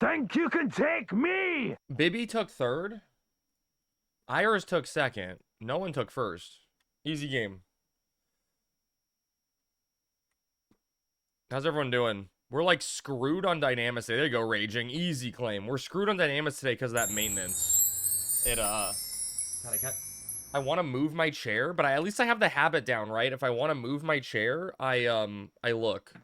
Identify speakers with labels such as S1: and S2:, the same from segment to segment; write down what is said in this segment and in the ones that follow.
S1: Think you can take me?
S2: Bibby took third. Iris took second. No one took first. Easy game. How's everyone doing? We're like screwed on Dynamis today. There you go, Raging. Easy claim. We're screwed on Dynamis today because of that maintenance. God, I want to move my chair, but at least I have the habit down, right? If I want to move my chair, I look.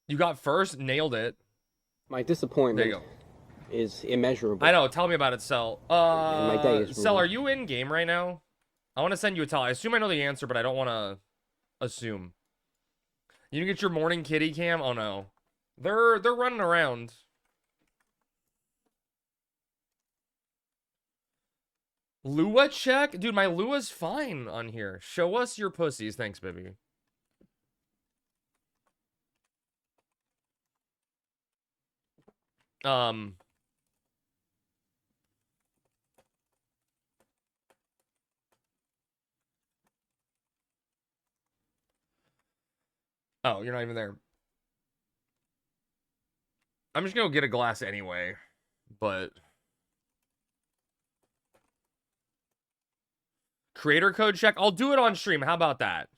S2: You got first, nailed it.
S3: My disappointment
S2: There you go.
S3: is immeasurable.
S2: I know. Tell me about it, Cell.
S3: And my day is
S2: Cell,
S3: ruined.
S2: are you in game right now? I want to send you a tell. I assume I know the answer, but I don't want to assume. You didn't get your morning kitty cam? Oh no, they're running around. Lua check, dude. My Lua's fine on here. Show us your pussies, thanks, baby. Oh, you're not even there. I'm just gonna go get a glass anyway, but creator code check. I'll do it on stream. How about that?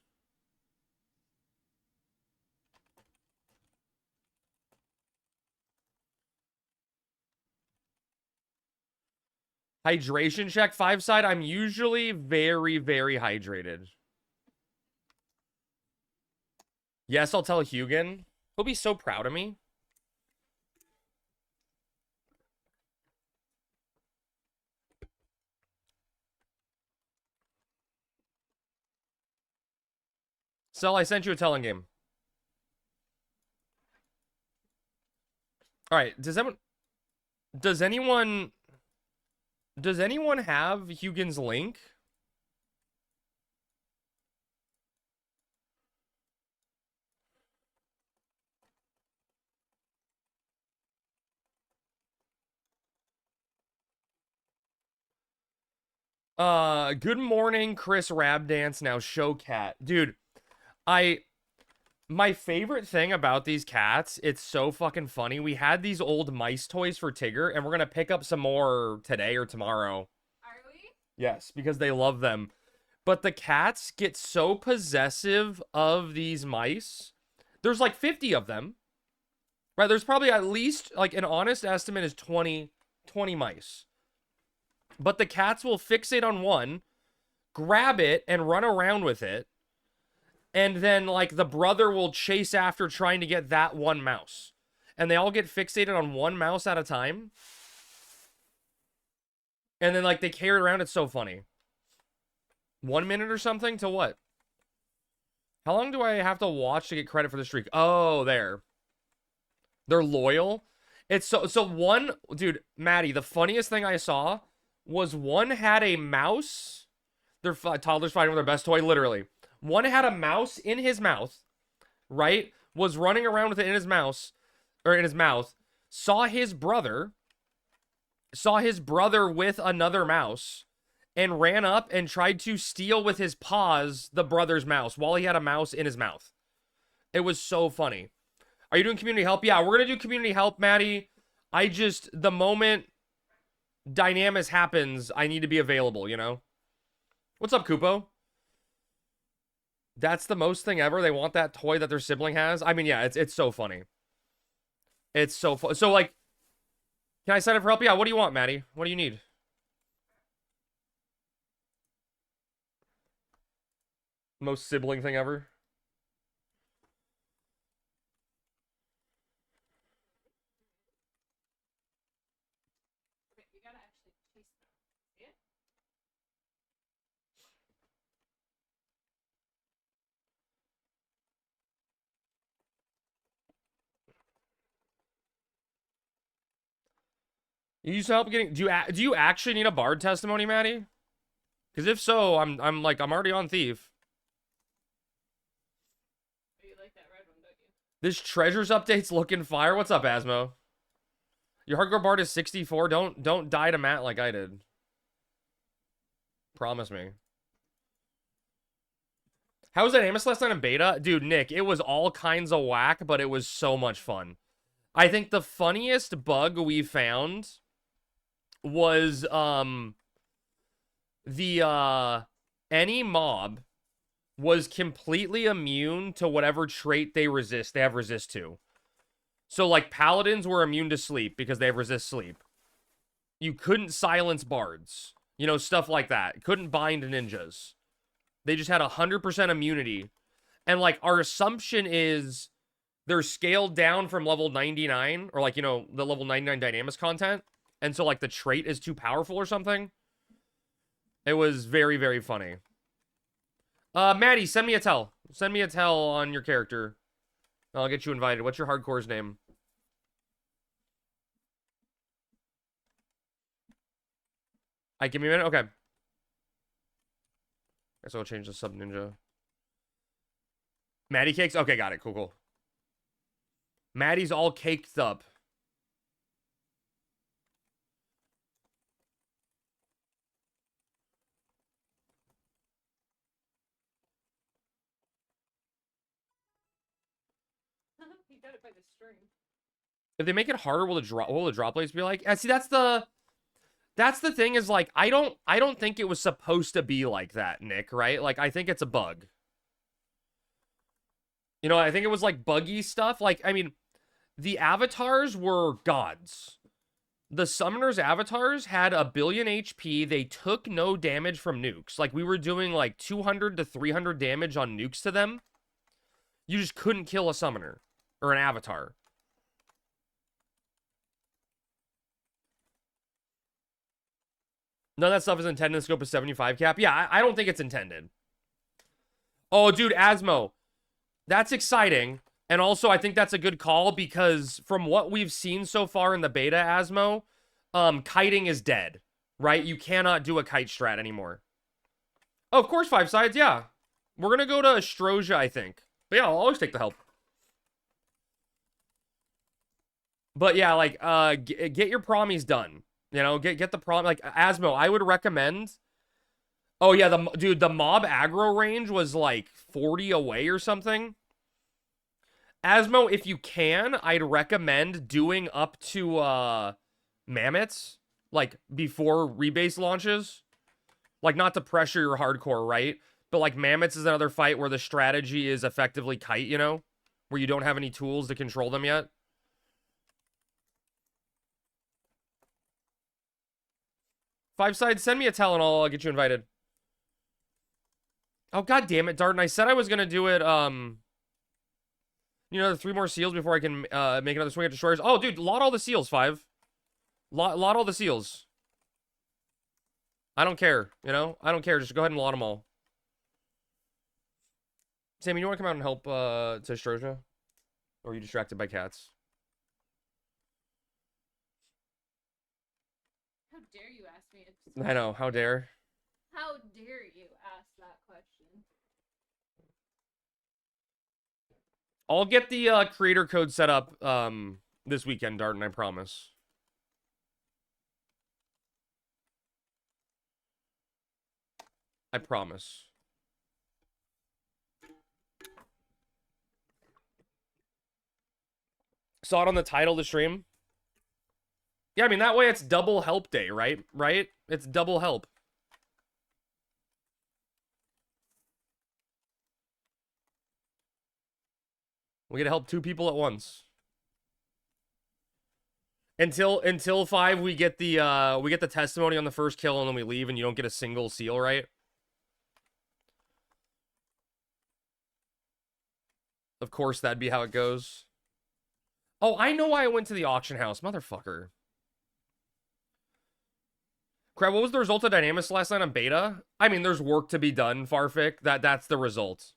S2: Hydration check, 5 side. I'm usually very, very hydrated. Yes, I'll tell Hugin. He'll be so proud of me. Cell, I sent you a telling game. All right, does anyone have Hugin's link? Good morning, Chris Rabdance, now show cat. Dude, my favorite thing about these cats, it's so fucking funny. We had these old mice toys for Tigger, and we're gonna pick up some more today or tomorrow.
S4: Are we?
S2: Yes, because they love them. But the cats get so possessive of these mice. There's like 50 of them. Right, there's probably at least, like, an honest estimate is 20 mice. But the cats will fixate on one, grab it, and run around with it. And then, like, the brother will chase after trying to get that one mouse. And they all get fixated on one mouse at a time. And then, like, they carry it around. It's so funny. 1 minute or something to what? How long do I have to watch to get credit for the streak? Oh, there. They're loyal. It's so one, dude, Maddie, the funniest thing I saw was one had a mouse. They're toddlers fighting with their best toy, literally. One had a mouse in his mouth, right? Was running around with it in his mouse, or in his mouth. Saw his brother with another mouse, and ran up and tried to steal with his paws the brother's mouse while he had a mouse in his mouth. It was so funny. Are you doing community help? Yeah, we're gonna do community help, Maddie. The moment Dynamis happens, I need to be available, you know? What's up, Kupo? That's the most thing ever. They want that toy that their sibling has. I mean, yeah, it's so funny. It's so fun. So, like, can I sign up for help? Yeah, what do you want, Maddie? What do you need? Most sibling thing ever.
S4: We gotta actually chase them. See it?
S2: You use help getting. Do you actually need a bard testimony, Maddie? Because if so, I'm already on thief.
S4: Oh, you like that red one, don't you?
S2: This treasures update's looking fire. What's up, Asmo? Your hardcore bard is 64. Don't die to Matt like I did. Promise me. How was Dynamis last night in beta? Dude, Nick, it was all kinds of whack, but it was so much fun. I think the funniest bug we found was any mob was completely immune to whatever trait they have resist to. So like paladins were immune to sleep because they have resist sleep. You couldn't silence bards. You know, stuff like that. Couldn't bind ninjas. They just had 100% immunity. And like our assumption is they're scaled down from level 99 or like, you know, the level 99 Dynamis content. And so like the trait is too powerful or something. It was very, very funny. Maddie, send me a tell. Send me a tell on your character. I'll get you invited. What's your hardcore's name? Give me a minute. Okay. Guess I'll change the sub ninja. Maddie cakes? Okay, got it. Cool, cool. Maddie's all caked up.
S4: He got it by the string.
S2: If they make it harder, what will the drop rates be like? Yeah, see, that's the thing is like I don't think it was supposed to be like that, Nick, right? Like I think it's a bug. You know, I think it was like buggy stuff. Like, I mean, the avatars were gods. The summoners avatars had 1 billion HP. They took no damage from nukes. Like we were doing like 200 to 300 damage on nukes to them. You just couldn't kill a summoner or an avatar. None of that stuff is intended in the scope of 75 cap. Yeah, I don't think it's intended. Oh, dude, Asmo. That's exciting. And also, I think that's a good call because from what we've seen so far in the beta, Asmo, kiting is dead, right? You cannot do a kite strat anymore. Oh, of course, 5 sides, yeah. We're going to go to Astrosia, I think. But yeah, I'll always take the help. But yeah, like, get your promies done. You know, get the prom, like, Asmo, I would recommend... Oh, yeah, the mob aggro range was, like, 40 away or something. Asmo, if you can, I'd recommend doing up to, Mammoths, like, before rebase launches. Like, not to pressure your hardcore, right? But, like, Mammoths is another fight where the strategy is effectively kite, you know? Where you don't have any tools to control them yet. Five sides, send me a tell and I'll get you invited. Oh, god damn it, Darden. I said I was gonna do it, you know, 3 more seals before I can, make another swing at destroyers. Oh, dude, lot all the seals, 5. Lot all the seals. I don't care, you know? I don't care, just go ahead and lot them all. Sammy, you wanna come out and help, to Astrosia? Or are you distracted by cats?
S4: How dare you ask me?
S2: I know, how dare.
S4: How dare you ask that question?
S2: I'll get the creator code set up this weekend, Darden, I promise. I promise. Saw it on the title of the stream. Yeah, I mean, that way it's double help day, right? Right? It's double help. We get to help 2 people at once. Until 5, we get the testimony on the first kill, and then we leave, and you don't get a single seal, right? Of course, that'd be how it goes. Oh, I know why I went to the auction house, motherfucker. Crap, what was the result of Dynamis last night on beta? I mean, there's work to be done, Farfic. That's the result.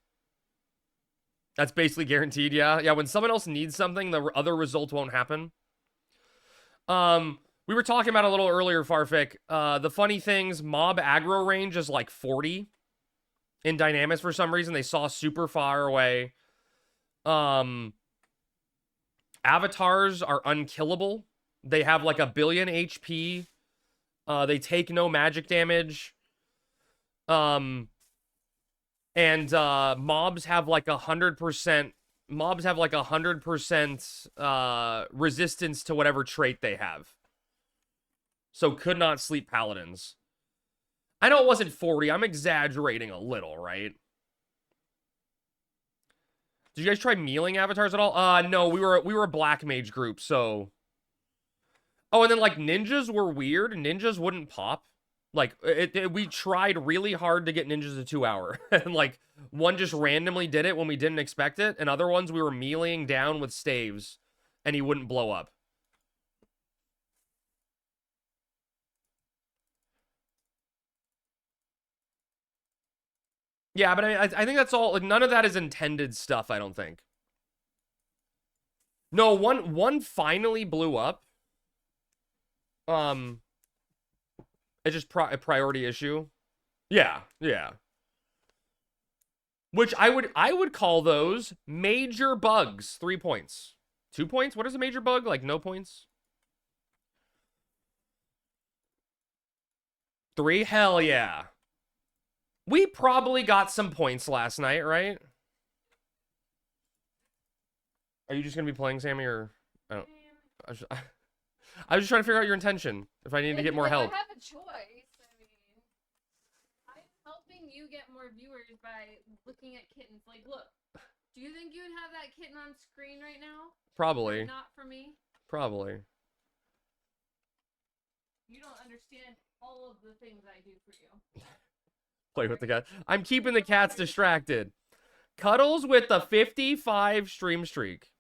S2: That's basically guaranteed, yeah. Yeah, when someone else needs something, the other result won't happen. We were talking about a little earlier, Farfic. The funny things, mob aggro range is like 40 in Dynamis for some reason. They saw super far away. Avatars are unkillable They have like 1 billion HP. They take no magic damage. And mobs have like 100%. Mobs have like 100% resistance to whatever trait they have. So could not sleep paladins. I know it wasn't 40. I'm exaggerating a little, right? Did you guys try mealing avatars at all? No, we were a black mage group, so. Oh, and then like ninjas were weird. Ninjas wouldn't pop. Like we tried really hard to get ninjas to 2 hour, and like one just randomly did it when we didn't expect it, and other ones we were mealing down with staves, and he wouldn't blow up. Yeah, but I think that's all. Like, none of that is intended stuff, I don't think. No, one finally blew up. It's just a priority issue. Yeah, yeah. Which I would call those major bugs. 3 points. 2 points? What is a major bug? Like no points? 3? Hell yeah. We probably got some points last night, right? Are you just going to be playing, Sammy, or... I don't... I was just trying to figure out your intention. If I need to get more help.
S4: I have a choice. I mean, I'm helping you get more viewers by looking at kittens. Like, look, do you think you would have that kitten on screen right now?
S2: Probably.
S4: Not for me.
S2: Probably.
S4: You don't understand all of the things I do for you.
S2: Play with the cat. I'm keeping the cats distracted. Cuddles with the 55 stream streak.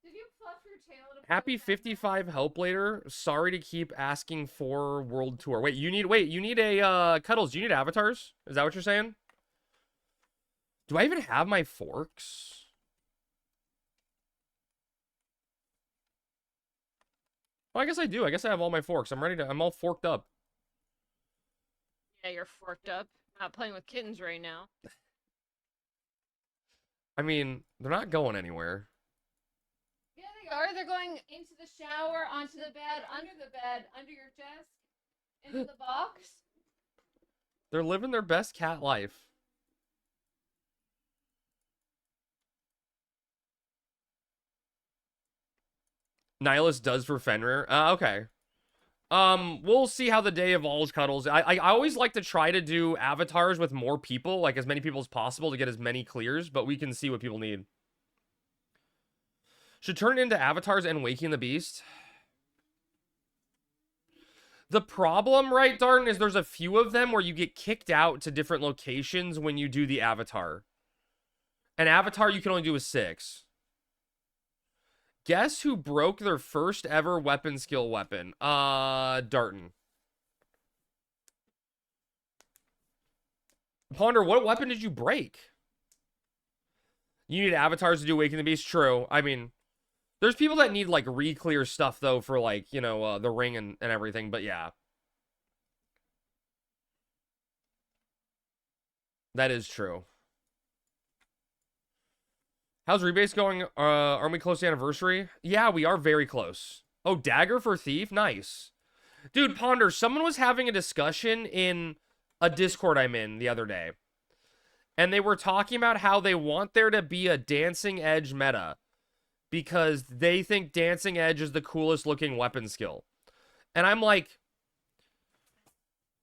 S4: Did you fluff your tail?
S2: Happy 55 help later. Sorry to keep asking for world tour. Wait, you need a Cuddles, do you need avatars? Is that what you're saying? Do I even have my forks? Well, I guess I do. I guess I have all my forks. I'm all forked up.
S5: Yeah, you're forked up. Not playing with kittens right now.
S2: I mean, they're not going anywhere.
S4: Yeah, they are. They're going into the shower, onto the bed, under your desk, into the box.
S2: They're living their best cat life. Nihilus does for Fenrir. Okay. We'll see how the day evolves, Cuddles. I always like to try to do avatars with more people, like as many people as possible to get as many clears, but we can see what people need. Should turn it into avatars and Waking the Beast. The problem, right, Darton, is there's a few of them where you get kicked out to different locations when you do the avatar. An avatar you can only do with 6. Guess who broke their first ever weapon skill weapon? Darton. Ponder, what weapon did you break? You need avatars to do Waking the Beast? True. I mean, there's people that need, like, re-clear stuff, though, for, like, you know, the ring and everything, but yeah. That is true. How's rebase going? Aren't we close to anniversary? Yeah, we are very close. Oh, dagger for thief? Nice. Dude, Ponder, someone was having a discussion in a Discord I'm in the other day. And they were talking about how they want there to be a Dancing Edge meta. Because they think Dancing Edge is the coolest looking weapon skill. And I'm like...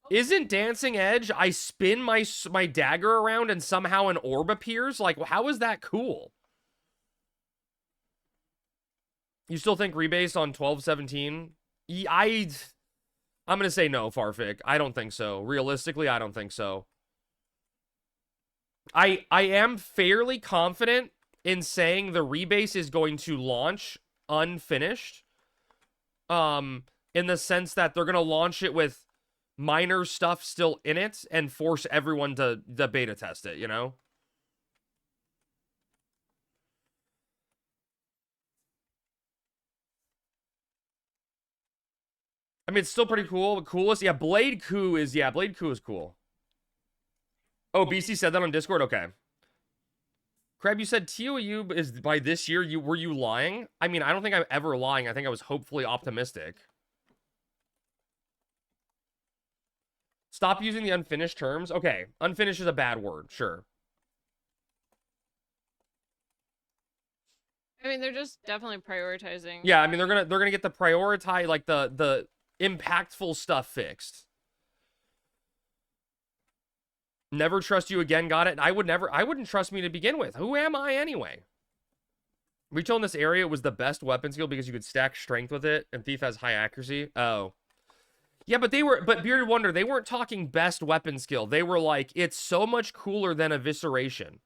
S2: Isn't Dancing Edge, I spin my dagger around and somehow an orb appears? Like, how is that cool? You still think rebase on 12-17? I'm going to say no, Farfik. I don't think so. Realistically, I don't think so. I am fairly confident in saying the rebase is going to launch unfinished. In the sense that they're going to launch it with minor stuff still in it and force everyone to beta test it, you know? I mean, it's still pretty cool. The coolest, yeah, Blade Coup is cool. Oh, BC said that on Discord? Okay. Crab, you said TOU is by this year. Were you lying? I mean, I don't think I'm ever lying. I think I was hopefully optimistic. Stop using the unfinished terms. Okay, unfinished is a bad word. Sure.
S5: I mean, they're just definitely prioritizing.
S2: Yeah, I mean they're gonna get the prioritize like the impactful stuff fixed. Never trust you again. Got it. I wouldn't trust me to begin with. Who am I anyway? Retail in this area was the best weapon skill because you could stack strength with it, and Thief has high accuracy. Oh. Yeah, but Bearded Wonder, they weren't talking best weapon skill. They were like, it's so much cooler than Evisceration.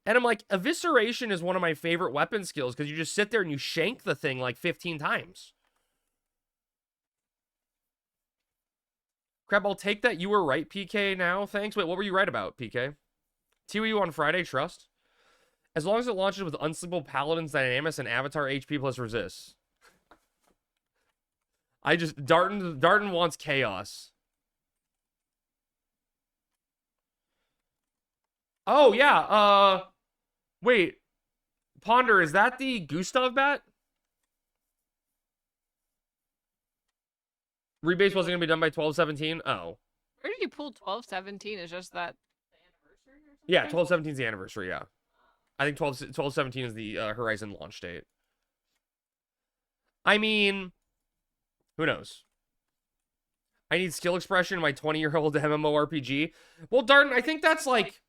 S2: And I'm like, Evisceration is one of my favorite weapon skills because you just sit there and you shank the thing like 15 times. Crap, I'll take that you were right, PK, now. Thanks. Wait, what were you right about, PK? TOU on Friday, trust? As long as it launches with Unsleepable Paladins, Dynamis, and Avatar HP plus Resist. Darton wants chaos. Oh, yeah, wait. Ponder, is that the Gustav bat? Rebase wasn't going to be done by 12/17? Oh.
S5: Where did you pull 12/17? Is just that the anniversary or something?
S2: Yeah, 12/17 is the anniversary, yeah. I think 12/17 is the Horizon launch date. I mean, who knows? I need skill expression in my 20-year-old MMORPG. Well, Darton, I think that's like...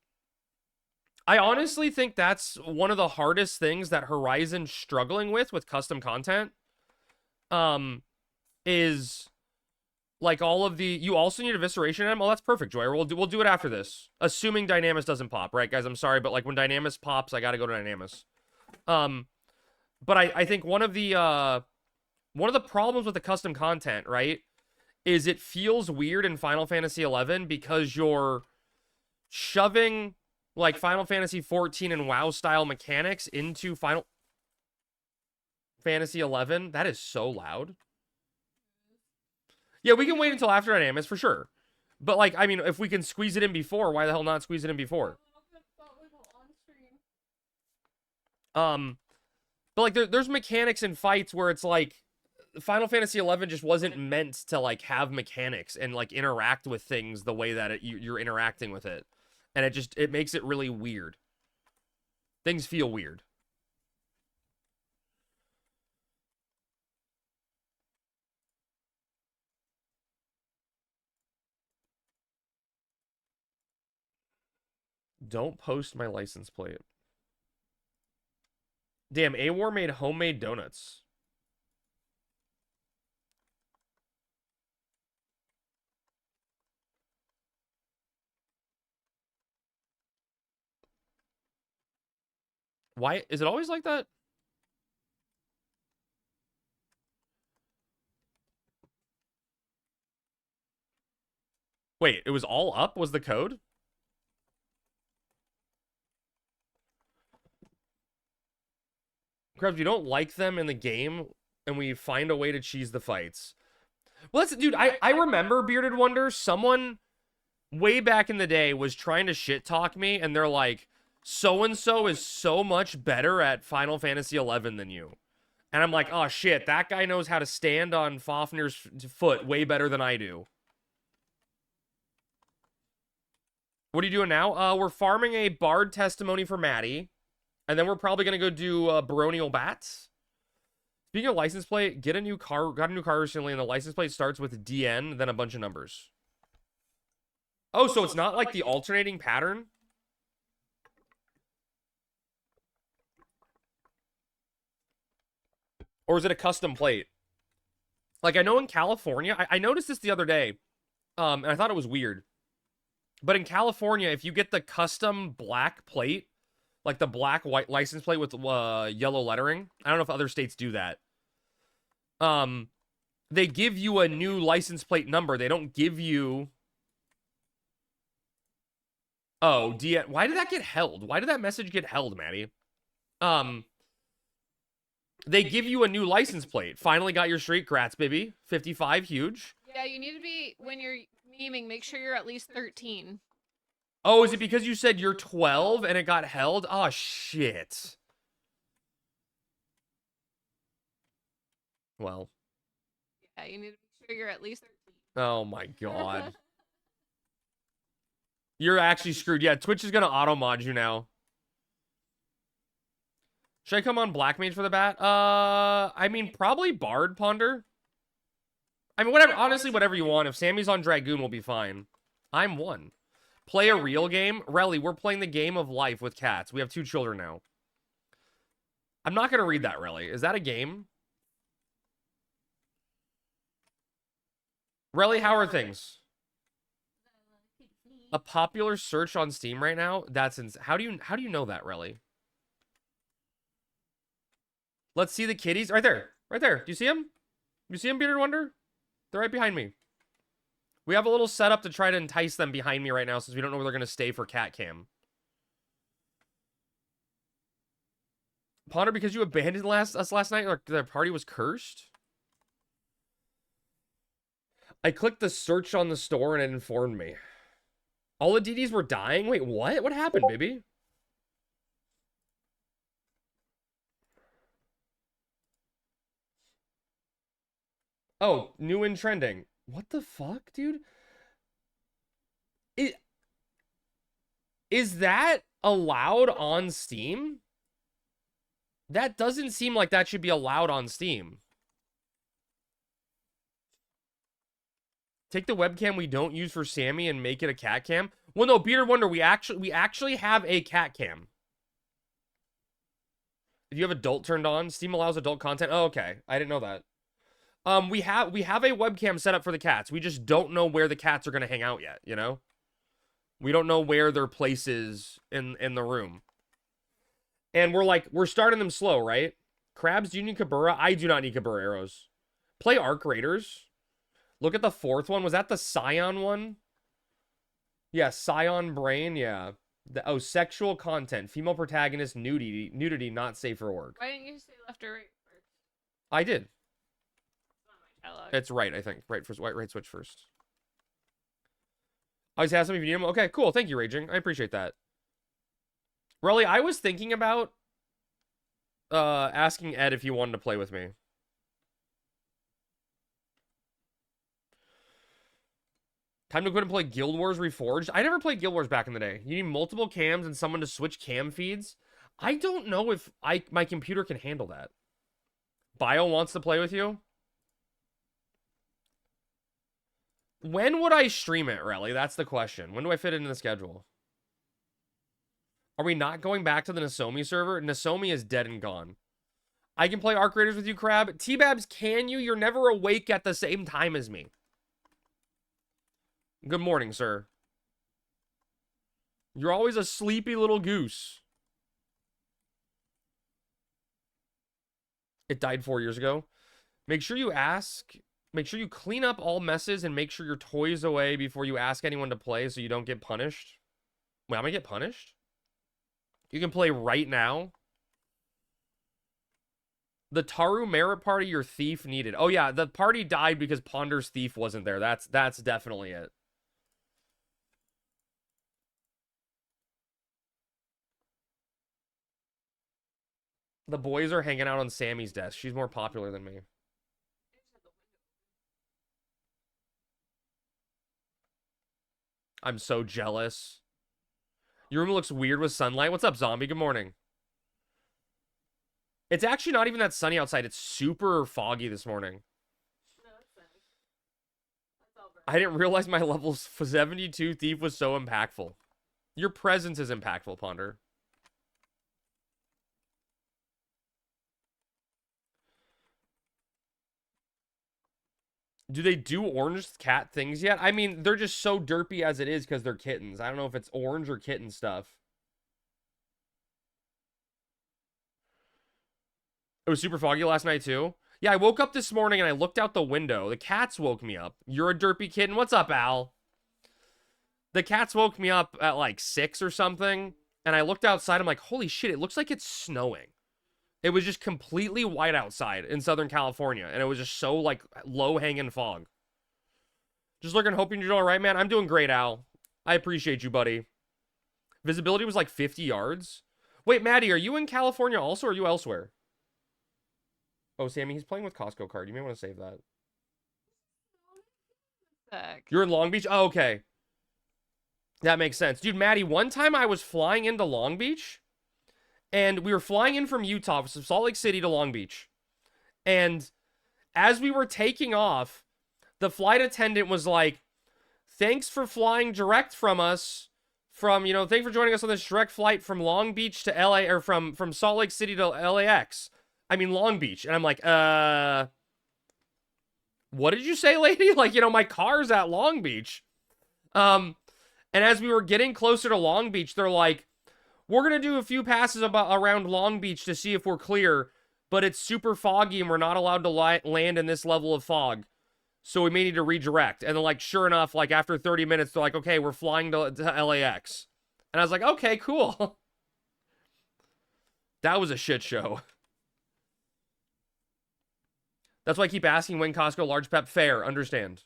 S2: I honestly think that's one of the hardest things that Horizon's struggling with custom content. Is... like all of the... You also need Evisceration ammo? Oh, that's perfect, Joy. We'll do it after this. Assuming Dynamis doesn't pop, right, guys? I'm sorry, but like when Dynamis pops, I gotta go to Dynamis. But I think one of the problems with the custom content, right, is it feels weird in Final Fantasy XI because you're shoving like Final Fantasy XIV and WoW style mechanics into Final Fantasy XI. That is so loud. Yeah, we can wait until after Dynamis for sure. But like, I mean, if we can squeeze it in before, why the hell not squeeze it in before? But like, there's mechanics in fights where it's like Final Fantasy XI just wasn't meant to like have mechanics and like interact with things the way that you're interacting with it, and it makes it really weird. Things feel weird. Don't post my license plate. Damn, AWAR made homemade donuts. Why is it always like that? Wait, it was all up was the code? Krebs, you don't like them in the game, and we find a way to cheese the fights. Well, that's, dude, I remember, Bearded Wonder, someone way back in the day was trying to shit talk me, and they're like, so-and-so is so much better at Final Fantasy XI than you. And I'm like, oh, shit, that guy knows how to stand on Fafnir's foot way better than I do. What are you doing now? We're farming a Bard testimony for Maddie. And then we're probably going to go do Baronial Bats. Speaking of license plate, got a new car recently, and the license plate starts with DN, then a bunch of numbers. Oh, so it's not like the alternating pattern? Or is it a custom plate? Like, I know in California, I noticed this the other day, and I thought it was weird. But in California, if you get the custom black plate, like the black-white license plate with yellow lettering. I don't know if other states do that. They give you a new license plate number. They don't give you... Oh, why did that get held? Why did that message get held, Maddie? They give you a new license plate. Finally got your streak. Grats, baby. 55, huge.
S5: Yeah, you need to be, when you're memeing, make sure you're at least 13.
S2: Oh, is it because you said you're 12 and it got held? Oh, shit. Well.
S5: Yeah, you need to make sure you're at least 13.
S2: Oh, my God. You're actually screwed. Yeah, Twitch is going to auto-mod you now. Should I come on Black Mage for the bat? I mean, probably Bard, Ponder. I mean, whatever. Honestly, whatever you want. If Sammy's on Dragoon, we'll be fine. I'm one. Play a real game? Relly, we're playing the game of life with cats. We have 2 children now. I'm not going to read that, Relly. Is that a game? Relly, how are things? A popular search on Steam right now? That's how do you know that, Relly? Let's see the kitties. Right there. Right there. Do you see them? You see them, Bearded Wonder? They're right behind me. We have a little setup to try to entice them behind me right now since we don't know where they're going to stay for cat cam. Ponder, because you abandoned us last night, or the party was cursed? I clicked the search on the store and it informed me. All the DDs were dying? Wait, what? What happened, baby? Oh, new and trending. What the fuck, dude? Is that allowed on Steam? That doesn't seem like that should be allowed on Steam. Take the webcam we don't use for Sammy and make it a cat cam. Well, no, Bearded Wonder, we actually have a cat cam. If you have adult turned on, Steam allows adult content. Oh, okay. I didn't know that. We have a webcam set up for the cats. We just don't know where the cats are going to hang out yet, you know? We don't know where their place is in the room. And we're starting them slow, right? Krabs, do you need Kabura? I do not need Kabura arrows. Play Arc Raiders. Look at the 4th one. Was that the Scion one? Yeah, Scion Brain, yeah. Sexual content. Female protagonist, nudity not safe for work.
S5: Why didn't you say left or right first?
S2: I did.
S5: It's not my dialogue.
S2: It's right, I think. Right first, right switch first. I always ask them if you need them. Okay, cool. Thank you, Raging. I appreciate that. Relly, I was thinking about asking Ed if he wanted to play with me. Time to quit and play Guild Wars Reforged. I never played Guild Wars back in the day. You need multiple cams and someone to switch cam feeds. I don't know if my computer can handle that. Bio wants to play with you. When would I stream it, Relly? That's the question. When do I fit it in the schedule? Are we not going back to the Nasomi server? Nasomi is dead and gone. I can play Arc Raiders with you, Crab. T-Babs, can you? You're never awake at the same time as me. Good morning, sir. You're always a sleepy little goose. It died 4 years ago. Make sure you clean up all messes and make sure your toys away before you ask anyone to play so you don't get punished. Wait, I'm gonna get punished? You can play right now. The Taru Merit Party your thief needed. Oh yeah, the party died because Ponder's thief wasn't there. That's definitely it. The boys are hanging out on Sammy's desk. She's more popular than me. I'm so jealous. Your room looks weird with sunlight. What's up, zombie? Good morning. It's actually not even that sunny outside. It's super foggy this morning.
S5: No, it's sunny. That's all
S2: I didn't realize my level 72 thief was so impactful. Your presence is impactful, Ponder. Do they do orange cat things yet? I mean, they're just so derpy as it is because they're kittens. I don't know if it's orange or kitten stuff. It was super foggy last night, too. Yeah, I woke up this morning and I looked out the window. The cats woke me up. You're a derpy kitten. What's up, Al? The cats woke me up at like 6 or something. And I looked outside. I'm like, holy shit, it looks like it's snowing. It was just completely white outside in Southern California. And it was just so, like, low-hanging fog. Just looking, hoping you're doing all right, man. I'm doing great, Al. I appreciate you, buddy. Visibility was like 50 yards. Wait, Maddie, are you in California also, or are you elsewhere? Oh, Sammy, he's playing with Costco card. You may want to save that.
S5: Heck.
S2: You're in Long Beach? Oh, okay. That makes sense. Dude, Maddie, one time I was flying into Long Beach, and we were flying in from Utah, from Salt Lake City to Long Beach. And as we were taking off, the flight attendant was like, thanks for flying direct from us. Thanks for joining us on this direct flight from Long Beach to LA, or from Salt Lake City to LAX. I mean, Long Beach. And I'm like, what did you say, lady? Like, my car's at Long Beach. And as we were getting closer to Long Beach, they're like, we're going to do a few passes around Long Beach to see if we're clear, but it's super foggy and we're not allowed to land in this level of fog. So we may need to redirect. And then, like, sure enough, like, after 30 minutes, they're like, okay, we're flying to LAX. And I was like, okay, cool. That was a shit show. That's why I keep asking when Costco large pep. Fair, understand.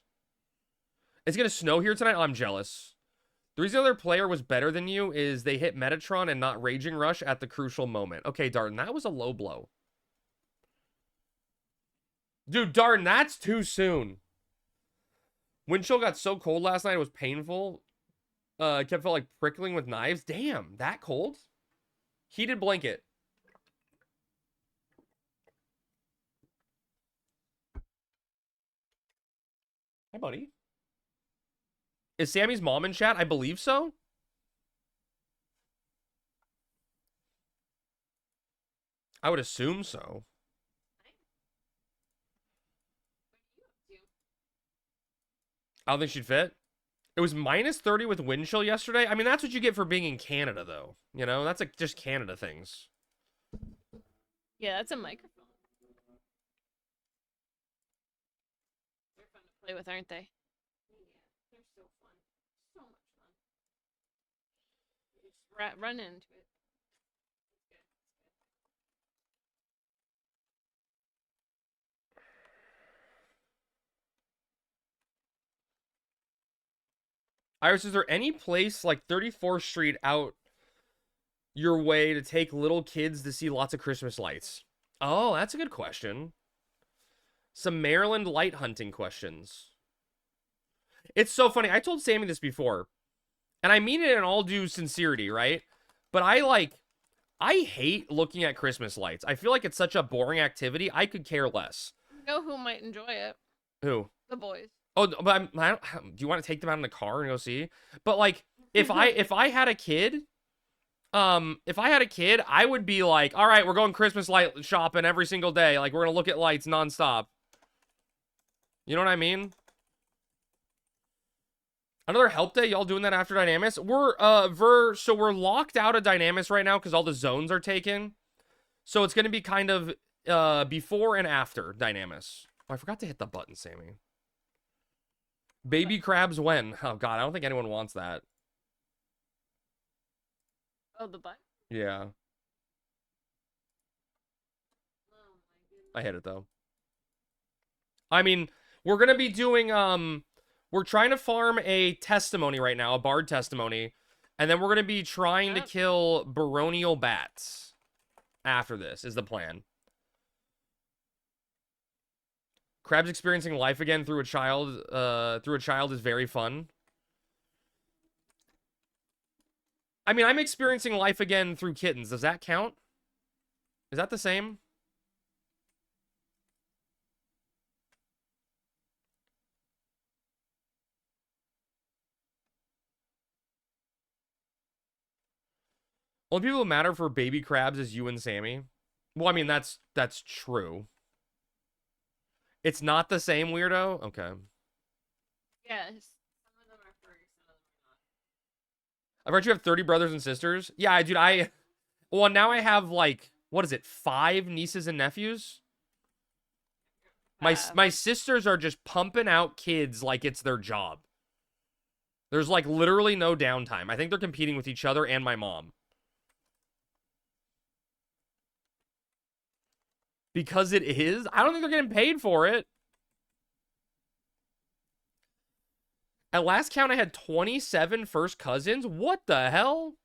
S2: It's going to snow here tonight? Oh, I'm jealous. The reason the other player was better than you is they hit Metatron and not Raging Rush at the crucial moment. Okay, Darton, that was a low blow. Dude, Darton, that's too soon. Wind chill got so cold last night, it was painful. It felt like prickling with knives. Damn, that cold? Heated blanket. Hi, buddy. Is Sammy's mom in chat? I believe so. I would assume so. I don't think she'd fit. It was minus 30 with wind chill yesterday. I mean, that's what you get for being in Canada, though. That's like just Canada things.
S5: Yeah, that's a microphone. They're fun to play with, aren't they?
S4: Yeah, they're so fun. So much fun.
S5: You just run into it.
S2: Iris, is there any place like 34th Street out your way to take little kids to see lots of Christmas lights? Oh, that's a good question. Some Maryland light hunting questions. It's so funny. I told Sammy this before, and I mean it in all due sincerity, right? But I hate looking at Christmas lights. I feel like it's such a boring activity. I could care less.
S5: You know who might enjoy it?
S2: Who?
S5: The boys.
S2: Oh, but do you want to take them out in the car and go see? But like, if I had a kid, I would be like, all right, we're going Christmas light shopping every single day. Like, we're gonna look at lights nonstop. You know what I mean? Another help day. Y'all doing that after Dynamis? So we're locked out of Dynamis right now because all the zones are taken. So it's gonna be kind of before and after Dynamis. Oh, I forgot to hit the button, Sammy. Baby crabs when? Oh, God, I don't think anyone wants that.
S5: Oh, the butt?
S2: Yeah.
S4: Oh my goodness.
S2: I hit it, though. I mean, we're going to be doing, we're trying to farm a testimony right now, a bard testimony, and then we're going to be trying to kill baronial bats after this, is the plan. Crabs experiencing life again through a child is very fun. I mean, I'm experiencing life again through kittens. Does that count? Is that the same? Only people who matter for baby crabs is you and Sammy. Well, I mean, that's true. It's not the same, weirdo? Okay.
S5: Yes.
S4: Some of them are furry, some of them are not.
S2: I've heard you have 30 brothers and sisters. Yeah, dude, well, now I have, like, what is it, 5 nieces and nephews? My sisters are just pumping out kids like it's their job. There's, like, literally no downtime. I think they're competing with each other and my mom. Because it is? I don't think they're getting paid for it. At last count, I had 27 first cousins. What the hell?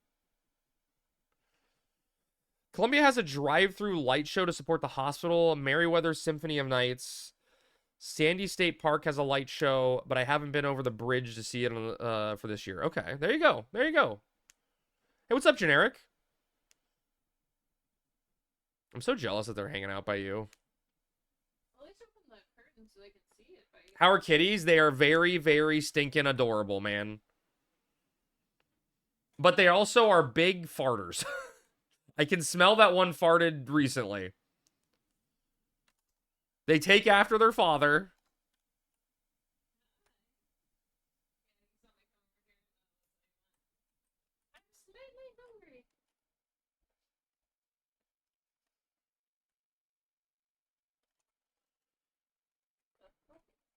S2: Columbia has a drive-through light show to support the hospital. Merriweather Symphony of Nights. Sandy State Park has a light show, but I haven't been over the bridge to see it on, for this year. Okay, there you go. There you go. Hey, what's up, Generic? I'm so jealous that they're hanging out by you.
S4: At least open the curtain so they can see it.
S2: How are kitties? They are very, very stinking adorable, man. But they also are big farters. I can smell that one farted recently. They take after their father.
S4: I'm slightly hungry.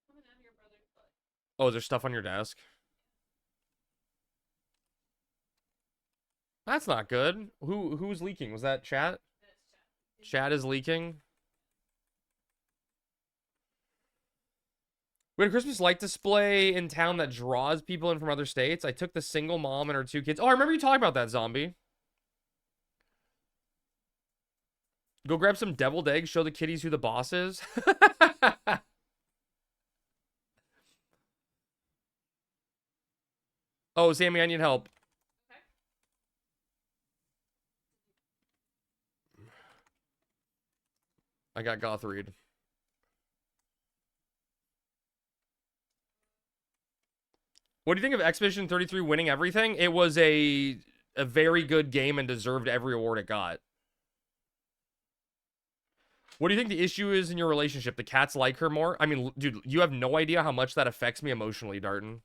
S4: Coming out of your brother's butt.
S2: Oh, is there stuff on your desk? That's not good. Who's leaking? Was that chat?
S4: That's
S2: Chat is leaking. We had a Christmas light display in town that draws people in from other states. I took the single mom and her 2 kids. Oh, I remember you talking about that, Zombie. Go grab some deviled eggs, show the kiddies who the boss is. Oh, Sammy, I need help. I got Gothreed. What do you think of Expedition 33 winning everything? It was a very good game and deserved every award it got. What do you think the issue is in your relationship? The cats like her more? I mean, dude, you have no idea how much that affects me emotionally, Darton.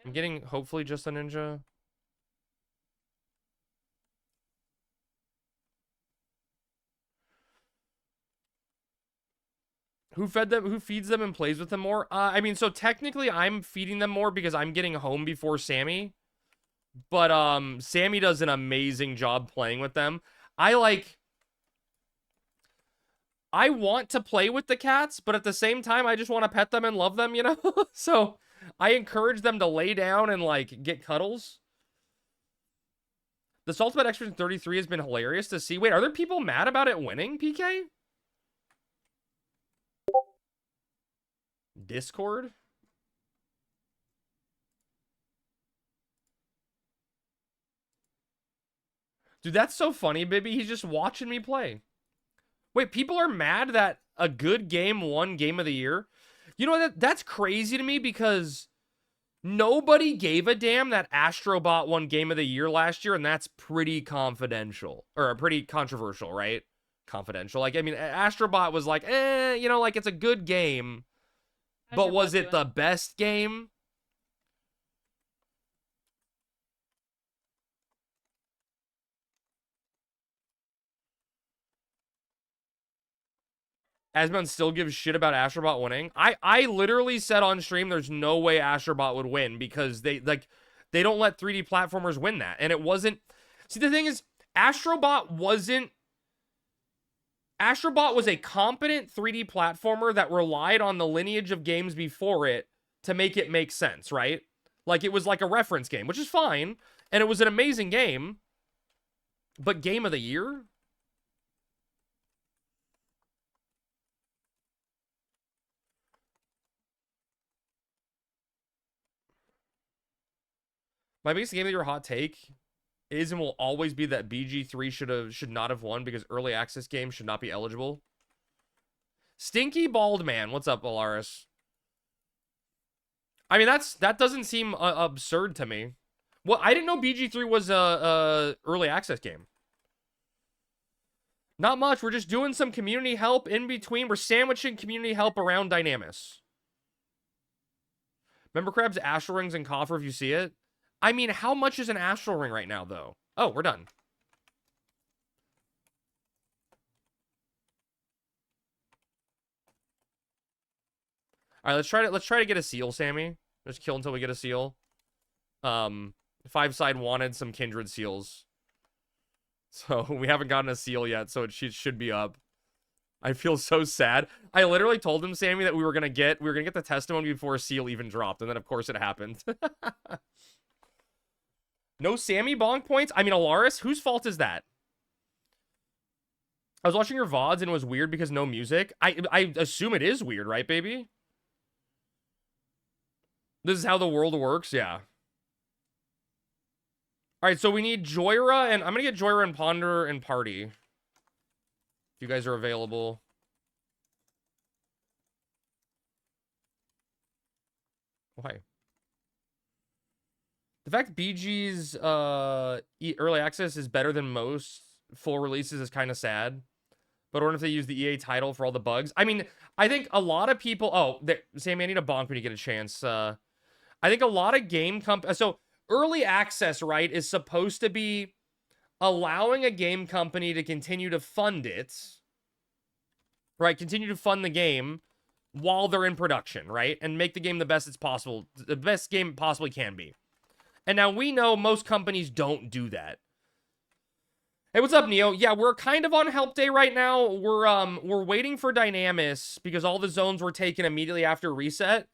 S2: I'm getting, hopefully, just a ninja. Who fed them? Who feeds them and plays with them more? I mean, so technically I'm feeding them more because I'm getting home before Sammy. But Sammy does an amazing job playing with them. I want to play with the cats, but at the same time, I just want to pet them and love them, you know? So I encourage them to lay down and, like, get cuddles. The Ultimate Expedition 33 has been hilarious to see. Wait, are there people mad about it winning, PK? Discord? Dude, that's so funny, Bibby. He's just watching me play. Wait, people are mad that a good game won Game of the Year? You know, that's crazy to me because nobody gave a damn that Astrobot won Game of the Year last year, and that's pretty confidential. Or pretty controversial, right? Confidential. Like, I mean, Astrobot was like, you know, like, it's a good game. But was it the best game? Asmon still gives shit about Astrobot winning. I literally said on stream there's no way Astrobot would win because they don't let 3D platformers win that. And it wasn't. See, the thing is, Astrobot was a competent 3D platformer that relied on the lineage of games before it to make it make sense, right? Like, it was like a reference game, which is fine. And it was an amazing game. But Game of the Year? My biggest Game of the Year hot take is and will always be that BG3 should not have won because early access games should not be eligible. Stinky Bald Man, what's up, Alaris? I mean, that doesn't seem absurd to me. Well, I didn't know BG3 was a early access game. Not much. We're just doing some community help in between. We're sandwiching community help around Dynamis. Remember Crab's Astral Rings and Coffer if you see it? I mean, how much is an Astral Ring right now, though? Oh, we're done. All right, let's try to get a seal, Sammy. Just kill until we get a seal. 5-side wanted some kindred seals. So we haven't gotten a seal yet, so it should be up. I feel so sad. I literally told him, Sammy, that we were gonna get the testimony before Seal even dropped, and then of course it happened. No Sammy bonk points? I mean, Alaris, whose fault is that? I was watching your VODs and it was weird because no music. I assume it is weird, right, baby? This is how the world works, yeah. Alright, so we need Joyra, and I'm gonna get Joyra and Ponder and Party. If you guys are available. Why? The fact BG's early access is better than most full releases is kind of sad. But I wonder if they use the EA title for all the bugs. I mean, I think a lot of people... Oh, Sammy, I need a bonk when you get a chance. I think a lot of game companies... So, early access, right, is supposed to be allowing a game company to continue to fund it. Right? Continue to fund the game while they're in production, right? And make the game the best it's possible. The best game it possibly can be. And now we know most companies don't do that. Hey, what's up, Neo? Yeah, we're kind of on help day right now. We're waiting for Dynamis because all the zones were taken immediately after reset.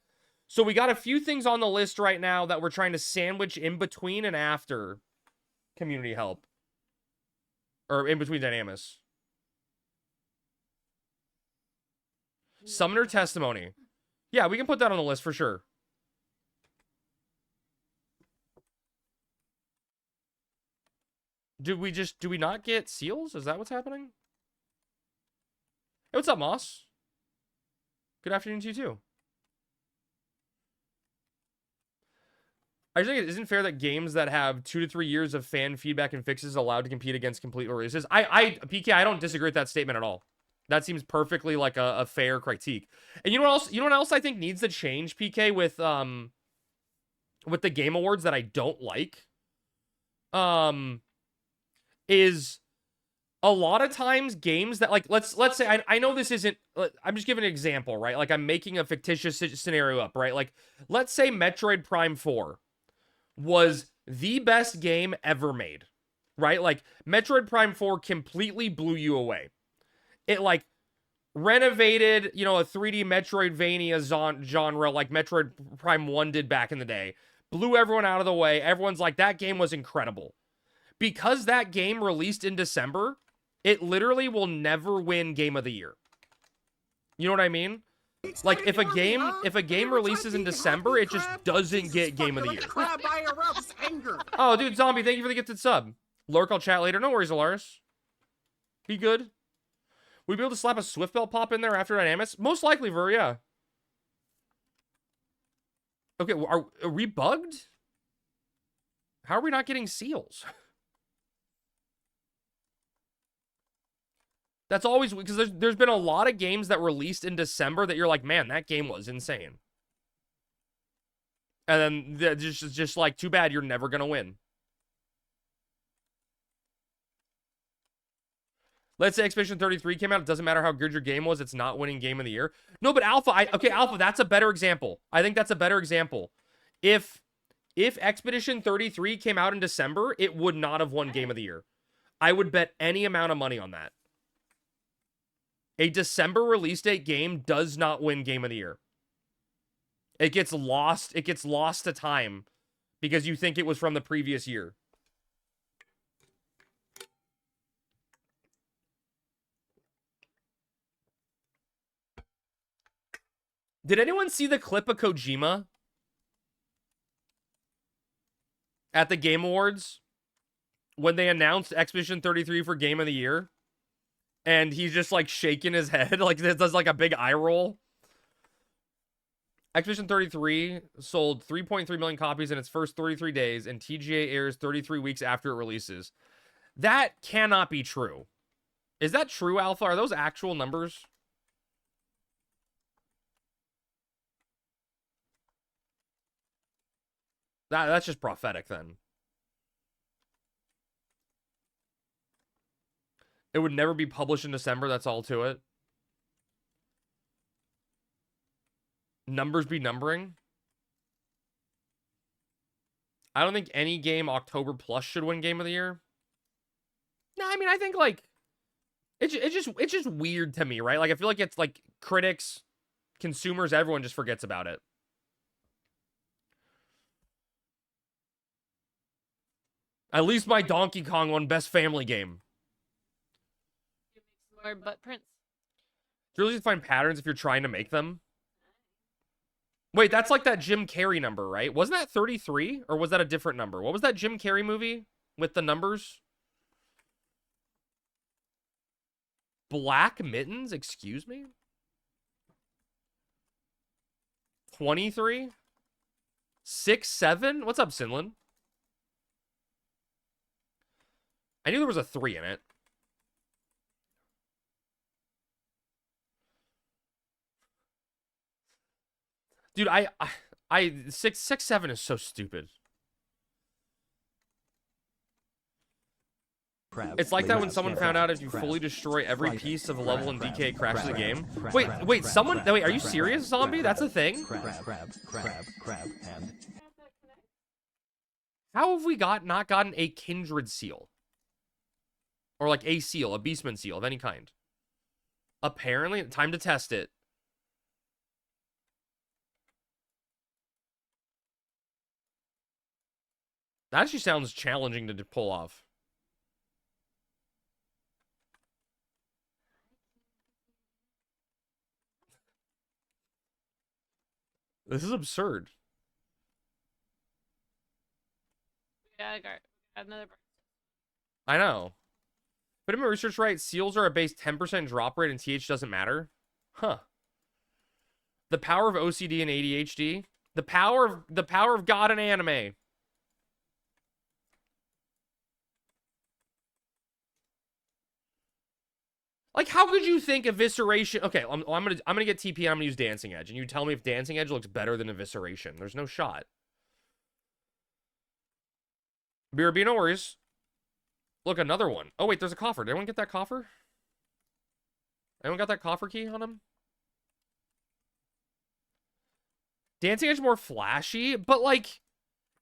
S2: So we got a few things on the list right now that we're trying to sandwich in between and after community help. Or in between Dynamis. Summoner testimony. Yeah, we can put that on the list for sure. Do we not get seals? Is that what's happening? Hey, what's up, Moss? Good afternoon to you, too. I just think it isn't fair that games that have 2 to 3 years of fan feedback and fixes are allowed to compete against complete releases. PK, I don't disagree with that statement at all. That seems perfectly like a fair critique. And you know what else? You know what else I think needs to change, PK, with the Game Awards that I don't like? Is a lot of times games that, like, let's say, I know this isn't, I'm just giving an example, right? Like, I'm making a fictitious scenario up, right? Like, let's say Metroid Prime 4 was the best game ever made, right? Like, Metroid Prime 4 completely blew you away. It, like, renovated, you know, a 3D Metroidvania genre like Metroid Prime 1 did back in the day. Blew everyone out of the way. Everyone's like, that game was incredible. Because that game released in December, it literally will never win Game of the Year. You know what I mean? Like, if a game releases in December, it just doesn't get Game of the Year. Oh, dude, Zombie, thank you for the gifted sub. Lurk, I'll chat later. No worries, Alaris. Be good. We'd be able to slap a Swift Belt pop in there after Dynamis? Most likely, Ver, yeah. Okay, are we bugged? How are we not getting seals? That's always, because there's been a lot of games that released in December that you're like, man, that game was insane. And then just like, too bad, you're never going to win. Let's say Expedition 33 came out. It doesn't matter how good your game was. It's not winning Game of the Year. No, but Alpha, okay, Alpha, that's a better example. I think that's a better example. If Expedition 33 came out in December, it would not have won Game of the Year. I would bet any amount of money on that. A December release date game does not win Game of the Year. It gets lost. It gets lost to time because you think it was from the previous year. Did anyone see the clip of Kojima at the Game Awards when they announced Expedition 33 for Game of the Year? And he's just, like, shaking his head. Like, this does, like, a big eye roll. Expedition 33 sold 3.3 million copies in its first 33 days, and TGA airs 33 weeks after it releases. That cannot be true. Is that true, Alpha? Are those actual numbers? That's just prophetic, then. It would never be published in December. That's all to it. Numbers be numbering. I don't think any game October plus should win Game of the Year. No, I mean, I think, like, It's just weird to me, right? Like, I feel like it's like critics, consumers, everyone just forgets about it. At least my Donkey Kong won Best Family Game.
S5: More butt prints.
S2: It's really easy to find patterns if you're trying to make them. Wait, that's like that Jim Carrey number, right? Wasn't that 33? Or was that a different number? What was that Jim Carrey movie with the numbers? Black Mittens? Excuse me? 23? 6, 7? What's up, Sinlin? I knew there was a 3 in it. Dude, I 6, 7 is so stupid. It's like that when someone found out if you fully destroy every piece of a level in DK, it crashes the game. Wait, wait, are you serious, Zombie? That's a thing? How have we not gotten a Kindred seal? Or like a seal, a Beastman seal of any kind? Apparently, time to test it. That actually sounds challenging to pull off. This is absurd.
S5: Yeah, I got another.
S2: I know. But in my research right, seals are a base 10% drop rate and TH doesn't matter? Huh. The power of OCD and ADHD. The power of God and anime. Like, how could you think evisceration? Okay, I'm gonna get TP and I'm gonna use Dancing Edge, and you tell me if Dancing Edge looks better than evisceration. There's no shot. BRB, no worries. Look, another one. Oh wait, there's a coffer. Did anyone get that coffer? Anyone got that coffer key on him? Dancing Edge more flashy, but like,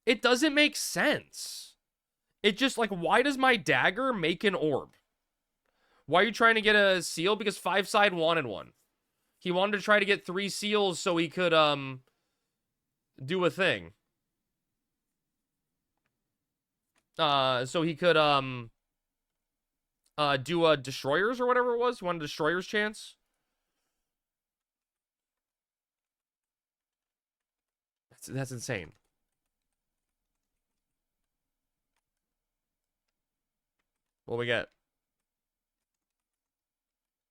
S2: it doesn't make sense. It just like, why does my dagger make an orb? Why are you trying to get a seal? Because 5-side wanted one. He wanted to try to get 3 seals so he could, do a thing. So he could, do a destroyers or whatever it was. He wanted a destroyers chance. That's insane. What we get?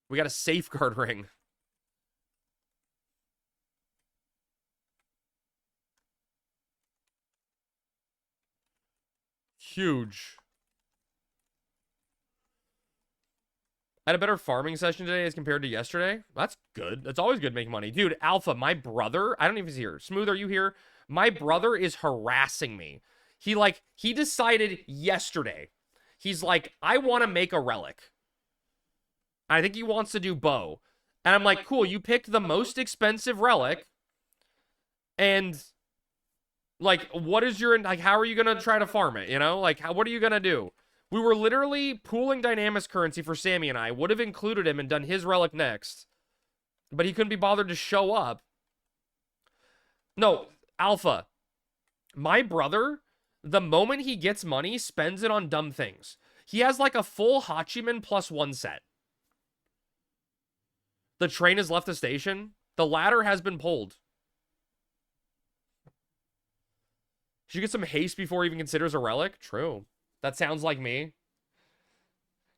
S2: We got a safeguard ring. Huge. I had a better farming session today as compared to yesterday. That's good. That's always good to make money. Dude, Alpha, my brother, I don't know if he's here. Smooth, are you here? My brother is harassing me. He decided yesterday. He's like, I want to make a relic. I think he wants to do bow. And I'm like, cool, you picked the most expensive relic. And, like, what is your, like, how are you going to try to farm it, you know? Like, what are you going to do? We were literally pooling Dynamis currency for Sammy and I. Would have included him and done his relic next. But he couldn't be bothered to show up. No, Alpha. My brother, the moment he gets money, spends it on dumb things. He has, like, a full Hachiman +1 set. The train has left the station. The ladder has been pulled. Should get some haste before he even considers a relic? True. That sounds like me.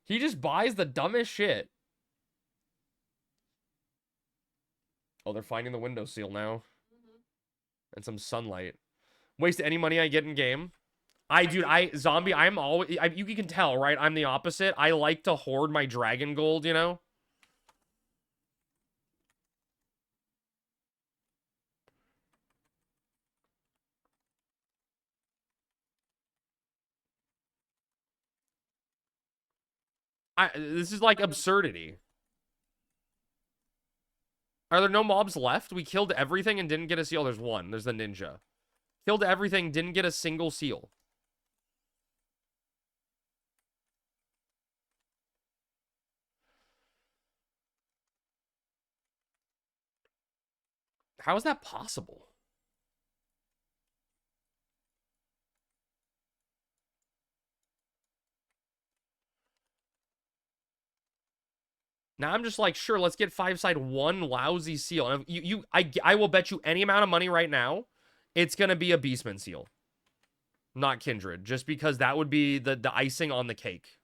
S2: He just buys the dumbest shit. Oh, they're finding the window seal now. And some sunlight. Waste any money I get in game. Zombie, I'm always... you can tell, right? I'm the opposite. I like to hoard my dragon gold, you know? This is like absurdity. Are there no mobs left? We killed everything and didn't get a seal. There's one. There's the ninja. Killed everything, didn't get a single seal. How is that possible? Now I'm just like, sure, let's get 5-side one lousy seal. And I will bet you any amount of money right now, it's gonna be a Beastman seal, not Kindred, just because that would be the icing on the cake.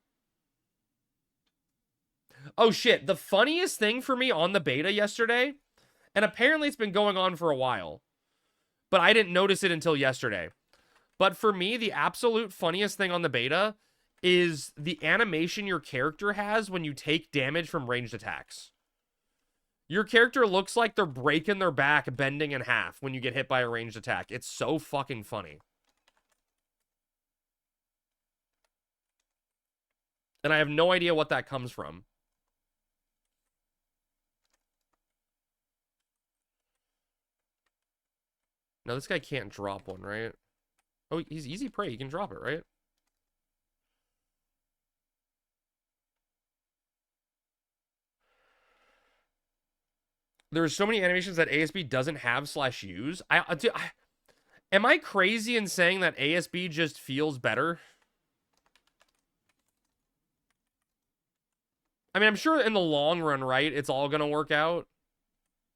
S2: Oh shit, the funniest thing for me on the beta yesterday, and apparently it's been going on for a while, but I didn't notice it until yesterday. But for me, the absolute funniest thing on the beta is the animation your character has when you take damage from ranged attacks. Your character looks like they're breaking their back, bending in half when you get hit by a ranged attack. It's so fucking funny. And I have no idea what that comes from. Now, this guy can't drop one, right? Oh, he's easy prey. He can drop it, right? There's so many animations that ASB doesn't have / use. Am I crazy in saying that ASB just feels better? I mean, I'm sure in the long run, right, it's all going to work out.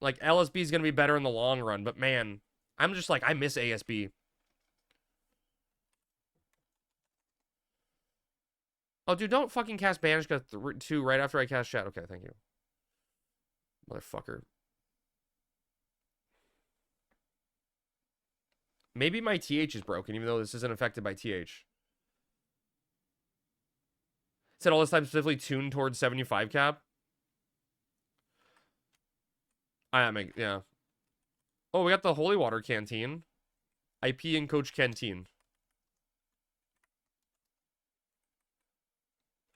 S2: Like, LSB is going to be better in the long run, but man, I'm just like, I miss ASB. Oh, dude, don't fucking cast Banish 2 right after I cast Chat. Okay, thank you. Motherfucker. Maybe my TH is broken, even though this isn't affected by TH. Said all this time specifically tuned towards 75 cap. Yeah. Oh, we got the Holy Water Canteen. IP and Coach Canteen.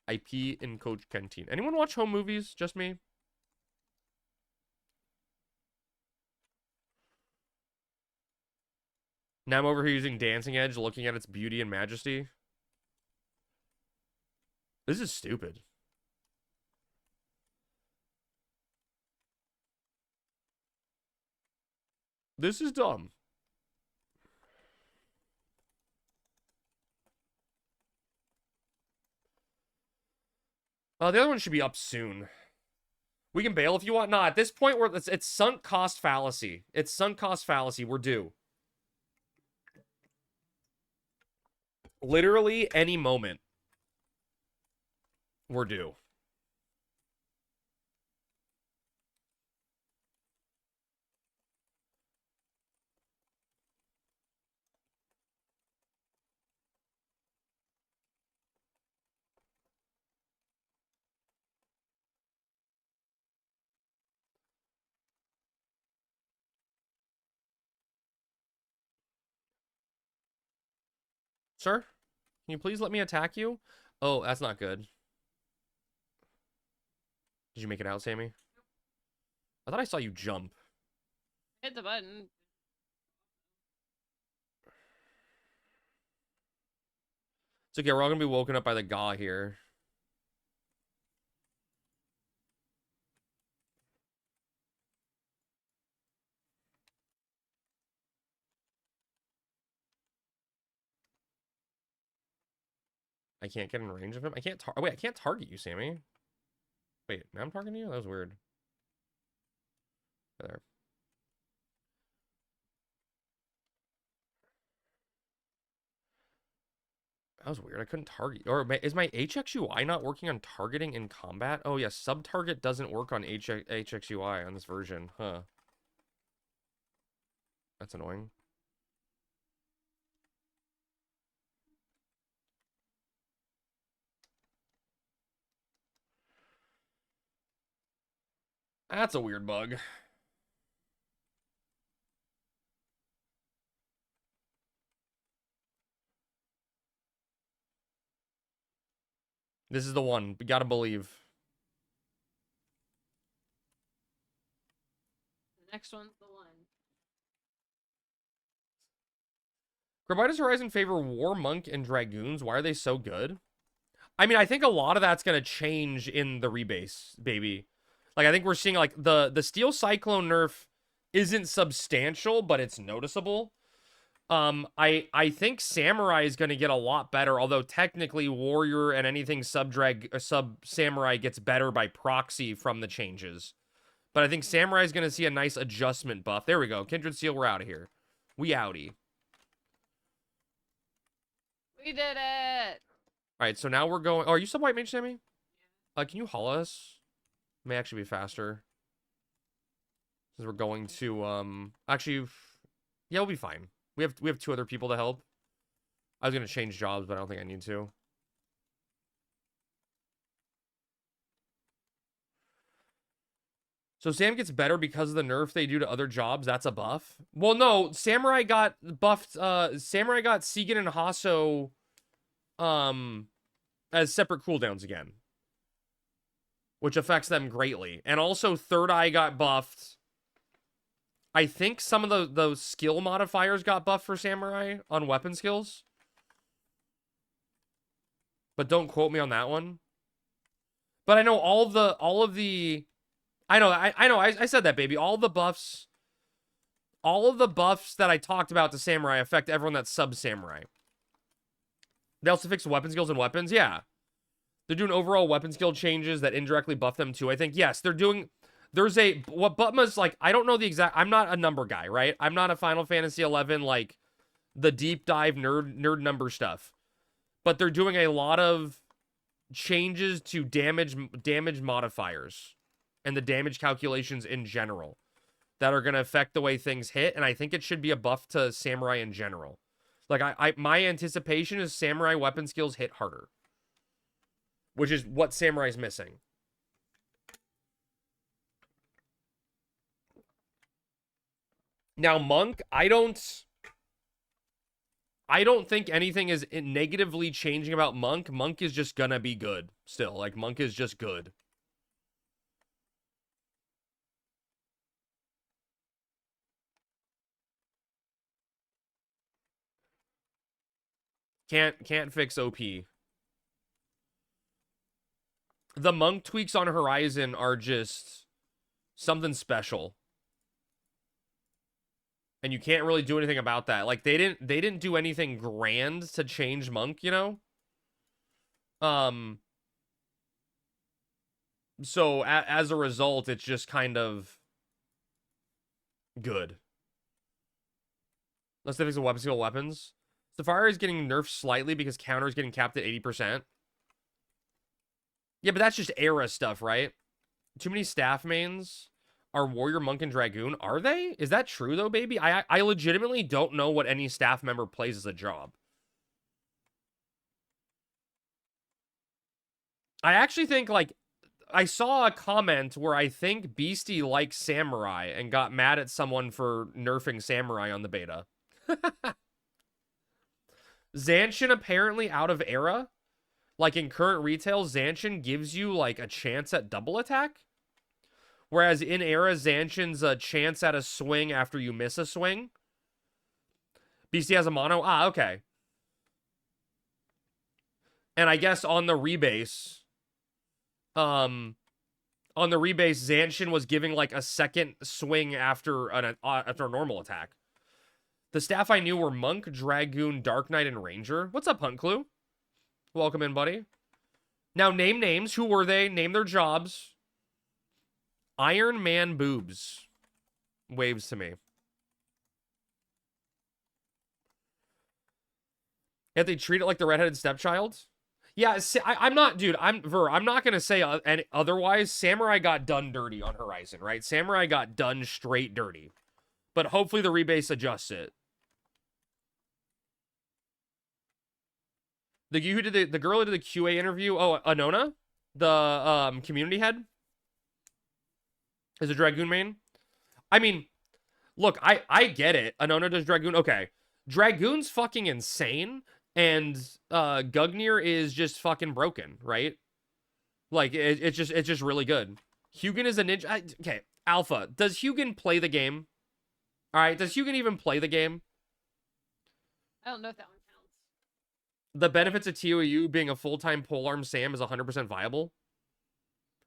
S2: IP and Coach Canteen. Anyone watch home movies? Just me? Now I'm over here using Dancing Edge, looking at its beauty and majesty. This is stupid. This is dumb. The other one should be up soon. We can bail if you want. Nah, at this point, it's sunk cost fallacy. It's sunk cost fallacy. We're due. Literally any moment. We're due. Sir, can you please let me attack you? Oh, that's not good. Did you make it out, Sammy? I thought I saw you jump.
S5: Hit the button.
S2: It's okay, we're all gonna be woken up by the Ga here. I can't get in range of him. I can't wait, I can't target you, Sammy. Wait, now I'm targeting you? That was weird. There. That was weird. I couldn't target. Or is my HXUI not working on targeting in combat? Oh, yeah. Sub-target doesn't work on HXUI on this version. Huh. That's annoying. That's a weird bug. This is the one. We gotta believe.
S5: The next one's the one.
S2: Why does Horizon favor War Monk and Dragoons? Why are they so good? I mean, I think a lot of that's gonna change in the rebase, baby. Like, I think we're seeing, like, the Steel Cyclone nerf isn't substantial, but it's noticeable. I think Samurai is going to get a lot better, although technically Warrior and anything sub-Samurai gets better by proxy from the changes. But I think Samurai is going to see a nice adjustment buff. There we go. Kindred Seal, we're out of here. We outie.
S5: We did it!
S2: Alright, so now we're going... Oh, are you sub-white mage, Sammy? Can you haul us? May actually be faster. Because we're going to, Actually, yeah, we'll be fine. We have 2 other people to help. I was going to change jobs, but I don't think I need to. So Sam gets better because of the nerf they do to other jobs. That's a buff. Well, no, Samurai got buffed. Samurai got Segan and Hasso as separate cooldowns again, which affects them greatly. And also Third Eye got buffed. I think some of those skill modifiers got buffed for Samurai on weapon skills. But don't quote me on that one. But I know all of the I know I said that, baby. All of the buffs that I talked about to Samurai affect everyone that's sub-Samurai. They also fixed weapon skills and weapons. Yeah. They're doing overall weapon skill changes that indirectly buff them too. I think, yes, they're doing... There's a... What Butma's like... I don't know the exact... I'm not a number guy, right? I'm not a Final Fantasy 11, like, the deep dive nerd number stuff. But they're doing a lot of changes to damage modifiers and the damage calculations in general that are going to affect the way things hit. And I think it should be a buff to Samurai in general. Like, my anticipation is Samurai weapon skills hit harder, which is what Samurai's missing. Now, Monk, I don't think anything is negatively changing about Monk. Monk is just gonna be good still. Like, Monk is just good. Can't fix OP. The Monk tweaks on Horizon are just something special. And you can't really do anything about that. Like, they didn't do anything grand to change Monk, you know? So as a result, it's just kind of good. Let's fix the weapon skill weapons. Safari is getting nerfed slightly because counter is getting capped at 80%. Yeah, but that's just era stuff, right? Too many staff mains are Warrior, Monk, and Dragoon. Are they? Is that true, though, baby? I legitimately don't know what any staff member plays as a job. I actually think, like, I saw a comment where I think Beastie likes Samurai and got mad at someone for nerfing Samurai on the beta. Zanshin apparently out of era. Like, in current retail, Zanshin gives you, like, a chance at double attack. Whereas in era, Zanshin's a chance at a swing after you miss a swing. BC has a mono? Ah, okay. And I guess on the rebase, Zanshin was giving, like, a second swing after a normal attack. The staff I knew were Monk, Dragoon, Dark Knight, and Ranger. What's up, Hunt Clue? Welcome in, buddy. Now, name names. Who were they? Name their jobs. Iron Man boobs. Waves to me. If they treat it like the redheaded stepchild? Yeah, I'm not, dude, I'm not going to say otherwise. Samurai got done dirty on Horizon, right? Samurai got done straight dirty. But hopefully the rebase adjusts it. The girl who did the QA interview, oh, Anona, the community head, is a Dragoon main. I mean, look, I get it. Anona does Dragoon. Okay, Dragoon's fucking insane, and Gugnir is just fucking broken, right? Like, it's just really good. Hugin is a ninja. Okay, Alpha, does Hugin play the game? All right, does Hugin even play the game?
S5: I don't know if that one counts.
S2: The benefits of TOU being a full-time polearm Sam is 100% viable.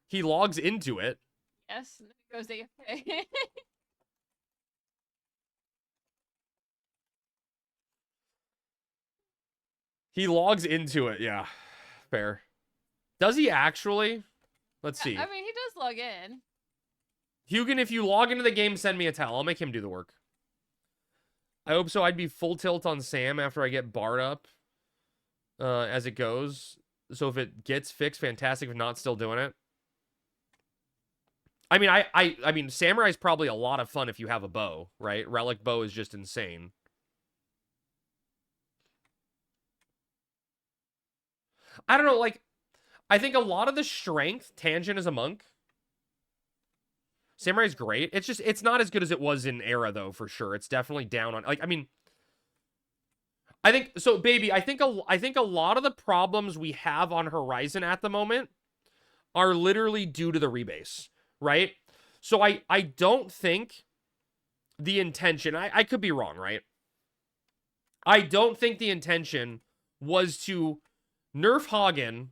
S2: He logs into it.
S5: Yes, and then it goes AFK.
S2: He logs into it. Yeah, fair. Does he actually? Let's see.
S5: I mean, he does log in.
S2: Hugin, if you log into the game, send me a tell. I'll make him do the work. I hope so. I'd be full tilt on Sam after I get barred up as it goes. So if it gets fixed, fantastic. If not, still doing it. I mean, I mean, Samurai's probably a lot of fun if you have a bow, right? Relic bow is just insane. I don't know, like, I think a lot of the strength, Tangent as a monk. Samurai's great. It's just, it's not as good as it was in Era, though, for sure. It's definitely down on, like, I mean, I think, so, baby, I think a lot of the problems we have on Horizon at the moment are literally due to the rebase, right? So I don't think the intention, I could be wrong, right? I don't think the intention was to nerf Hagen,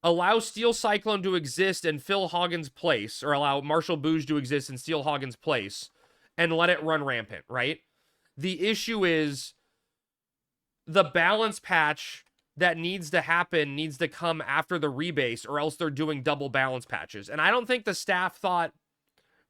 S2: allow Steel Cyclone to exist and fill Hagen's place, or allow Martial Bouge to exist and steal Hagen's place, and let it run rampant, right? The issue is the balance patch that needs to happen needs to come after the rebase, or else they're doing double balance patches. And I don't think the staff thought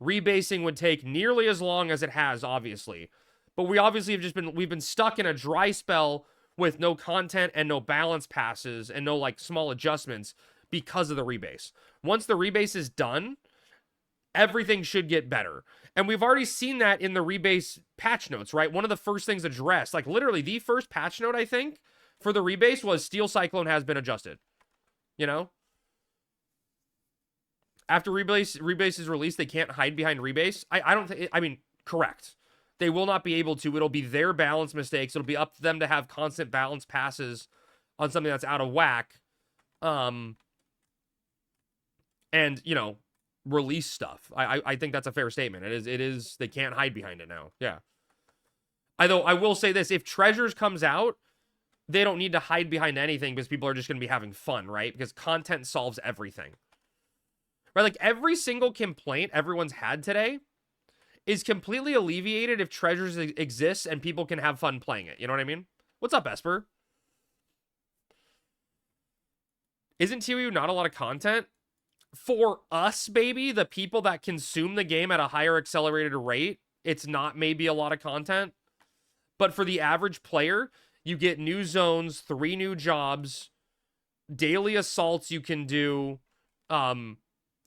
S2: rebasing would take nearly as long as it has, obviously. But we obviously have we've been stuck in a dry spell with no content and no balance passes and no, like, small adjustments because of the rebase. Once the rebase is done, everything should get better. And we've already seen that in the rebase patch notes, right? One of the first things addressed, like, literally the first patch note, I think, for the rebase was Steel Cyclone has been adjusted. You know? After rebase is released, they can't hide behind rebase. I don't think, I mean, correct. They will not be able to. It'll be their balance mistakes. It'll be up to them to have constant balance passes on something that's out of whack. And, you know, release stuff. I think that's a fair statement. It is, they can't hide behind it now. Yeah. Although, I will say this, if Treasures comes out, they don't need to hide behind anything because people are just going to be having fun, right? Because content solves everything. Right? Like, every single complaint everyone's had today is completely alleviated if Treasures exists and people can have fun playing it. You know what I mean? What's up, Esper? Isn't TOU not a lot of content? For us, baby, the people that consume the game at a higher accelerated rate, it's not maybe a lot of content. But for the average player, you get new zones, 3 new jobs, daily assaults you can do.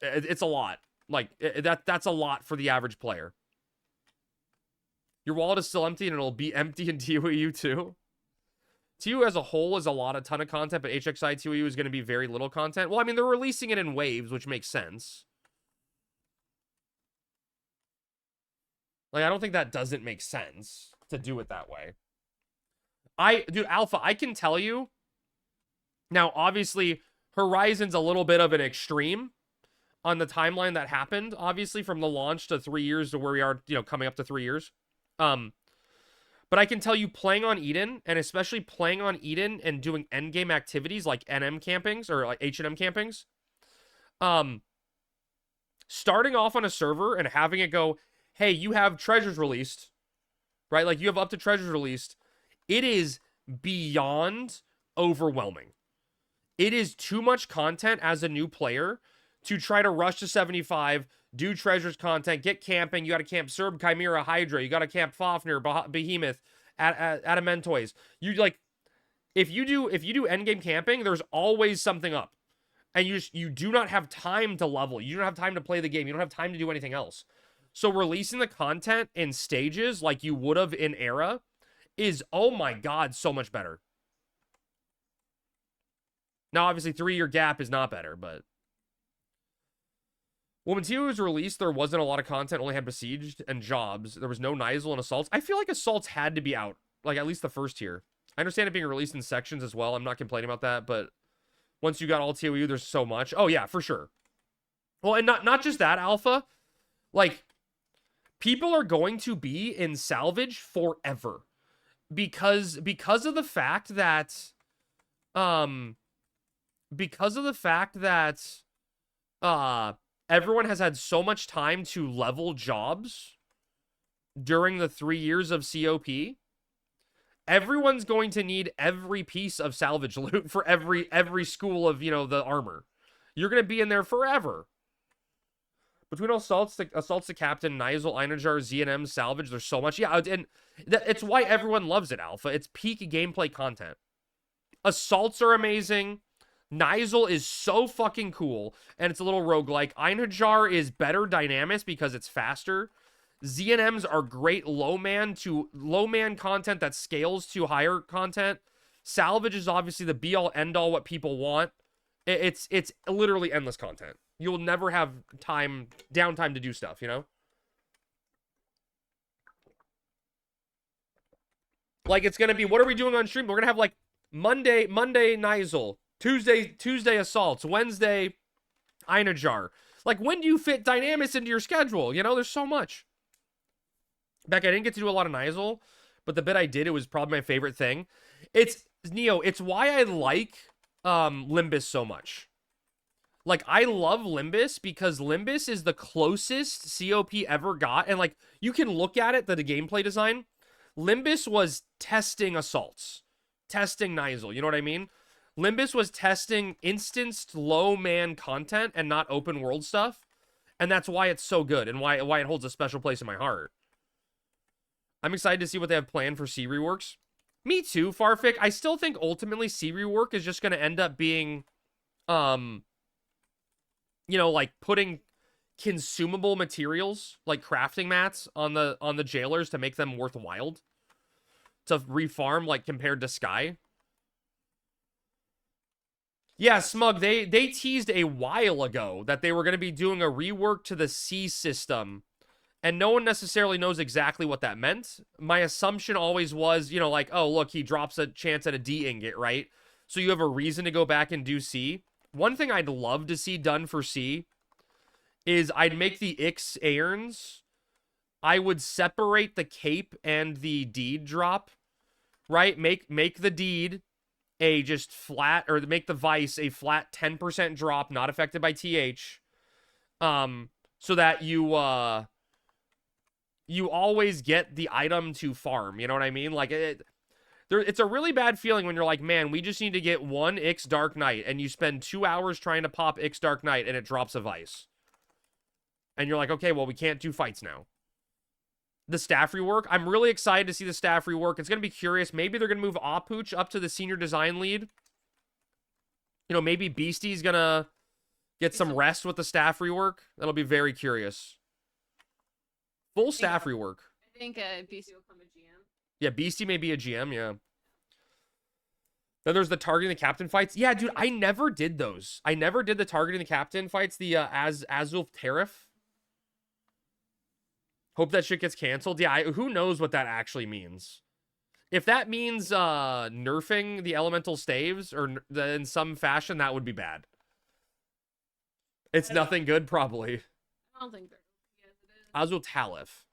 S2: It's a lot. Like, that's a lot for the average player. Your wallet is still empty and it'll be empty in TOU too. TOU as a whole is a ton of content, but HXI TOU is going to be very little content. Well, I mean, they're releasing it in waves, which makes sense. Like, I don't think that doesn't make sense to do it that way. Dude, Alpha, I can tell you. Now, obviously, Horizon's a little bit of an extreme on the timeline that happened, obviously, from the launch to 3 years to where we are, you know, coming up to 3 years. But I can tell you, playing on Eden, and especially playing on Eden and doing endgame activities like NM campings or like H&M campings, starting off on a server and having it go, hey, you have treasures released, right? Like, you have up to treasures released. It is beyond overwhelming. It is too much content as a new player to try to rush to 75, do treasures content, get camping. You got to camp Serb, Chimera, Hydra. You got to camp Fafnir, Behemoth, Adamantoys. You, like, if you do endgame camping, there's always something up. And you do not have time to level. You don't have time to play the game. You don't have time to do anything else. So releasing the content in stages like you would have in Era is, oh my God, so much better. Now, obviously, 3-year gap is not better, but when TOU was released, there wasn't a lot of content, only had Besieged and Jobs. There was no Nizel and Assaults. I feel like Assaults had to be out, like, at least the first tier. I understand it being released in sections as well. I'm not complaining about that, but once you got all TOU, there's so much. Oh, yeah, for sure. Well, and not just that, Alpha. Like, people are going to be in Salvage forever. Because of the fact that... everyone has had so much time to level jobs during the 3 years of COP. everyone's going to need every piece of salvage loot for every school of, you know, the armor. You're going to be in there forever. Between assaults to captain, Nigel, Einerjar, ZNM, salvage, there's so much. Yeah, and it's why everyone loves it, Alpha. It's peak gameplay content. Assaults are amazing. Nigel is so fucking cool, and it's a little roguelike. Einhajar is better Dynamis because it's faster. ZNMs are great low man content that scales to higher content. Salvage is obviously the be-all, end-all what people want. It's literally endless content. You'll never have downtime to do stuff, you know? Like, it's gonna be, what are we doing on stream? We're gonna have, like, Monday Nigel. Tuesday assaults, Wednesday Einerjar. Like, when do you fit Dynamis into your schedule? You know, there's so much. Beck, I didn't get to do a lot of Nigel, but the bit I did, it was probably my favorite thing. It's Neo, it's why I like Limbus so much. Like, I love Limbus because Limbus is the closest COP ever got, and like, you can look at it, the gameplay design. Limbus was testing assaults, testing Nigel, you know what I mean? Limbus was testing instanced low man content and not open world stuff. And that's why it's so good and why it holds a special place in my heart. I'm excited to see what they have planned for C reworks. Me too, Farfick. I still think ultimately C rework is just going to end up being, you know, like putting consumable materials like crafting mats on the jailers to make them worthwhile to refarm, like compared to Sky. Yeah, Smug, they teased a while ago that they were going to be doing a rework to the C system, and no one necessarily knows exactly what that meant. My assumption always was, you know, like, oh, look, he drops a chance at a D ingot, right? So you have a reason to go back and do C. One thing I'd love to see done for C is I'd make the Ix Aerns. I would separate the cape and the deed drop, right? Make the deed a just flat, or make the vice a flat 10% drop, not affected by TH, so that you always get the item to farm, you know what I mean? Like, it's a really bad feeling when you're like, man, we just need to get one Ix Dark Knight, and you spend 2 hours trying to pop Ix Dark Knight, and it drops a vice. And you're like, okay, well, we can't do fights now. The staff rework. I'm really excited to see the staff rework. It's going to be curious. Maybe they're going to move Apuch up to the senior design lead. You know, maybe Beastie's going to get some rest with the staff rework. That'll be very curious. Full staff rework.
S5: I think Beastie will come a GM.
S2: Yeah, Beastie may be a GM, yeah. Then there's the targeting the captain fights. Yeah, dude, I never did those. I never did the targeting the captain fights, the Azul Tariff. Hope that shit gets canceled. Yeah, who knows what that actually means. If that means nerfing the elemental staves or in some fashion, that would be bad. It's nothing good, probably.
S5: I don't think they're
S2: Azul Talif.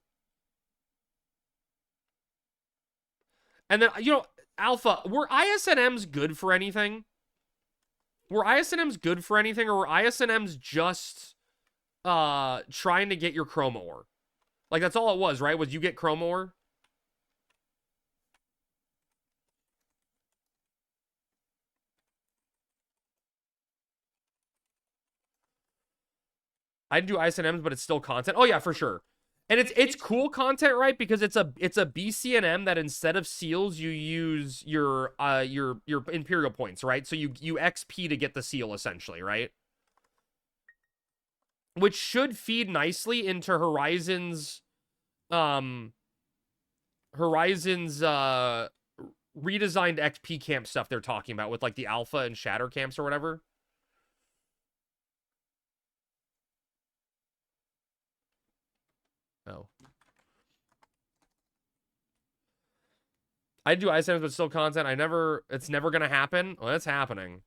S2: And then, you know, Alpha, were ISNMs good for anything? Were ISNMs good for anything, or were ISNMs just trying to get your chroma ore? Like, that's all it was, right? Was you get chroma ore? I'd do ISNMs, but it's still content. Oh yeah, for sure. And it's cool content, right? Because it's a BCNM that instead of seals, you use your Imperial points, right? So you XP to get the seal, essentially, right? Which should feed nicely into Horizon's redesigned XP camp stuff they're talking about with like the Alpha and Shatter camps or whatever. Oh. I do ISMs, but still content. It's never gonna happen. Well, it's happening.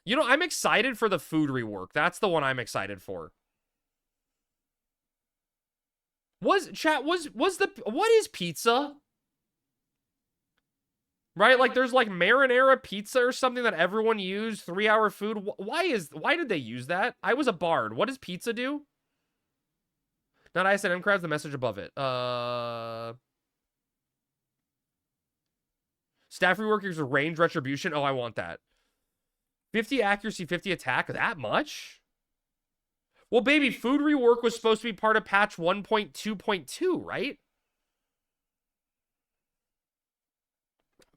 S2: You know, I'm excited for the food rework. That's the one I'm excited for. What is pizza? Right? Like, there's like marinara pizza or something that everyone used, 3-hour food. Why did they use that? I was a bard. What does pizza do? Not ISNM crabs, the message above it. Staff reworkers with range retribution. Oh, I want that. 50 accuracy, 50 attack. That much? Well, baby, food rework was supposed to be part of patch 1.2.2, right?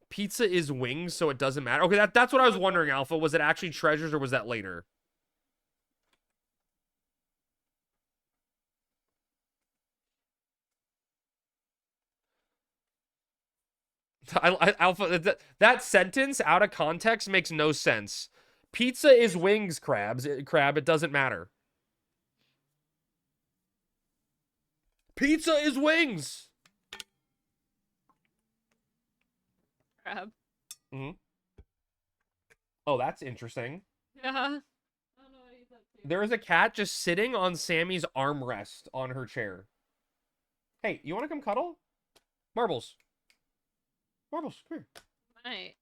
S2: Pizza is wings, so it doesn't matter. Okay, that's what I was wondering, Alpha. Was it actually treasures or was that later? Alpha, that sentence out of context makes no sense. Pizza is wings, crab. It doesn't matter. Pizza is wings.
S5: Crab.
S2: Mm-hmm. Oh, that's interesting.
S5: Yeah.
S4: I don't know what he's up to.
S2: There is a cat just sitting on Sammy's armrest on her chair. Hey, you want to come cuddle? Marbles. Marbles, come here.
S5: Right.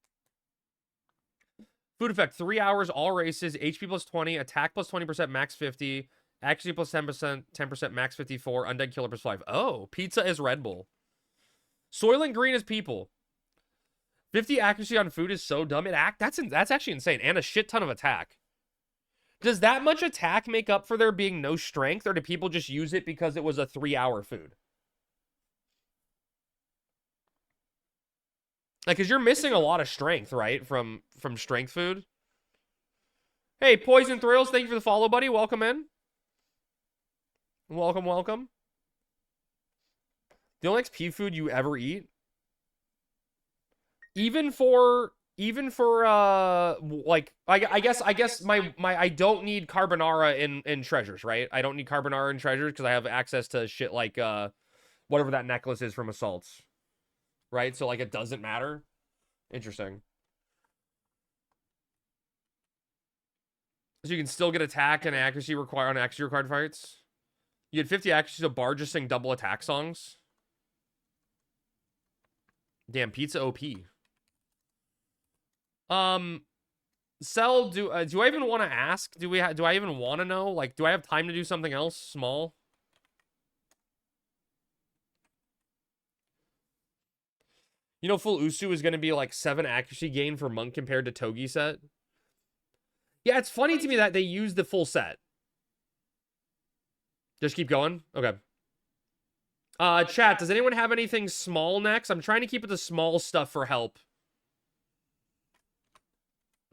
S2: Food effect, 3 hours, all races, HP plus 20, attack plus 20%, max 50, accuracy plus 10%, max 54, undead killer plus 5. Oh, pizza is Red Bull. Soylent Green is people. 50 accuracy on food is so dumb. That's actually insane. And a shit ton of attack. Does that much attack make up for there being no strength, or do people just use it because it was a 3-hour food? Like, because you're missing a lot of strength, right? From strength food. Hey, Poison Thrills, thank you for the follow, buddy. Welcome in. Welcome, welcome. The only XP food you ever eat? Even for like I guess my I don't need carbonara in treasures, right? I don't need carbonara in treasures because I have access to shit like whatever that necklace is from assaults. Right? So like it doesn't matter. Interesting. So you can still get attack and accuracy required on accuracy required fights. You had 50 accuracy, so Bard just sing double attack songs. Damn, pizza OP. Cell, do I even want to ask? Do I even want to know? Like, do I have time to do something else small? You know, full Usu is going to be like 7 accuracy gain for Monk compared to Togi set. Yeah, it's funny to me that they use the full set. Just keep going? Okay. Chat, does anyone have anything small next? I'm trying to keep it to small stuff for help.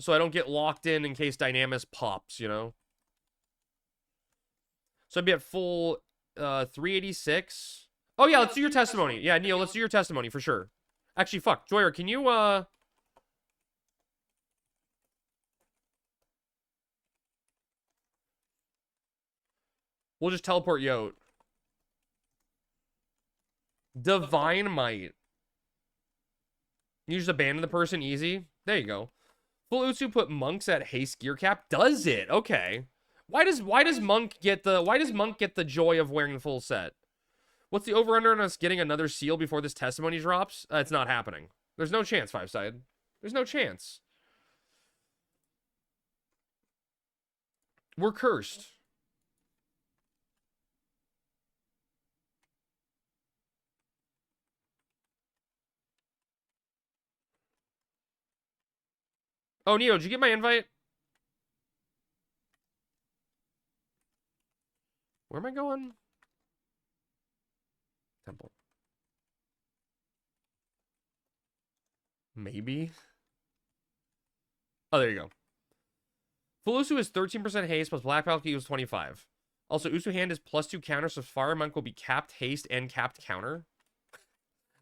S2: So I don't get locked in case Dynamis pops, you know? So I'd be at full 386. Oh, yeah, let's do your testimony. Yeah, Neil, let's do your testimony for sure. Actually, fuck. Joyer, can you, we'll just teleport Yote. Divine Might. You just abandon the person easy? There you go. Full Utsu put monks at haste gear cap. Does it? Okay. Why does monk get the joy of wearing the full set? What's the over under on us getting another seal before this testimony drops? It's not happening. There's no chance, 5-side. There's no chance. We're cursed. Oh, Neo, did you get my invite? Where am I going? Temple. Maybe. Oh, there you go. Full Usu is 13% haste, plus Black Belt equals 25. Also, Usu hand is +2 counter, so Fire Monk will be capped haste and capped counter.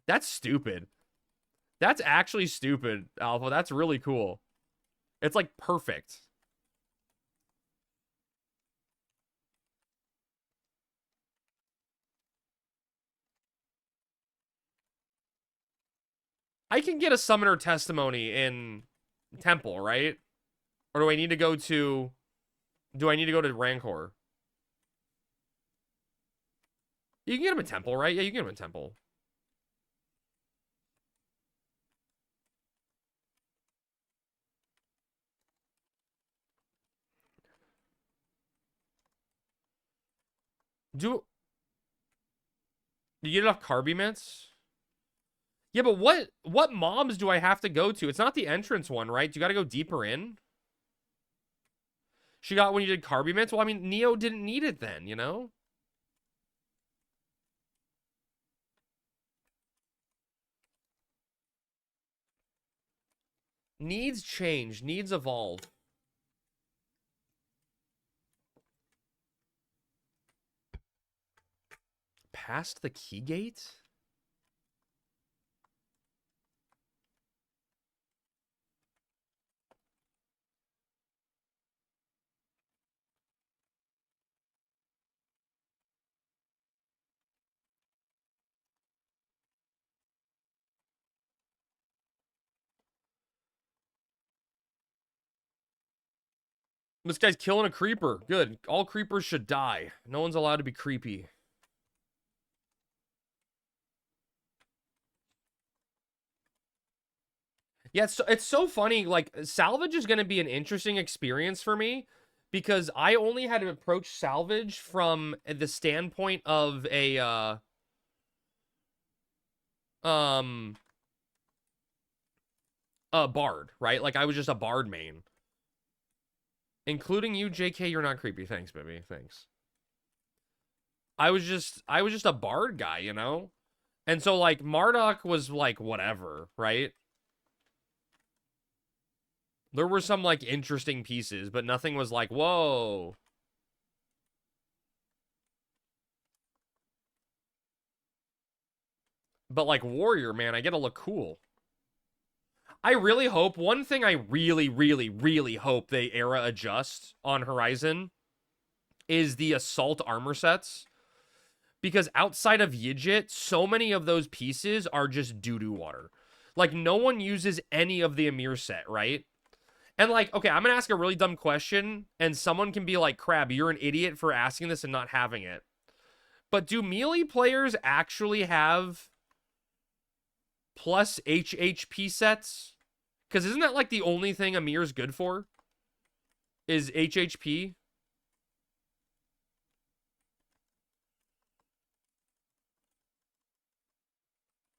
S2: That's stupid. That's actually stupid, Alpha. That's really cool. It's like perfect. I can get a summoner testimony in Temple, right? Or do I need to go to Rancor? You can get him in Temple, right? Yeah, you can get him in Temple. Do you get enough Carby mints? Yeah, but what mobs do I have to go to? It's not the entrance one, right? You got to go deeper in. She got when you did Carby Mints. Well, I mean, Neo didn't need it then, you know? Needs change. Needs evolve. Past the key gate? This guy's killing a creeper. Good. All creepers should die. No one's allowed to be creepy. Yeah, it's so funny. Like, salvage is going to be an interesting experience for me because I only had to approach salvage from the standpoint of a bard, right? Like, I was just a bard main. Including you, JK, you're not creepy. Thanks, baby. Thanks. I was just a bard guy, you know? And so, like, Marduk was, like, whatever, right? There were some, like, interesting pieces, but nothing was like, whoa. But, like, warrior, man, I get to look cool. I really hope, one thing I really, really, really hope they era adjust on Horizon is the assault armor sets. Because outside of Yijit, so many of those pieces are just doo-doo water. Like, no one uses any of the Amir set, right? And, like, okay, I'm going to ask a really dumb question, and someone can be like, Crab, you're an idiot for asking this and not having it. But do melee players actually have plus HHP sets? Because isn't that, like, the only thing Amir's good for? Is HHP?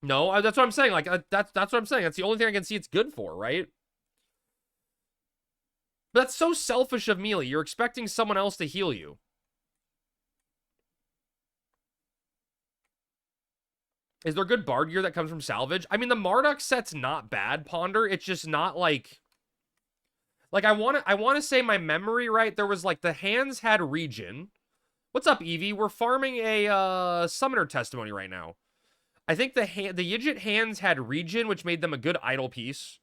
S2: No, that's what I'm saying. Like, that's what I'm saying. That's the only thing I can see it's good for, right? But that's so selfish of melee. You're expecting someone else to heal you. Is there good bard gear that comes from salvage? I mean, the Marduk set's not bad, Ponder. It's just not like I want to say my memory right. There was like the hands had regen. What's up, Evie? We're farming a summoner testimony right now. I think the Yijit hands had regen, which made them a good idle piece.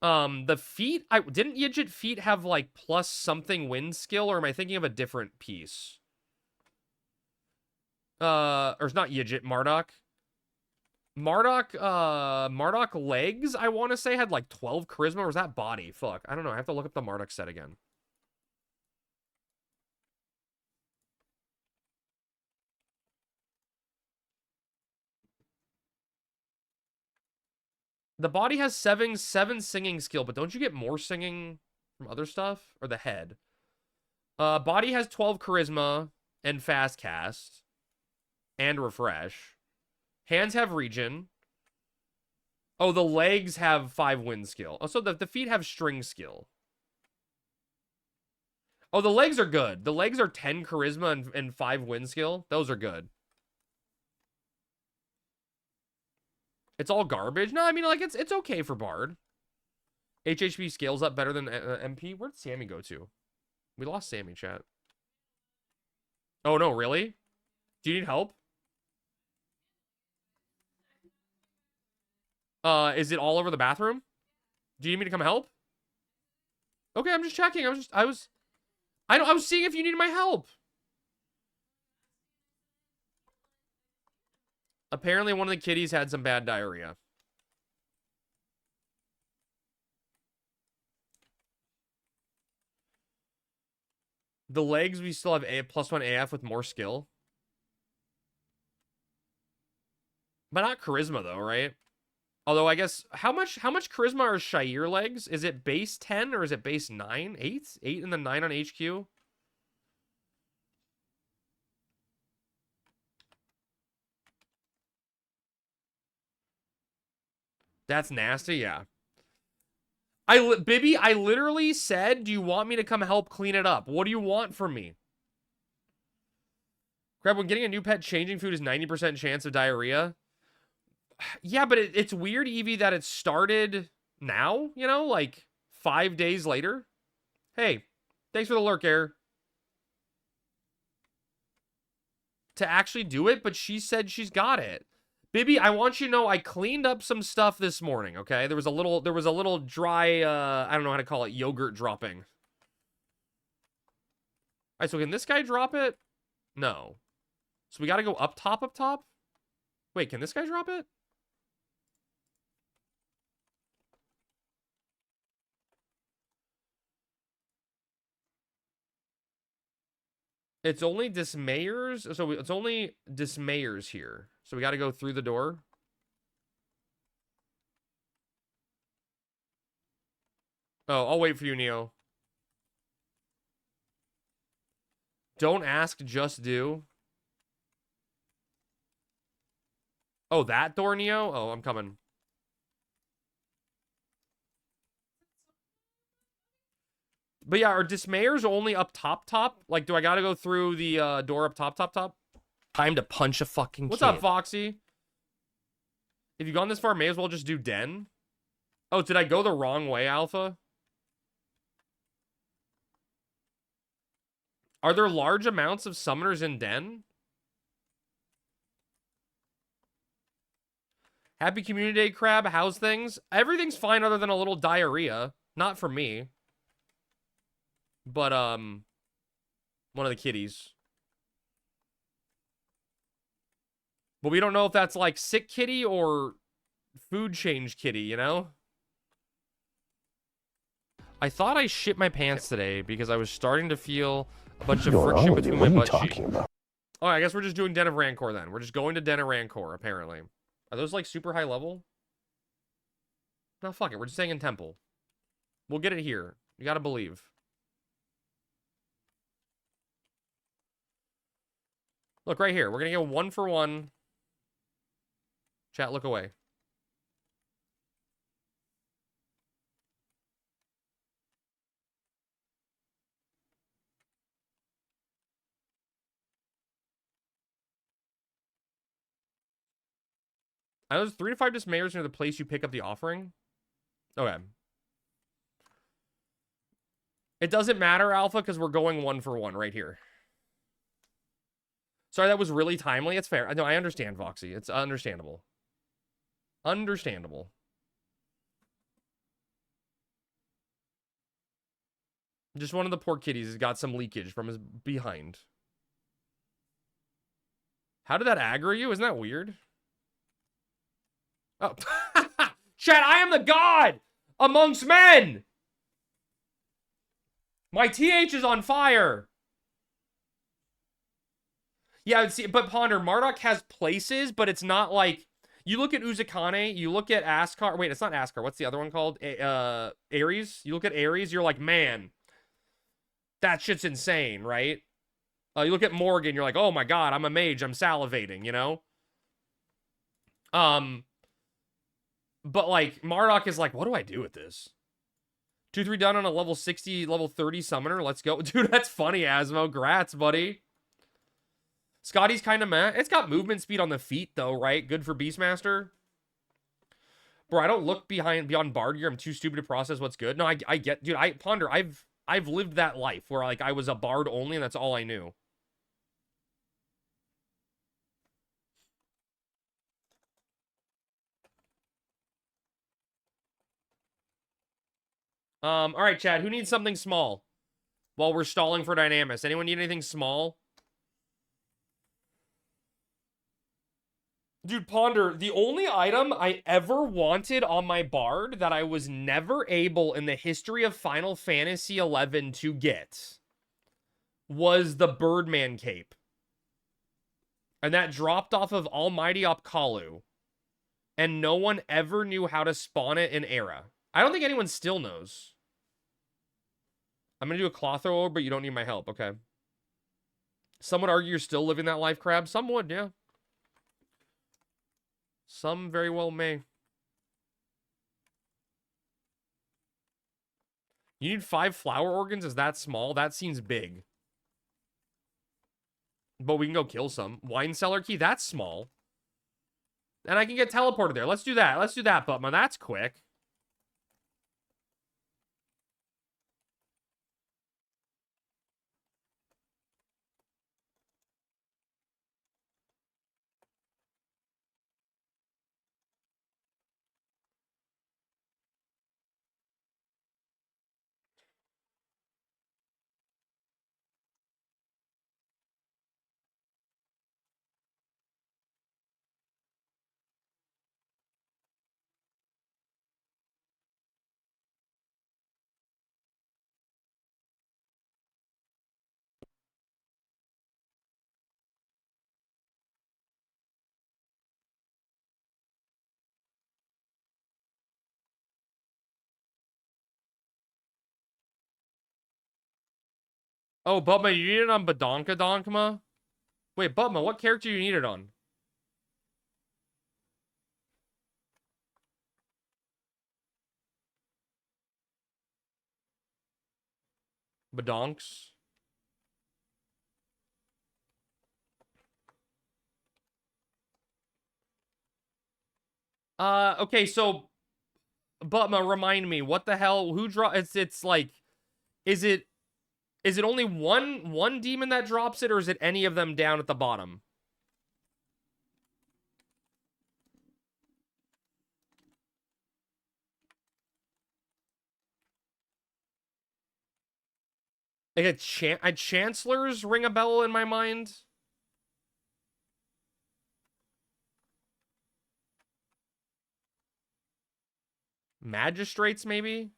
S2: The feet, didn't Yijit feet have like plus something wind skill, or am I thinking of a different piece? Or it's not Yijit, Marduk. Marduk legs, I want to say, had like 12 charisma, or was that body? Fuck, I don't know. I have to look up the Marduk set again. The body has seven singing skill, but don't you get more singing from other stuff? Or the head? Body has 12 charisma and fast cast. And refresh. Hands have regen. Oh, the legs have 5 wind skill. Oh, so the feet have string skill. Oh, the legs are good. The legs are 10 charisma and 5 wind skill. Those are good. It's all garbage. No, I mean, like, it's okay for Bard. HHP scales up better than MP. Where'd Sammy go to? We lost Sammy, chat. Oh, no, really? Do you need help? Is it all over the bathroom? Do you need me to come help? Okay, I'm just checking. I was seeing if you needed my help. Apparently, one of the kitties had some bad diarrhea. The legs, we still have a +1 AF with more skill. But not charisma, though, right? Although, I guess, how much charisma are Shair legs? Is it base 10 or is it base 9? 8? 8 and then 9 on HQ? That's nasty, yeah. Bibby, I literally said, do you want me to come help clean it up? What do you want from me? Crab, when getting a new pet, changing food is 90% chance of diarrhea. Yeah, but it's weird, Evie, that it started now, you know, like 5 days later. Hey, thanks for the lurk, Air. To actually do it, but she said she's got it. Bibby, I want you to know I cleaned up some stuff this morning, okay? There was a little dry, I don't know how to call it, yogurt dropping. All right, so can this guy drop it? No. So we got to go up top, up top? Wait, can this guy drop it? It's only dismayers, so it's only dismayers here. So we got to go through the door. Oh, I'll wait for you, Neo. Don't ask, just do. Oh, that door, Neo? Oh, I'm coming. But yeah, are dismayers only up top? Like, do I gotta go through the door up top? Time to punch a fucking What's up, Foxy? If you've gone this far, may as well just do Den. Oh, did I go the wrong way, Alpha? Are there large amounts of summoners in Den? Happy Community Day, Crab. How's things? Everything's fine other than a little diarrhea. Not for me. But, one of the kitties. But we don't know if that's, like, sick kitty or food change kitty, you know? I thought I shit my pants today because I was starting to feel a bunch of friction between my butt cheeks. Oh, I guess we're just doing Den of Rancor then. We're just going to Den of Rancor, apparently. Are those, like, super high level? No, fuck it. We're just staying in Temple. We'll get it here. You gotta believe. Look, right here. We're gonna go 1 for 1. Chat, look away. I know there's 3 to 5 dismayers near the place you pick up the offering. Okay. It doesn't matter, Alpha, because we're going 1 for 1 right here. Sorry, that was really timely. It's fair. No, I understand, Voxy. It's understandable. Understandable. Just one of the poor kitties has got some leakage from his behind. How did that aggro you? Isn't that weird? Oh. Chat, I am the god amongst men. My TH is on fire. Yeah, see, but Ponder, Marduk has places, but it's not like... You look at Uzukane, you look at Askar... Wait, it's not Askar. What's the other one called? Ares? You look at Ares, you're like, man, that shit's insane, right? You look at Morgan, you're like, oh my god, I'm a mage, I'm salivating, you know? But, like, Marduk is like, what do I do with this? 2-3 done on a level 60, level 30 summoner. Let's go. Dude, that's funny, Asmo. Grats, buddy. Scotty's kind of meh. It's got movement speed on the feet, though, right? Good for Beastmaster. Bro, I don't look beyond Bard gear. I'm too stupid to process what's good. No, I get... Dude, Ponder, I've lived that life where, like, I was a Bard only, and that's all I knew. All right, Chad, who needs something small while we're stalling for Dynamis? Anyone need anything small? Dude, Ponder, the only item I ever wanted on my Bard that I was never able in the history of Final Fantasy XI to get was the Birdman Cape. And that dropped off of Almighty Opkalu. And no one ever knew how to spawn it in Era. I don't think anyone still knows. I'm going to do a cloth thrower, but you don't need my help. Okay. Some would argue you're still living that life, Crab. Some would, yeah. Some very well may. You need 5 flower organs? Is that small? That seems big. But we can go kill some. Wine cellar key? That's small. And I can get teleported there. Let's do that. Let's do that, Butman. That's quick. Oh, Butman, you need it on Badonkma? Wait, Butman, what character you need it on? Badonks? Okay, so Butma, remind me, what the hell? Who draw? It's like, is it only one demon that drops it, or is it any of them down at the bottom? Like a Chancellor's ring a bell in my mind. Magistrates, maybe?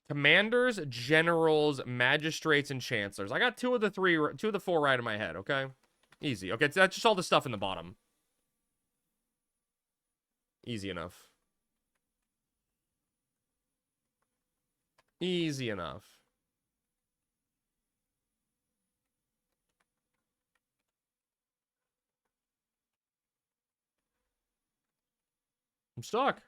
S2: Commanders, generals, magistrates, and chancellors. I got two of the 4 right in my head, okay? Easy. Okay, so that's just all the stuff in the bottom. Easy enough. Easy enough. I'm stuck.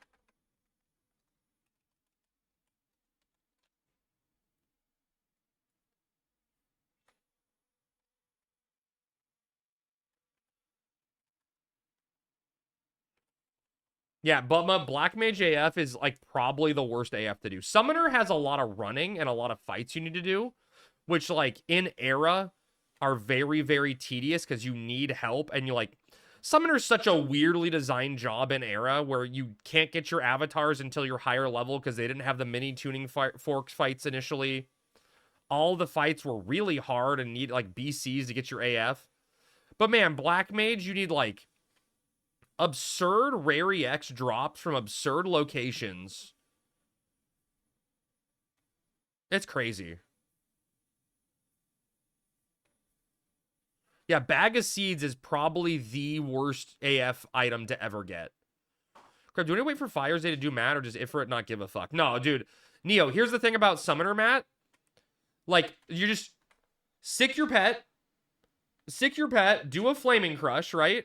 S2: Yeah, but Black Mage AF is like probably the worst AF to do. Summoner has a lot of running and a lot of fights you need to do, which like in Era are very, very tedious because you need help and you like... Summoner's such a weirdly designed job in Era where you can't get your avatars until you're higher level because they didn't have the mini tuning forks fights initially. All the fights were really hard and need like BCs to get your AF. But man, Black Mage, you need like absurd rare EX drops from absurd locations. It's crazy. Yeah, Bag of Seeds is probably the worst AF item to ever get. Crap, do we need to wait for Fire's Day to do Matt, or does Ifrit not give a fuck? No, dude. Neo, here's the thing about Summoner Matt. Like, you just sick your pet, do a Flaming Crush, right?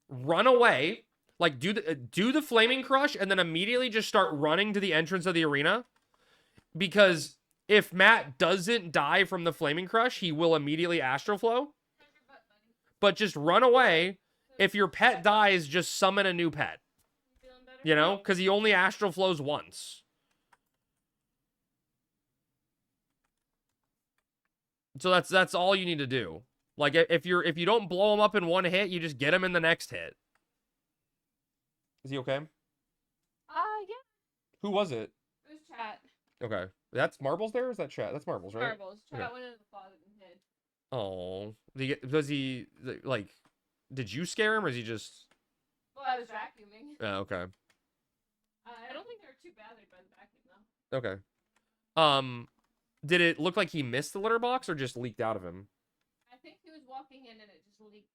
S2: Run away, like do the Flaming Crush, and then immediately just start running to the entrance of the arena. Because if Matt doesn't die from the Flaming Crush, he will immediately Astral Flow. But just run away. If your pet dies, just summon a new pet. You know, because he only Astral Flows once. So that's all you need to do. Like, if you don't blow him up in one hit, you just get him in the next hit. Is he okay?
S5: Yeah.
S2: Who was it?
S5: It was chat.
S2: Okay. That's Marbles there, or is that chat? That's Marbles, right?
S5: Marbles. Chat
S2: Okay.
S5: went into the closet and hid.
S2: Oh. Was he, like, did you scare him, or is he just...
S5: Well, I was vacuuming.
S2: Oh, okay.
S5: I don't think they were too bad. They'd been vacuuming, though.
S2: Okay. Did it look like he missed the litter box or just leaked out of him?
S4: I think he was walking in and it just leaked.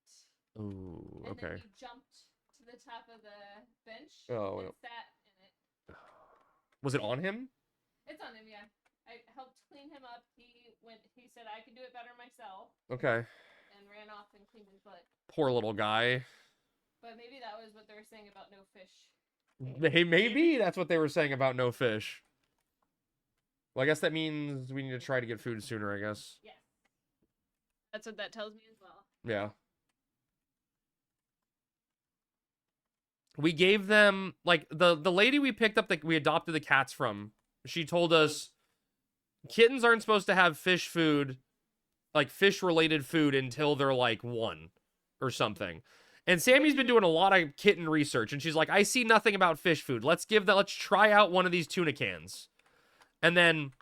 S2: Ooh,
S4: And
S2: okay.
S4: then he jumped to the top of the bench
S2: Oh,
S4: and
S2: no.
S4: sat in it.
S2: Was it on him?
S4: It's on him, yeah. I helped clean him up. He said I could do it better myself
S2: Okay.
S4: and ran off and cleaned his butt.
S2: Poor little guy.
S4: But maybe that was what they were saying about no fish.
S2: Maybe that's what they were saying about no fish. Well, I guess that means we need to try to get food sooner, I guess.
S4: Yes. That's what that tells me as well.
S2: Yeah. We gave them, like, the lady we picked up, we adopted the cats from, she told us kittens aren't supposed to have fish food, like fish-related food, until they're, like, 1 or something. And Sammy's been doing a lot of kitten research, and she's like, I see nothing about fish food. Let's try out one of these tuna cans. And then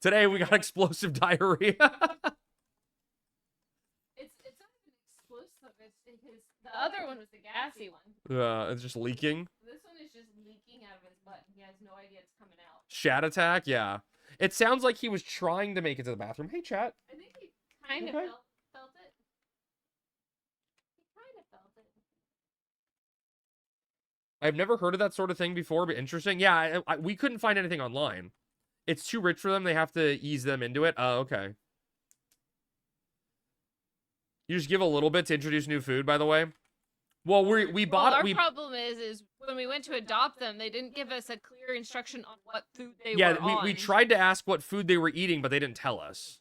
S2: today we got explosive diarrhea.
S4: It's not even explosive. It's because the other one was the gassy one.
S2: It's just leaking.
S4: This one is just leaking out of his butt. He has no idea it's coming out.
S2: Shat attack, yeah. It sounds like he was trying to make it to the bathroom. Hey, chat.
S4: I think he kind of
S2: Okay.
S4: felt it. He kind of felt it.
S2: I've never heard of that sort of thing before, but interesting. Yeah, we couldn't find anything online. It's too rich for them. They have to ease them into it. Oh, okay. You just give a little bit to introduce new food, by the way. Well, we bought...
S5: Our problem is when we went to adopt them, they didn't give us a clear instruction on what food they were
S2: Yeah, we
S5: on.
S2: tried to ask what food they were eating, but they didn't tell us.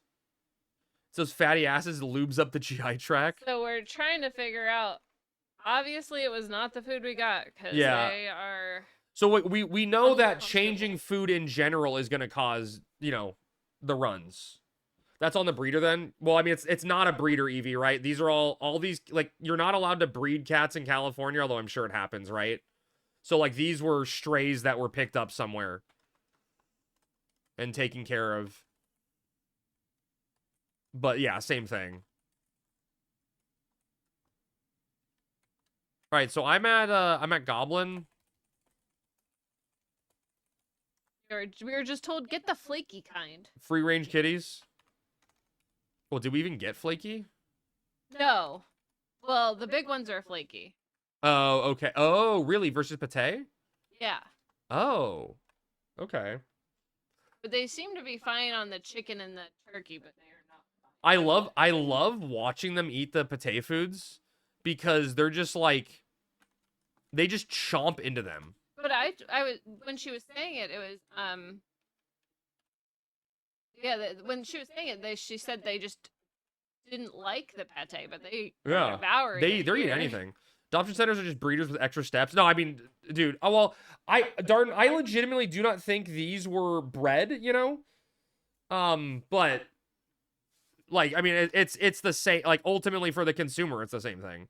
S2: It's those fatty asses lubes up the GI tract.
S5: So we're trying to figure out. Obviously, it was not the food we got because
S2: Yeah.
S5: they are.
S2: So we know that
S5: Uncomfortable.
S2: changing food in general is going to cause, the runs. That's on the breeder then? Well, I mean, it's not a breeder, Evie, right? These are all these, like, you're not allowed to breed cats in California, although I'm sure it happens, right? So, like, these were strays that were picked up somewhere and taken care of. But, yeah, same thing. All right, so I'm at Goblin.
S5: We were just told get the flaky kind.
S2: Free range kitties. Well, did we even get flaky?
S5: No. Well, the big ones are flaky.
S2: Oh, okay. Oh, really? Versus pate?
S5: Yeah.
S2: Oh, okay.
S5: But they seem to be fine on the chicken and the turkey, but they are not fine.
S2: I love watching them eat the pate foods because they're just like, they just chomp into them.
S5: But I was when she was saying it, it was when she was saying it, she said they just didn't like the pate, but they
S2: Yeah.
S5: devour it.
S2: They're eating anything. Adoption centers are just breeders with extra steps. No, I mean, dude. Oh well, I legitimately do not think these were bred. But like, I mean, it's the same. Like, ultimately for the consumer, it's the same thing.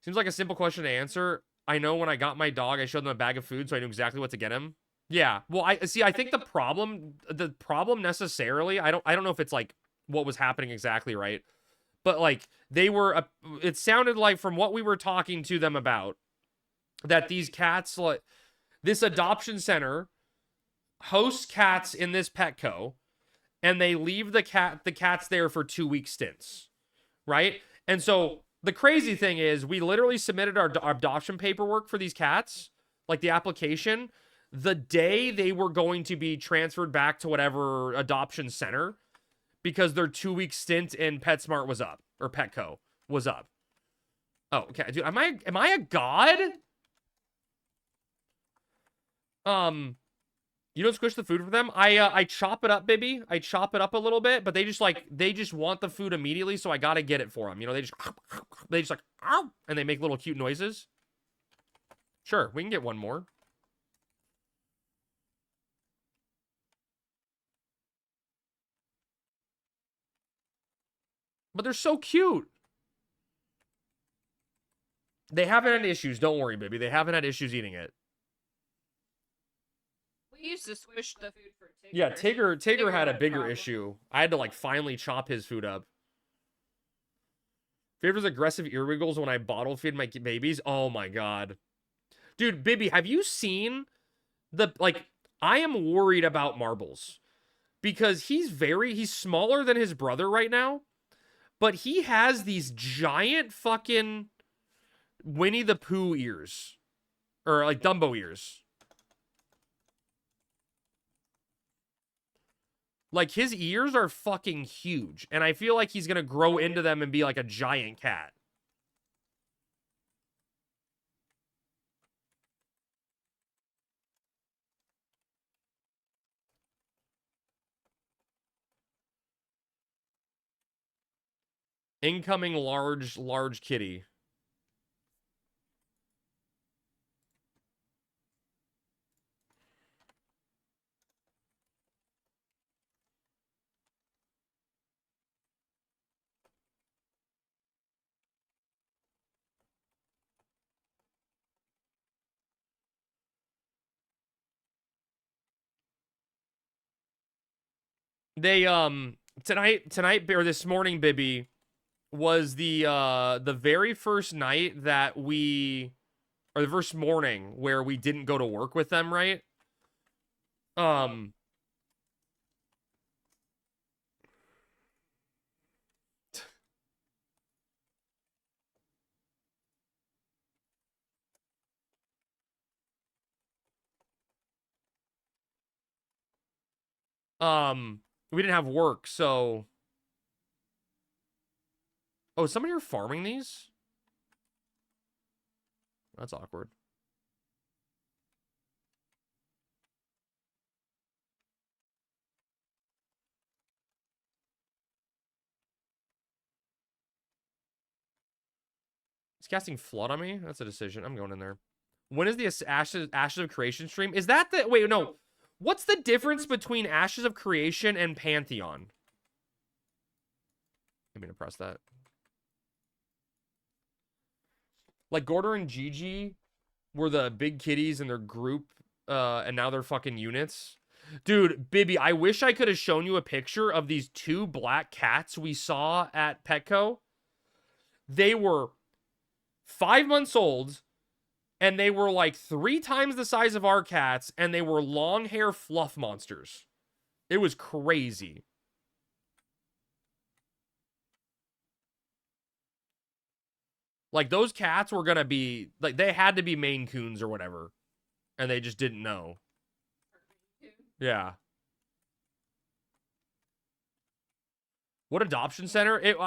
S2: Seems like a simple question to answer. I know when I got my dog, I showed them a bag of food, so I knew exactly what to get him. Yeah. Well, I think the problem necessarily, I don't know if it's like what was happening exactly, right? But like it sounded like from what we were talking to them about that these cats, like this adoption center hosts cats in this Petco, and they leave the cats there for 2-week stints, right? And so the crazy thing is we literally submitted our adoption paperwork for these cats, like the application, the day they were going to be transferred back to whatever adoption center because their 2-week stint in PetSmart was up, or Petco was up. Oh, okay. Dude, am I a god? You don't squish the food for them? I chop it up, baby. I chop it up a little bit, but they just want the food immediately, so I gotta get it for them. They just like, ow, and they make little cute noises. Sure, we can get one more. But they're so cute. They haven't had issues. Don't worry, baby. They haven't had issues eating it.
S5: We used to squish the food for Tigger.
S2: Yeah, Tigger had a bigger
S5: problem.
S2: issue. I had to like finally chop his food up. Favors aggressive ear wiggles when I bottle feed my babies. Oh my god. Dude, Bibby, have you seen the, like, I am worried about Marbles. Because he's smaller than his brother right now. But he has these giant fucking Winnie the Pooh ears. Or, like, Dumbo ears. Like, his ears are fucking huge. And I feel like he's gonna grow into them and be like a giant cat. Incoming large kitty. They tonight or this morning, Bibby, was the very first night that we, or the first morning where we didn't go to work with them, right? We didn't have work, so. Oh, is somebody here farming these? That's awkward. He's casting Flood on me? That's a decision. I'm going in there. When is the Ashes of Creation stream? Is that the... Wait, no. What's the difference between Ashes of Creation and Pantheon? I'm going to press that. Like, Gorder and Gigi were the big kitties in their group, and now they're fucking units. Dude, Bibby, I wish I could have shown you a picture of these two black cats we saw at Petco. They were 5 months old, and they were like 3 times the size of our cats, and they were long hair fluff monsters. It was crazy. Like, those cats were gonna be, like, they had to be Maine Coons or whatever, and they just didn't know. Yeah. What adoption center? It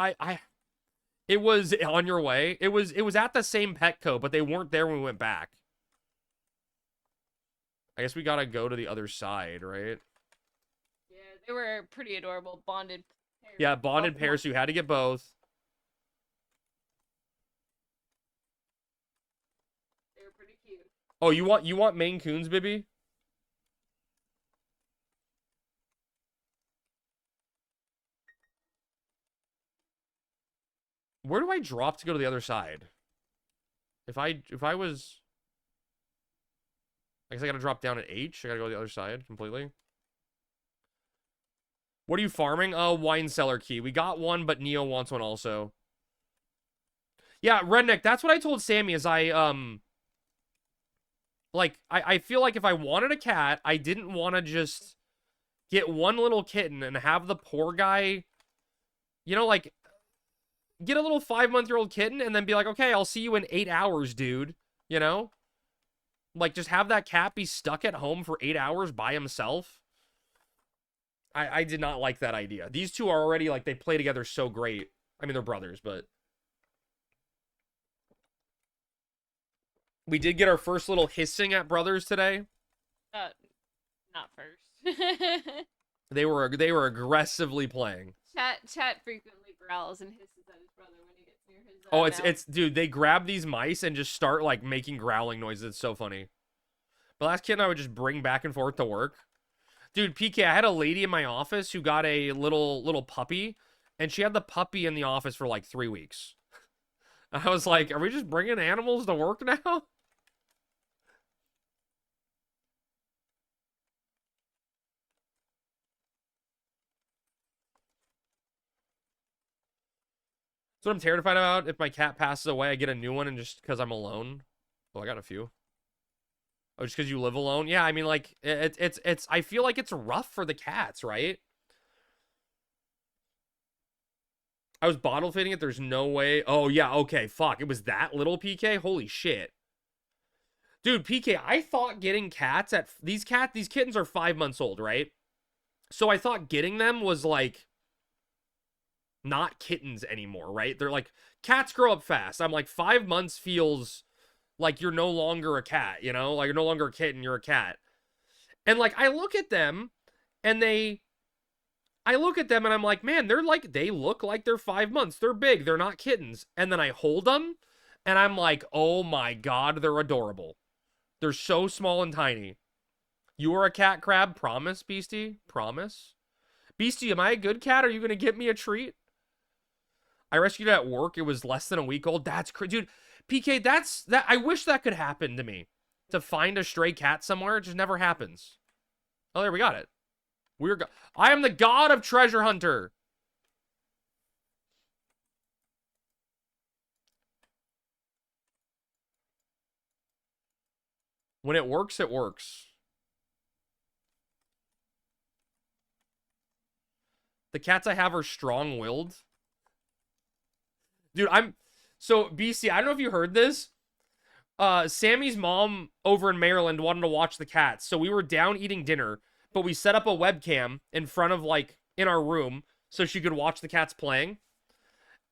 S2: was on your way. It was at the same Petco, but they weren't there when we went back. I guess we gotta go to the other side, right?
S5: Yeah, they were pretty adorable. Bonded pairs.
S2: Yeah, bonded pairs, so you had to get both.
S5: They were pretty cute.
S2: Oh, you want Maine Coons, Bibby? Where do I drop to go to the other side? If I was... I guess I gotta drop down at H. I gotta go to the other side completely. What are you farming? Oh, wine cellar key. We got one, but Neo wants one also. Yeah, Redneck, that's what I told Sammy is like, I feel like if I wanted a cat, I didn't want to just get one little kitten and have the poor guy, you know, like, get a little 5-month-old kitten and then be like, okay, I'll see you in 8 hours, dude. You know? Like, just have that cat be stuck at home for 8 hours by himself. I did not like that idea. These two are already, like, they play together so great. I mean, they're brothers, but... We did get our first little hissing at brothers today.
S5: Not first.
S2: They were aggressively playing.
S5: Chat frequently growls and hisses at his brother when he gets near his.
S2: Oh,
S5: mouth.
S2: it's dude. They grab these mice and just start like making growling noises. It's so funny. The last kitten I would just bring back and forth to work. Dude, PK, I had a lady in my office who got a little puppy, and she had the puppy in the office for like 3 weeks. I was like, are we just bringing animals to work now? So what I'm terrified about, if my cat passes away, I get a new one and just because I'm alone. Oh, I got a few. Oh, just because you live alone? Yeah, I mean, like, it's, I feel like it's rough for the cats, right? I was bottle feeding it. There's no way. Oh, yeah, okay, fuck. It was that little, PK? Holy shit. Dude, PK, I thought getting cats at... These kittens are 5 months old, right? So I thought getting them was, like, not kittens anymore, right? They're like, cats grow up fast. I'm like, 5 months feels like you're no longer a cat, you know? Like, you're no longer a kitten, you're a cat. And, like, I look at them, and I'm like, man, they look like they're 5 months. They're big. They're not kittens. And then I hold them, and I'm like, oh my God, they're adorable. They're so small and tiny. You are a cat crab? Promise, Beastie? Promise? Beastie, am I a good cat? Are you going to get me a treat? I rescued it at work. It was less than a week old. That's crazy. Dude, PK, that. I wish that could happen to me. To find a stray cat somewhere, it just never happens. Oh, there, we got it. I am the god of treasure hunter. When it works, it works. The cats I have are strong-willed. Dude, so, BC, I don't know if you heard this. Sammy's mom over in Maryland wanted to watch the cats. So we were down eating dinner, but we set up a webcam in front of, like, in our room so she could watch the cats playing.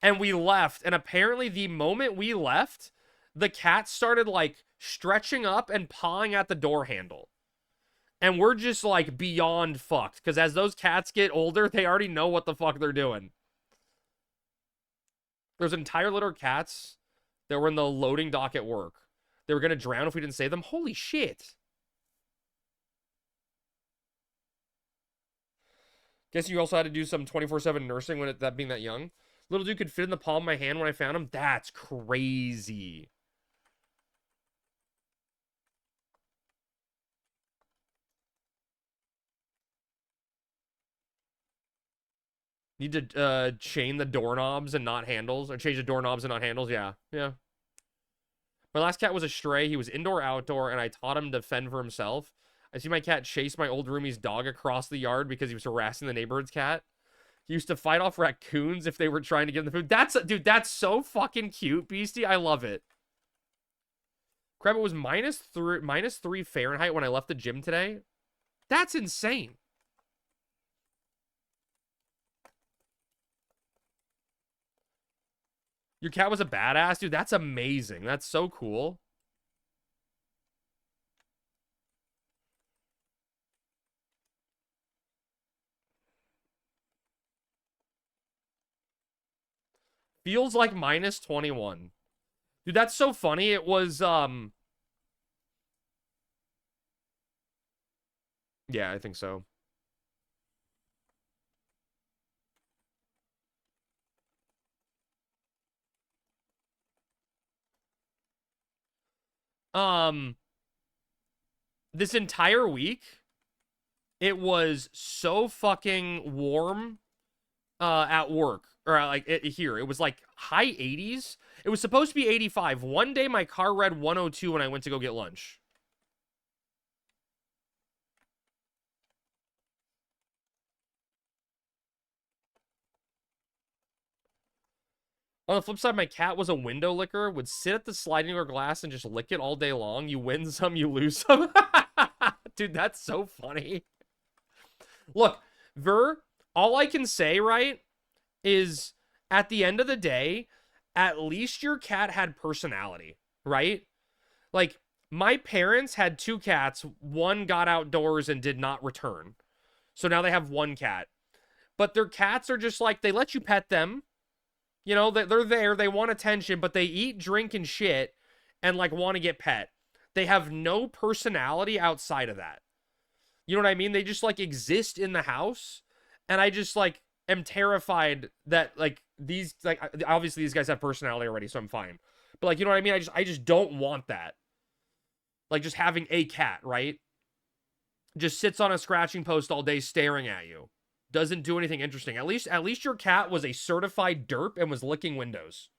S2: And we left. And apparently the moment we left, the cats started, like, stretching up and pawing at the door handle. And we're just, like, beyond fucked. Because as those cats get older, they already know what the fuck they're doing. There's an entire litter of cats that were in the loading dock at work. They were going to drown if we didn't save them. Holy shit. Guess you also had to do some 24/7 nursing when that being that young. Little dude could fit in the palm of my hand when I found him. That's crazy. Need to chain the doorknobs and not handles. Or change the doorknobs and not handles. Yeah. Yeah. My last cat was a stray. He was indoor, outdoor, and I taught him to fend for himself. I see my cat chase my old roomie's dog across the yard because he was harassing the neighborhood's cat. He used to fight off raccoons if they were trying to give him the food. Dude, that's so fucking cute, Beastie. I love it. Crab, it was -3 Fahrenheit when I left the gym today. That's insane. Your cat was a badass? Dude, that's amazing. That's so cool. Feels like -21. Dude, that's so funny. It was, yeah, I think so. This entire week, it was so fucking warm, at work. Or, like, here. It was, like, high 80s. It was supposed to be 85. One day, my car read 102 when I went to go get lunch. On the flip side, my cat was a window licker, would sit at the sliding door glass and just lick it all day long. You win some, you lose some. Dude, that's so funny. Look, Ver, all I can say, right, is at the end of the day, at least your cat had personality, right? Like, my parents had 2 cats. One got outdoors and did not return. So now they have 1 cat. But their cats are just like, they let you pet them. You know, they're there, they want attention, but they eat, drink, and shit, and, like, want to get pet. They have no personality outside of that. You know what I mean? They just, like, exist in the house, and I just, like, am terrified that, like, these, like, obviously these guys have personality already, so I'm fine. But, like, you know what I mean? I just don't want that. Like, just having a cat, right? Just sits on a scratching post all day staring at you. Doesn't do anything interesting. At least your cat was a certified derp and was licking windows.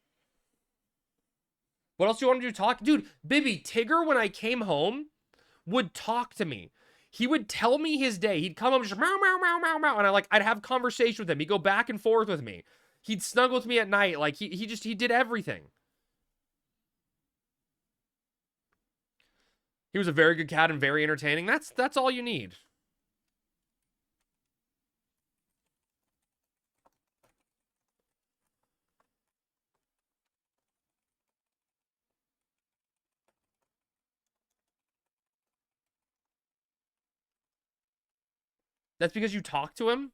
S2: What else do you want to do? Talk? Dude, Bibby, Tigger, when I came home, would talk to me. He would tell me his day. He'd come up and just meow, meow, meow, meow, meow. And I'd have conversation with him. He'd go back and forth with me. He'd snuggle with me at night. Like, he did everything. He was a very good cat and very entertaining. That's all you need. That's because you talk to him?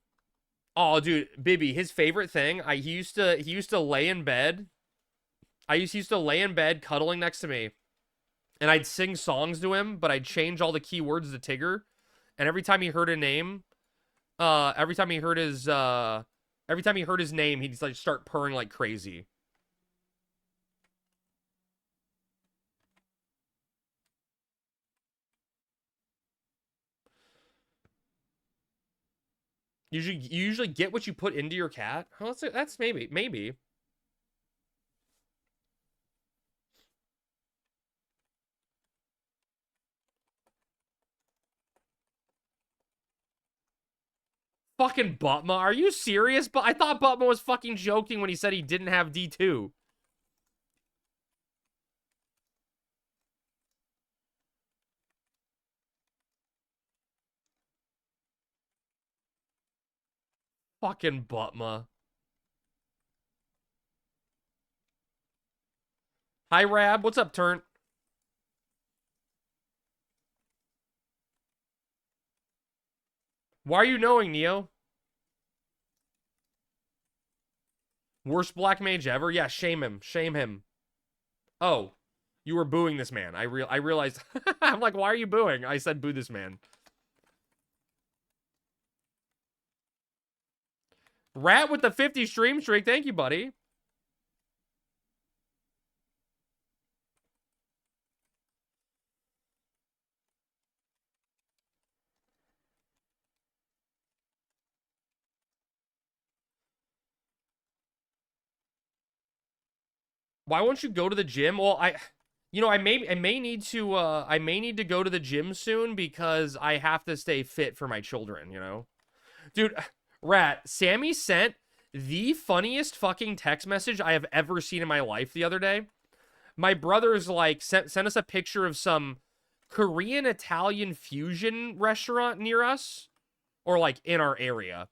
S2: Oh, dude, Bibby, his favorite thing, he used to lay in bed. He used to lay in bed cuddling next to me. And I'd sing songs to him, but I'd change all the keywords to Tigger. And every time he heard a name, every time he heard his name, he'd just like start purring like crazy. You usually get what you put into your cat. Oh, that's maybe. Fucking Butma, are you serious? But I thought Butma was fucking joking when he said he didn't have D2. Fucking Butma. Hi, Rab. What's up, Turnt? Why are you knowing, Neo? Worst black mage ever? Yeah, shame him. Shame him. Oh, you were booing this man. I realized. I'm like, why are you booing? I said boo this man. Rat with the 50 stream streak. Thank you, buddy. Why won't you go to the gym? Well, I may need to go to the gym soon because I have to stay fit for my children, you know? Dude, Rat, Sammy sent the funniest fucking text message I have ever seen in my life the other day. My brother's like sent us a picture of some Korean Italian fusion restaurant near us, or like in our area.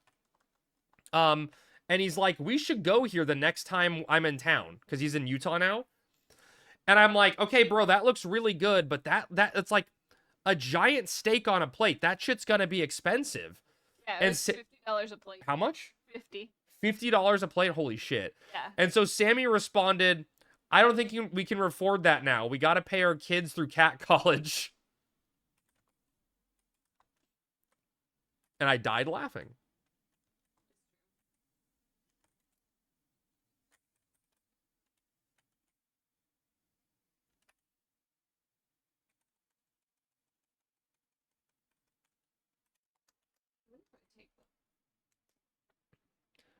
S2: And he's like, we should go here the next time I'm in town, because he's in Utah now. And I'm like, okay, bro, that looks really good, but it's like a giant steak on a plate. That shit's gonna be expensive.
S5: Yeah,
S2: and
S5: it's $50 a plate.
S2: How much?
S5: 50.
S2: $50 a plate? Holy shit.
S5: Yeah.
S2: And so Sammy responded, I don't think we can afford that now. We got to pay our kids through cat college. And I died laughing.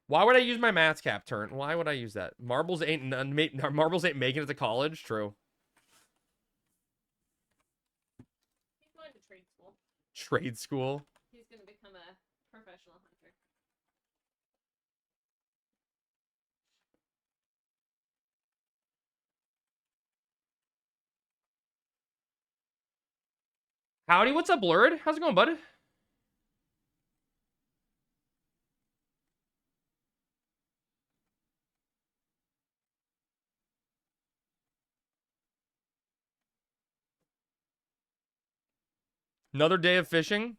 S2: Why would I use my math cap turn? Why would I use that? Marbles ain't making it to college. True.
S5: He's going to trade school.
S2: Trade school.
S5: He's going to become a professional hunter.
S2: Howdy, what's up, Blurred? How's it going, bud? Another day of fishing.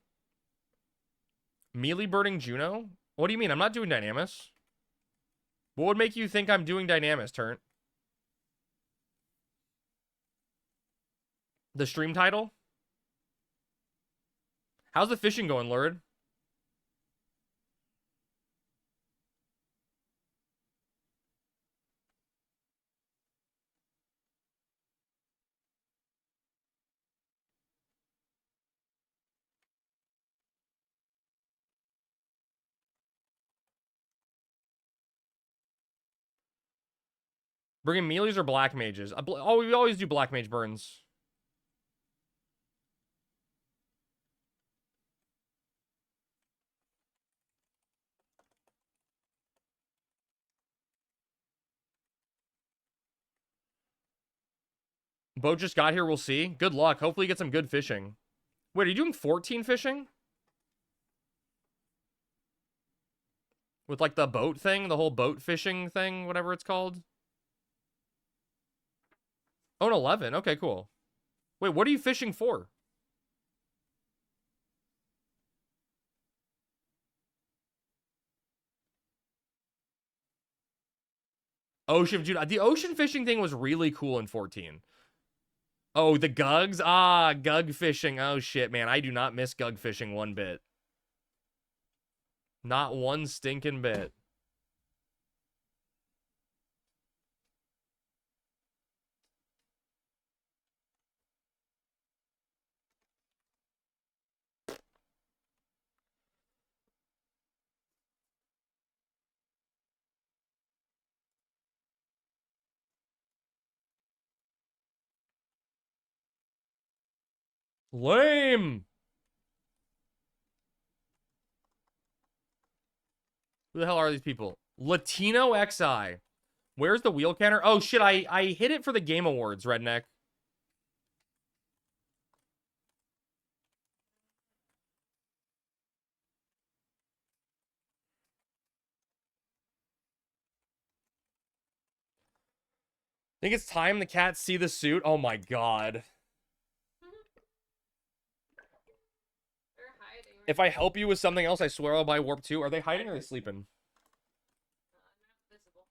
S2: Mealy birding Juno? What do you mean? I'm not doing Dynamis. What would make you think I'm doing Dynamis, Turnt? The stream title? How's the fishing going, Lurid? Bringing mealies or black mages? Oh, we always do black mage burns. Boat just got here. We'll see. Good luck. Hopefully you get some good fishing. Wait, are you doing 14 fishing? With, like, the boat thing? The whole boat fishing thing? Whatever it's called? Oh, an 11. Okay, cool. Wait, what are you fishing for? Ocean of Judah. The ocean fishing thing was really cool in 14. Oh, the gugs? Ah, gug fishing. Oh, shit, man. I do not miss gug fishing one bit. Not one stinking bit. Lame. Who the hell are these people? Latino XI. Where's the wheel canner? Oh, shit. I hit it for the Game Awards, Redneck. Think it's time the cats see the suit? Oh, my God.
S4: They're hiding.
S2: If I help you with something else, I swear I'll buy Warp 2. Are they hiding or are they sleeping?
S4: Not visible.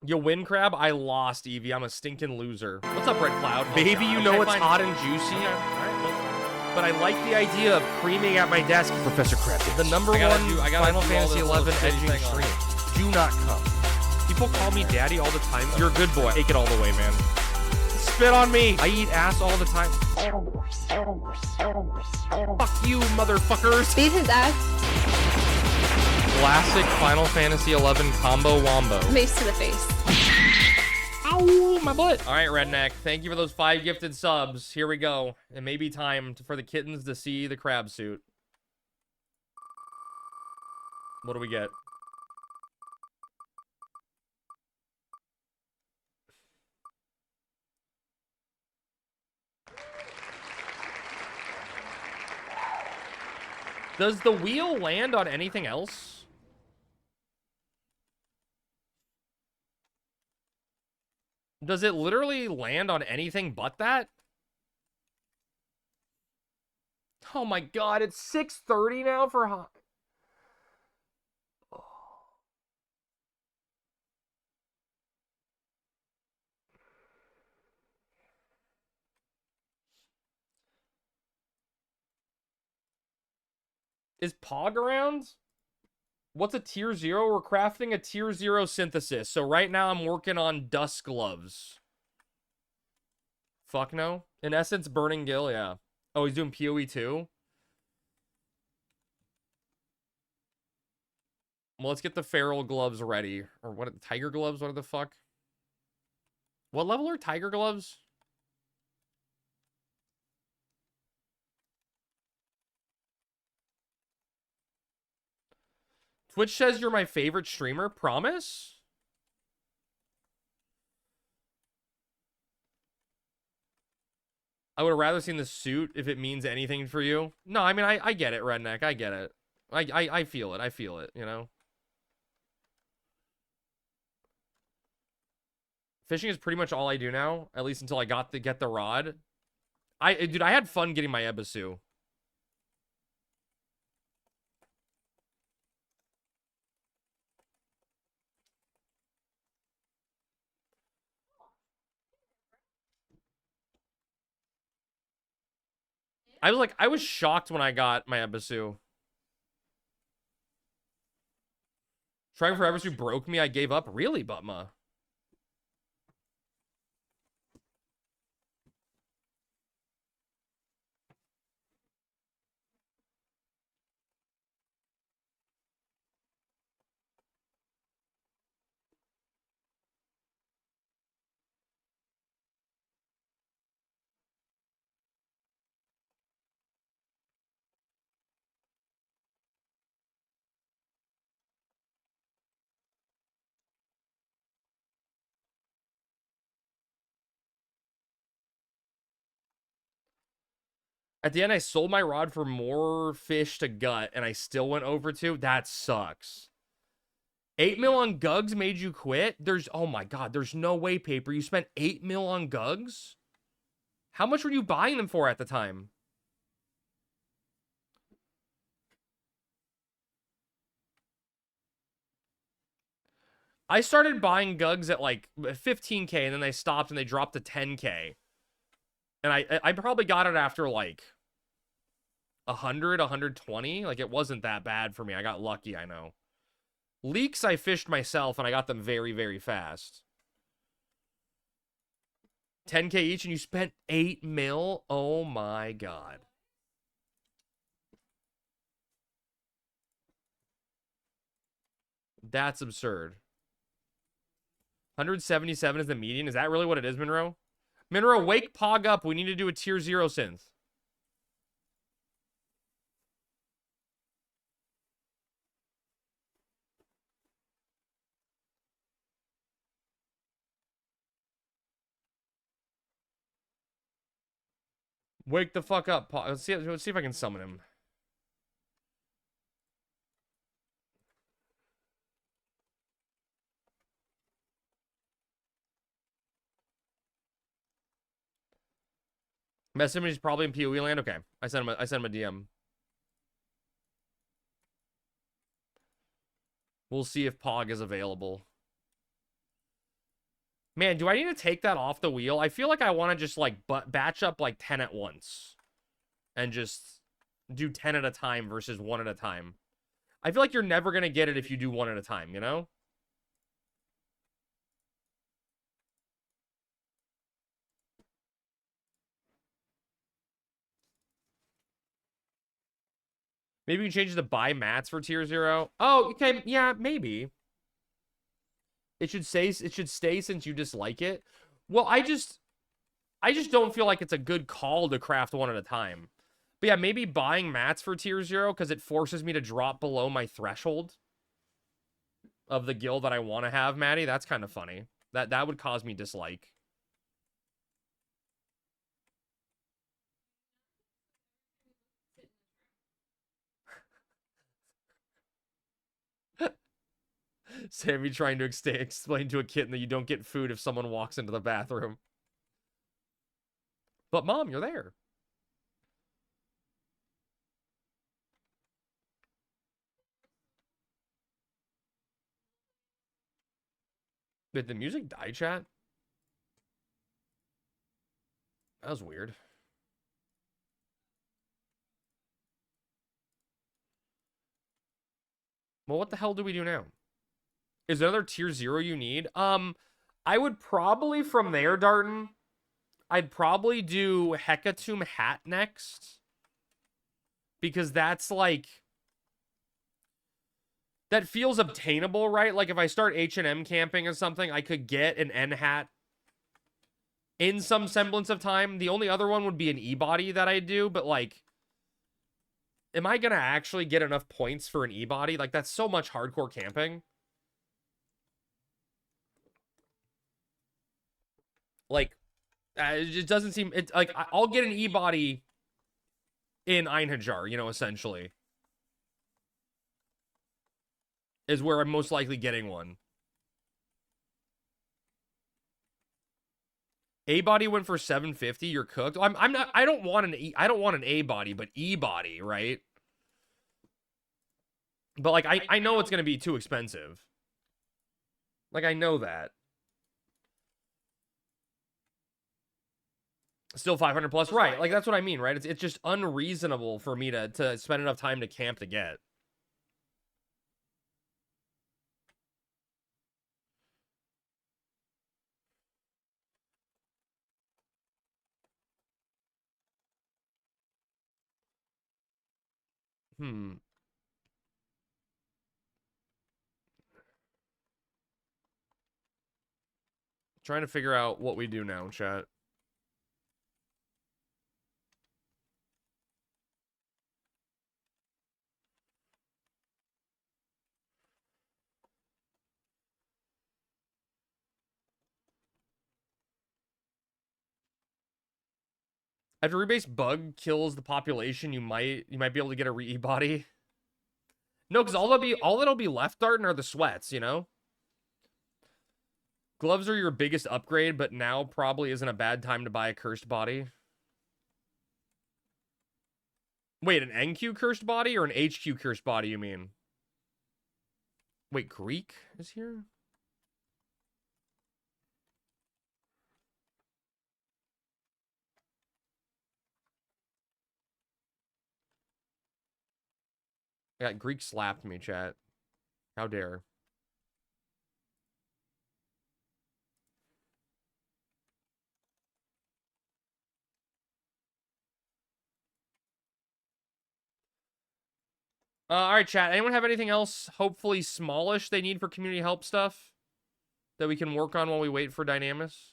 S2: You win, Crab? I lost, Evie. I'm a stinking loser. What's up, Red Cloud? Baby, you know it's hot and juicy. But I like the idea of creaming at my desk. Professor Crab. The number one Final Fantasy 11 edging stream. Do not come. People call me daddy all the time. You're a good boy. Take it all the way, man. Spit on me. I eat ass all the time. Fuck you, motherfuckers.
S6: Beat his ass.
S2: Classic Final Fantasy 11 combo wombo.
S6: Mace to the face.
S2: Ow, my butt. All right, Redneck. Thank you for those 5 gifted subs. Here we go. It may be time for the kittens to see the crab suit. What do we get? Does the wheel land on anything else? Does it literally land on anything but that? Oh my God, it's 6:30 now for Hawk. Is Pog around? What's a tier 0? We're crafting a tier 0 synthesis. So right now I'm working on dust gloves. Fuck no. In essence, Burning Gill, yeah. Oh, he's doing PoE too? Well, let's get the feral gloves ready. Or what? Tiger gloves? What the fuck? What level are tiger gloves? Twitch says you're my favorite streamer. Promise? I would have rather seen the suit if it means anything for you. No, I mean, I get it, Redneck. I get it. I feel it. I feel it, you know? Fishing is pretty much all I do now, at least until I get the rod. Dude, I had fun getting my Ebisu. I was shocked when I got my Ebisu. Trying for Ebisu broke me. I gave up. Really, Butma? At the end, I sold my rod for more fish to gut, and I still went over 2. That sucks. 8 mil on Gugs made you quit? Oh my god, there's no way, Paper. You spent 8 mil on Gugs? How much were you buying them for at the time? I started buying Gugs at like 15K, and then they stopped and they dropped to 10K. And I probably got it after like 100, 120. Like, it wasn't that bad for me. I got lucky, I know. Leaks I fished myself, and I got them very, very fast. 10K each, and you spent 8 mil? Oh my god. That's absurd. 177 is the median. Is that really what it is, Monroe? Monroe, wake Pog up. We need to do a tier 0 synth. Wake the fuck up, Pog. Let's see if I can summon him. Message him, he's probably in PoE land. Okay. I sent him a DM. We'll see if Pog is available. Man, do I need to take that off the wheel? I feel like I want to just like batch up like 10 at once. And just do 10 at a time versus 1 at a time. I feel like you're never going to get it if you do 1 at a time, you know? Maybe you can change it to buy mats for tier 0. Oh, okay, yeah, maybe. It should stay since you dislike it. Well, I just don't feel like it's a good call to craft 1 at a time. But yeah, maybe buying mats for tier 0 because it forces me to drop below my threshold of the guild that I want to have, Maddie. That's kind of funny. That would cause me dislike. Sammy trying to explain to a kitten that you don't get food if someone walks into the bathroom. But Mom, you're there. Did the music die, chat? That was weird. Well, what the hell do we do now? Is there another tier 0 you need? I would probably from there, Darton. I'd probably do Hecatomb Hat next. Because that's like... That feels obtainable, right? Like if I start H&M camping or something, I could get an N hat in some semblance of time. The only other one would be an E-body that I do, but like... Am I gonna actually get enough points for an E-body? Like, that's so much hardcore camping. Like, it just doesn't seem... It's like, I'll get an E-body in Einhajar, you know, essentially. Is where I'm most likely getting one. A-body went for 750. You're cooked. I'm not... I don't want an A-body, but E-body, right? But, like, I know it's going to be too expensive. Like, I know that. Still 500 plus, right? Like, that's what I mean, right? It's just unreasonable for me to spend enough time to camp to get. Trying to figure out what we do now, chat. After rebase bug kills the population, you might be able to get a re body. No, because all that'll be left, Darton, are the sweats, you know? Gloves are your biggest upgrade, but now probably isn't a bad time to buy a cursed body. Wait, an NQ cursed body or an HQ cursed body, you mean? Wait, Greek is here? Yeah, Greek slapped me, chat. How dare. All right, chat. Anyone have anything else, hopefully smallish, they need for community help stuff that we can work on while we wait for Dynamis?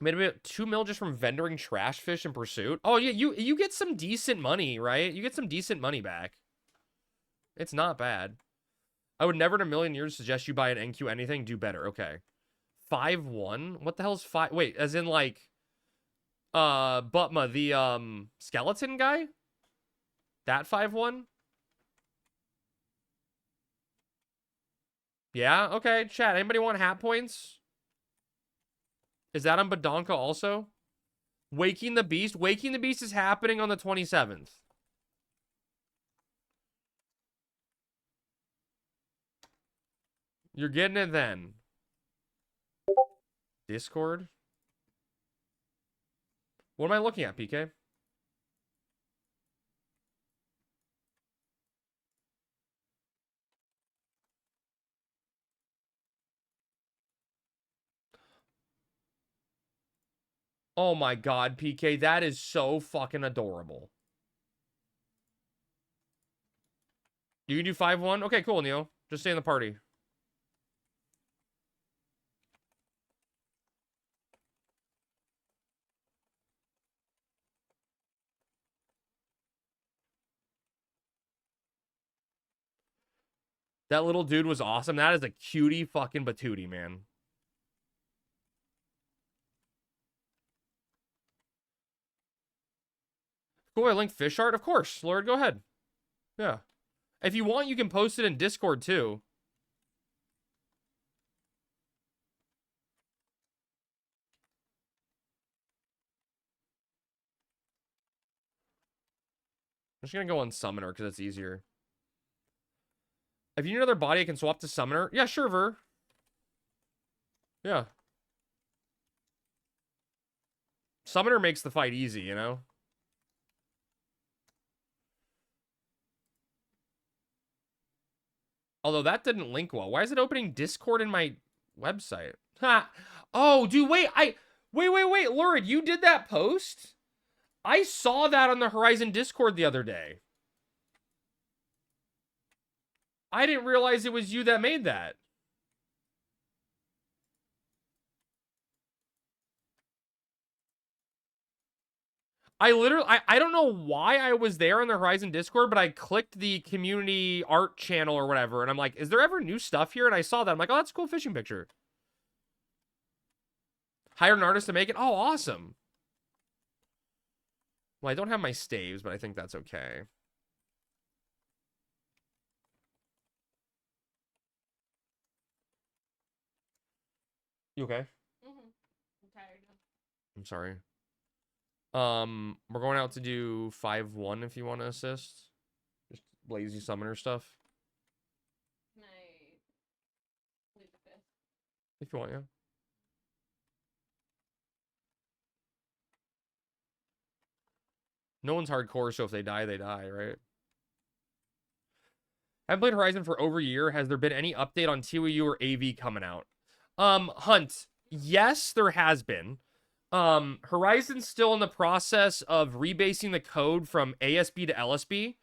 S2: Made about 2 mil just from vendoring trash fish in Pursuit. Oh yeah, you get some decent money, right? You get some decent money back. It's not bad. I would never in a million years suggest you buy an NQ anything. Do better. Okay. 5-1? What the hell is 5? Wait, as in like Butma, the skeleton guy? That 5-1? Yeah, okay. Chat, anybody want hat points? Is that on Badonka also? Waking the Beast? Waking the Beast is happening on the 27th. You're getting it then. Discord? What am I looking at, PK? Oh my god, PK, that is so fucking adorable. You can do 5-1? Okay, cool, Neil. Just stay in the party. That little dude was awesome. That is a cutie fucking batootie, man. Cool, I link fish art? Of course, Lord, go ahead. Yeah. If you want, you can post it in Discord, too. I'm just gonna go on Summoner, because it's easier. If you need another body, I can swap to Summoner. Yeah, sure, Ver. Yeah. Summoner makes the fight easy, you know? Although that didn't link well. Why is it opening Discord in my website? Ha! Oh, dude, wait, Wait, Lurid, you did that post? I saw that on the Horizon Discord the other day. I didn't realize it was you that made that. I don't know why I was there on the Horizon Discord, but I clicked the community art channel or whatever, and I'm like, is there ever new stuff here? And I saw that. I'm like, oh, that's a cool fishing picture. Hired an artist to make it? Oh, awesome. Well, I don't have my staves, but I think that's okay. You okay?
S4: Mm-hmm. I'm tired now.
S2: I'm sorry. We're going out to do 5-1 if you want to assist. Just lazy summoner stuff.
S4: Can I leave the fifth?
S2: If you want, yeah. No one's hardcore, so if they die, right? I haven't played Horizon for over a year. Has there been any update on TOU or AV coming out? Hunt, yes, there has been. Horizon's still in the process of rebasing the code from ASB to LSB.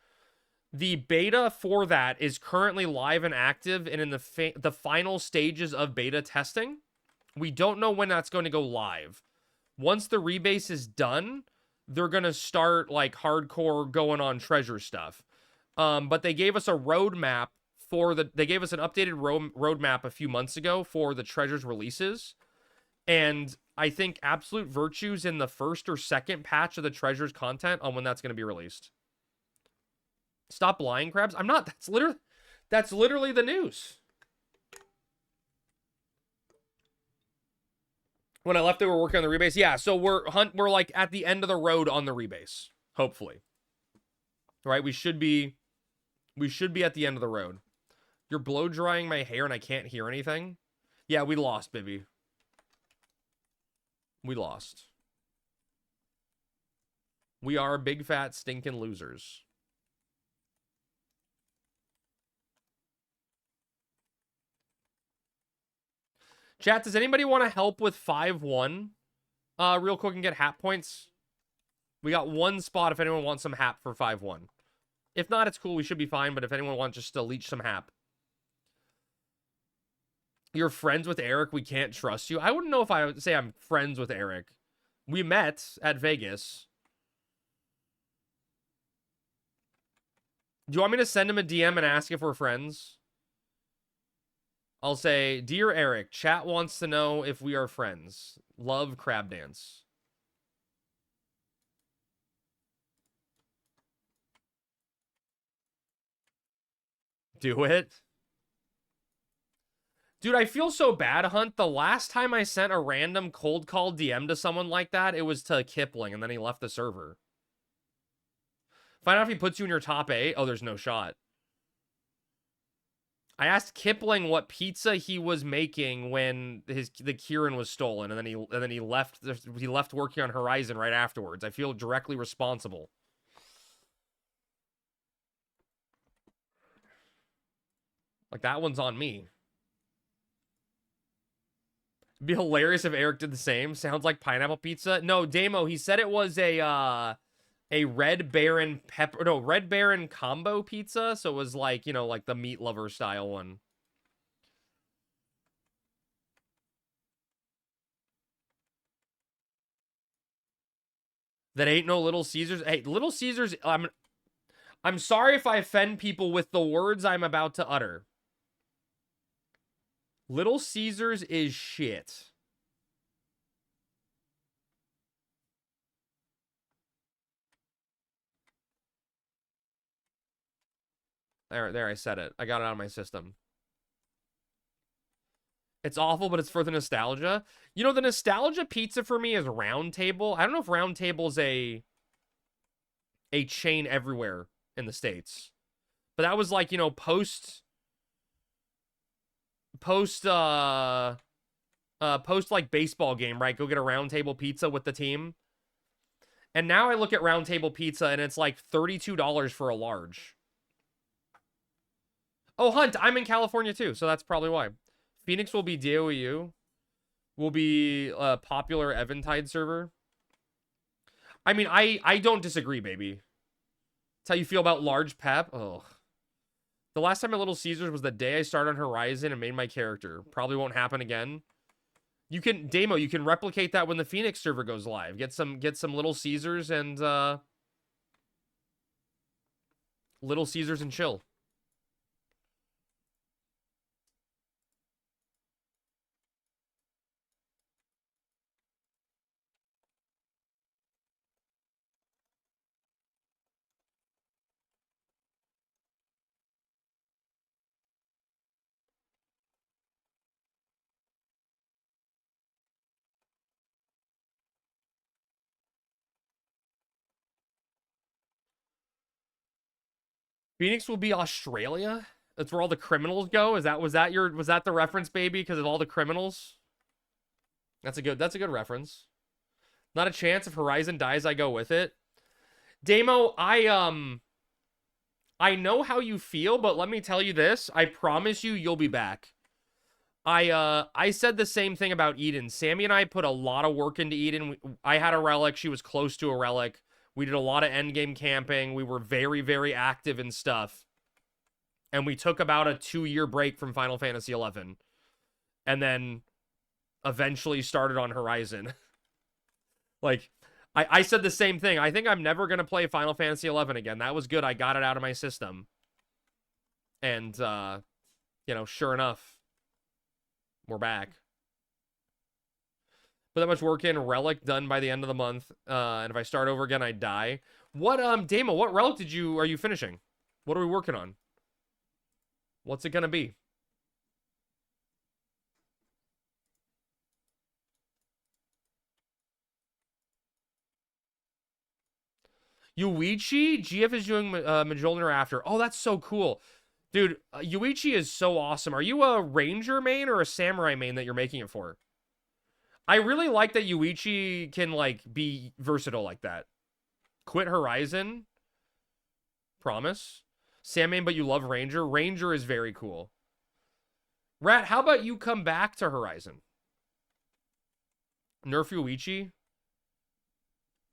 S2: The beta for that is currently live and active and in the final stages of beta testing. We don't know when that's going to go live. Once the rebase is done, they're going to start like hardcore going on treasure stuff. But they gave us a roadmap they gave us an updated roadmap a few months ago for the treasures releases. And I think Absolute Virtue's in the first or second patch of the Treasures content on when that's going to be released. Stop lying, Crabs. I'm not. That's literally the news. When I left, they were working on the rebase. Yeah, so we're like at the end of the road on the rebase. Hopefully. Right? We should be at the end of the road. You're blow drying my hair and I can't hear anything. Yeah, we lost, baby. We lost. We are big fat stinking losers. Chat, does anybody want to help with 5-1? Real quick and get hap points. We got one spot if anyone wants some hap for 5-1. If not, it's cool. We should be fine. But if anyone wants just to leech some hap. You're friends with Eric. We can't trust you. I wouldn't know if I would say I'm friends with Eric. We met at Vegas. Do you want me to send him a DM and ask if we're friends? I'll say, Dear Eric, chat wants to know if we are friends. Love Crab Dance. Do it. Dude, I feel so bad, Hunt. The last time I sent a random cold call DM to someone like that, it was to Kipling, and then he left the server. Find out if he puts you in your top 8. Oh, there's no shot. I asked Kipling what pizza he was making when the Kieran was stolen, and then he left working on Horizon right afterwards. I feel directly responsible. Like, that one's on me. It'd be hilarious if Eric did the same. Sounds like pineapple pizza. No, Damo, he said it was a Red Baron Red Baron combo pizza. So it was like, you know, like the meat lover style one. That ain't no Little Caesars. Hey, Little Caesars, I'm sorry if I offend people with the words I'm about to utter. Little Caesars is shit. There, I said it. I got it out of my system. It's awful, but it's for the nostalgia. You know, the nostalgia pizza for me is Round Table. I don't know if Round Table's a chain everywhere in the States. But that was like, you know, post like baseball game, right? Go get a Round Table pizza with the team. And now I look at Round Table pizza and it's like $32 for a large. Oh, Hunt, I'm in California too, so that's probably why. Phoenix will be DOEU. Will be a popular Eventide server. I mean, I don't disagree, baby. That's how you feel about large pep? Ugh. The last time at Little Caesars was the day I started on Horizon and made my character. Probably won't happen again. You can, Damo, you can replicate that when the Phoenix server goes live. Get some Little Caesars and Little Caesars and chill. Phoenix will be Australia? That's where all the criminals go? Was that the reference, baby? Because of all the criminals? That's a good reference. Not a chance. If Horizon dies, I go with it. Damo, I know how you feel, but let me tell you this. I promise you'll be back. I said the same thing about Eden. Sammy and I put a lot of work into Eden. I had a relic. She was close to a relic. We did a lot of endgame camping. We were very, very active and stuff. And we took about a 2-year break from Final Fantasy XI. And then eventually started on Horizon. Like, I said the same thing. I think I'm never going to play Final Fantasy XI again. That was good. I got it out of my system. And, you know, sure enough, we're back. Put that much work in. Relic done by the end of the month. And if I start over again, I die. What, Damo, what relic are you finishing? What are we working on? What's it gonna be? Yuichi? GF is doing Mjolnir after. Oh, that's so cool. Dude, Yuichi is so awesome. Are you a ranger main or a samurai main that you're making it for? I really like that Yuichi can, like, be versatile like that. Quit Horizon. Promise. Sam main, but you love Ranger. Ranger is very cool. Rat, how about you come back to Horizon? Nerf Yuichi.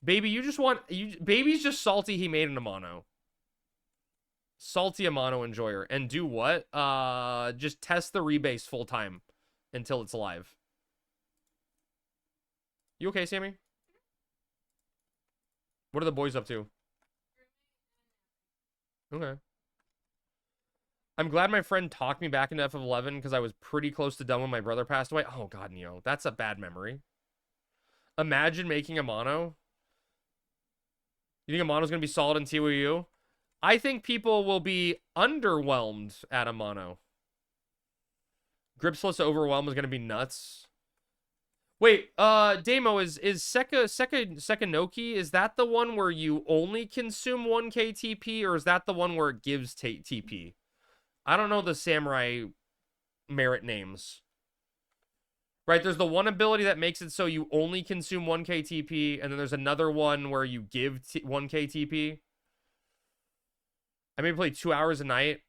S2: Baby, you just want... Baby's just salty he made an Amano. Salty Amano enjoyer. And do what? Just test the rebase full time until it's live. You okay, Sammy? What are the boys up to? Okay. I'm glad my friend talked me back into FF11 because I was pretty close to done when my brother passed away. Oh, God, Neo. That's a bad memory. Imagine making a mono. You think a mono's going to be solid in TWU? I think people will be underwhelmed at a mono. Gripsless overwhelm is going to be nuts. Wait, Damo, is Sekinoki, is that the one where you only consume 1k TP, or is that the one where it gives TP? I don't know the samurai merit names. Right, there's the one ability that makes it so you only consume 1k TP, and then there's another one where you give 1k TP. I maybe play 2 hours a night.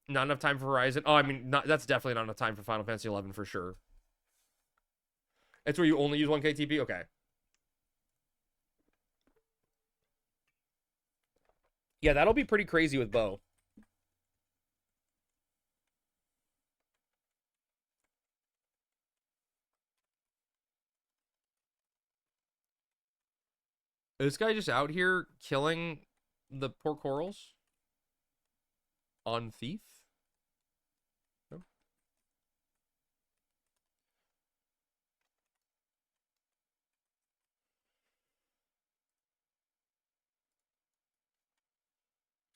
S2: Not enough time for Horizon. Oh, I mean, that's definitely not enough time for Final Fantasy 11 for sure. It's where you only use 1k TP? Okay. Yeah, that'll be pretty crazy with Bo. Is this guy just out here killing the poor corals? On Thief? No?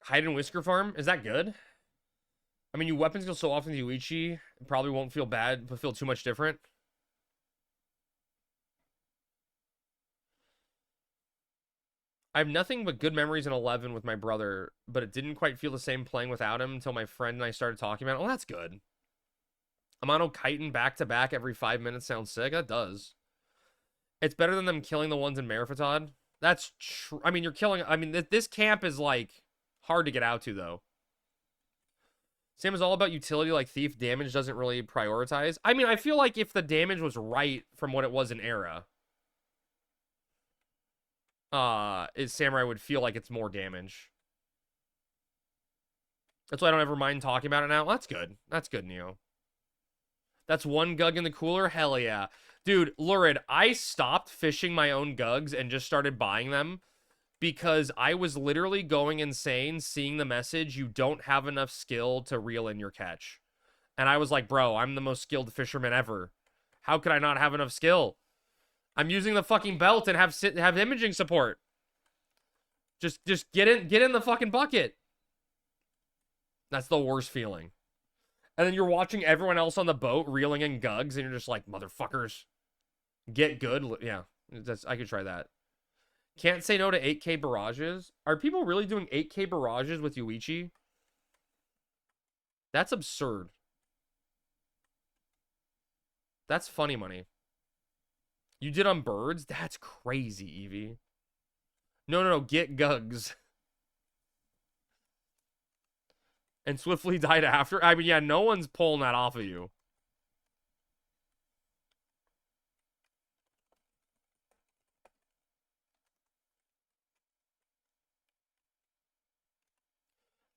S2: Hide and Whisker Farm? Is that good? I mean, you weapon skill so often with Yuichi. It probably won't feel bad, but feel too much different. I have nothing but good memories in 11 with my brother, but it didn't quite feel the same playing without him until my friend and I started talking about it. Oh, that's good. Amano kiting back-to-back every 5 minutes sounds sick. That does. It's better than them killing the ones in Merifatod. That's true. I mean, you're killing... I mean, this camp is, like, hard to get out to, though. Same as all about utility, like Thief, damage doesn't really prioritize. I mean, I feel like if the damage was right from what it was in Era... Samurai would feel like it's more damage. That's why I don't ever mind talking about it now. That's good. That's good, Neo. That's one Gug in the cooler? Hell yeah. Dude, Lurid, I stopped fishing my own Gugs and just started buying them because I was literally going insane seeing the message, you don't have enough skill to reel in your catch. And I was like, bro, I'm the most skilled fisherman ever. How could I not have enough skill? I'm using the fucking belt and have imaging support. Just get in the fucking bucket. That's the worst feeling. And then you're watching everyone else on the boat reeling in Gugs, and you're just like, motherfuckers, get good. Yeah, I could try that. Can't say no to 8K barrages. Are people really doing 8K barrages with Yuichi? That's absurd. That's funny money. You did on birds? That's crazy, Evie. No, get Gugs. And swiftly died after? I mean, yeah, no one's pulling that off of you.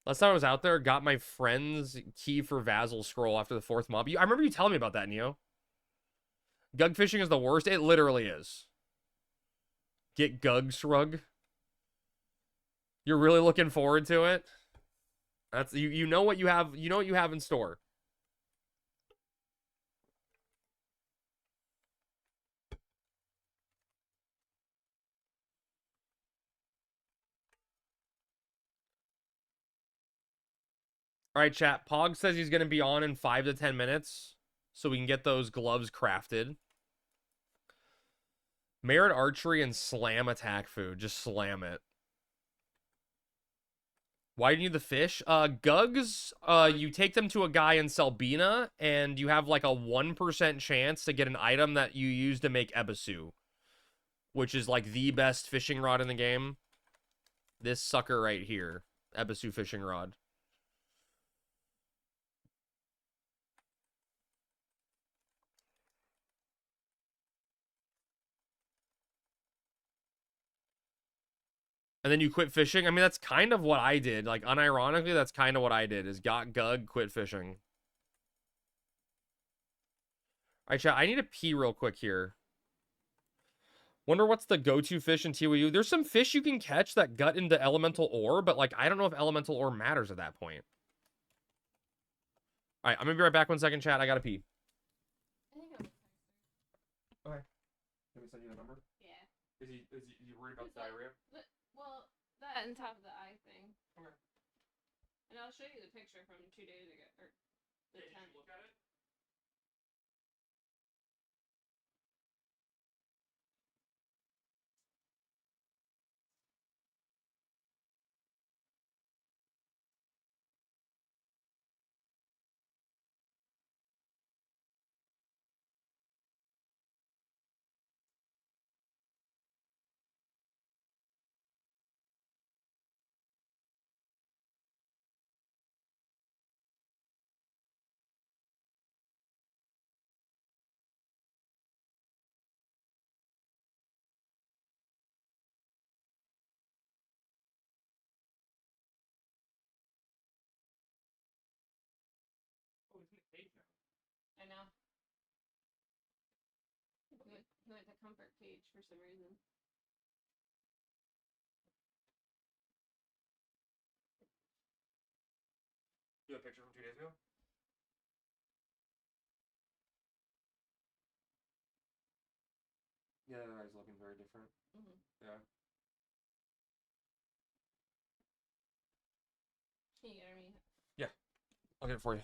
S2: Last time I was out there, got my friend's key for Vassal Scroll after the 4th mob. I remember you telling me about that, Neo. Gug fishing is the worst. It literally is. Get Gug Shrug. You're really looking forward to it? That's you know what you have, you know what you have in store. All right, chat. Pog says he's going to be on in 5 to 10 minutes so we can get those gloves crafted. Merit archery and slam attack food. Just slam it. Why do you need the fish? Gugs, you take them to a guy in Selbina, and you have like a 1% chance to get an item that you use to make Ebisu, which is like the best fishing rod in the game. This sucker right here. Ebisu fishing rod. And then you quit fishing. I mean, that's kind of what I did. Like, unironically, that's kind of what I did, is got Gug, quit fishing. All right, chat, I need to pee real quick here. Wonder what's the go-to fish in TWU. There's some fish you can catch that gut into elemental ore, but, like, I don't know if elemental ore matters at that point. All right, I'm going to be right back 1 second, chat. I got to pee.
S4: I think I'm
S2: Okay. Can we send you the number?
S4: yeah.
S2: Is he worried about
S4: It's like-
S2: diarrhea?
S4: Well, that and top of the eye thing.
S2: Okay.
S4: And I'll show you the picture from 2 days ago, or the 10th.
S2: Look at it. Oh, it's in the cage now.
S4: I know. He went to comfort cage for some reason.
S2: You have a picture from 2 days ago? Yeah, their eyes looking very different.
S4: Mm-hmm.
S2: Yeah.
S4: Can you get me?
S2: I'll get it for you.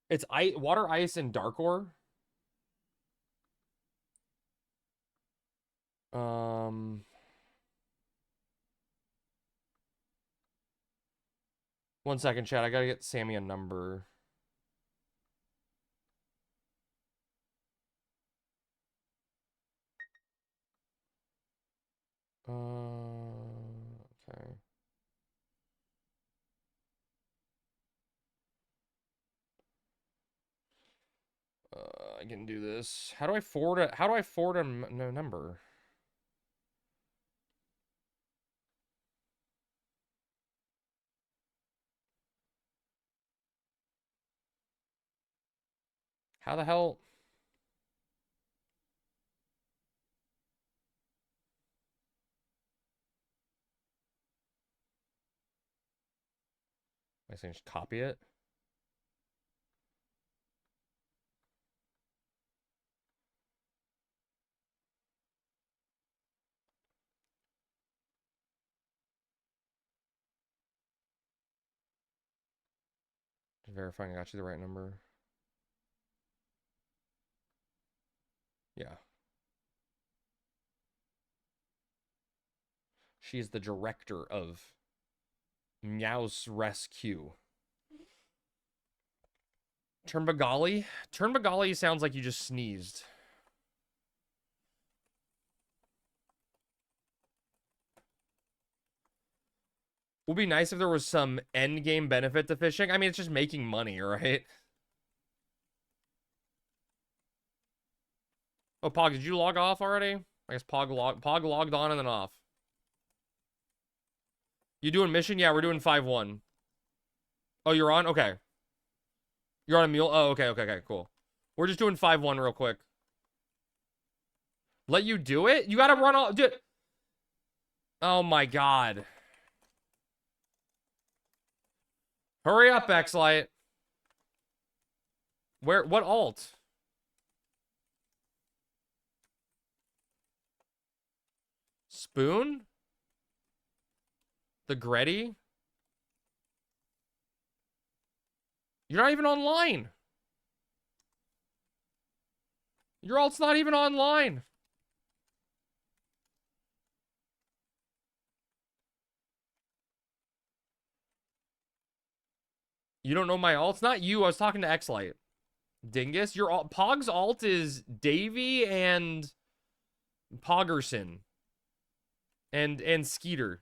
S2: It's water, ice, and dark ore. One second, chat. I gotta get Sammy a number. Okay. I can do this. How do I forward a? How do I forward a no number? How the hell? I say just copy it. Just verifying I got you the right number. Yeah. She is the director of Meow's Rescue. Turnbagali? Turnbagali sounds like you just sneezed. Would be nice if there was some end game benefit to fishing. I mean, it's just making money, right? Oh, Pog, did you log off already? I guess Pog logged on and then off. You doing mission? Yeah, we're doing 5-1. Oh, you're on? Okay. You're on a mule? Oh, okay, cool. We're just doing 5-1 real quick. Let you do it? You gotta run all... Dude. Oh my god. Hurry up, X-Light. Where? What alt? Spoon? The Gretty? You're not even online. Your alt's not even online. You don't know my alt? It's not you. I was talking to Xlight. Dingus, your alt, Pog's alt is Davy and Poggerson and Skeeter.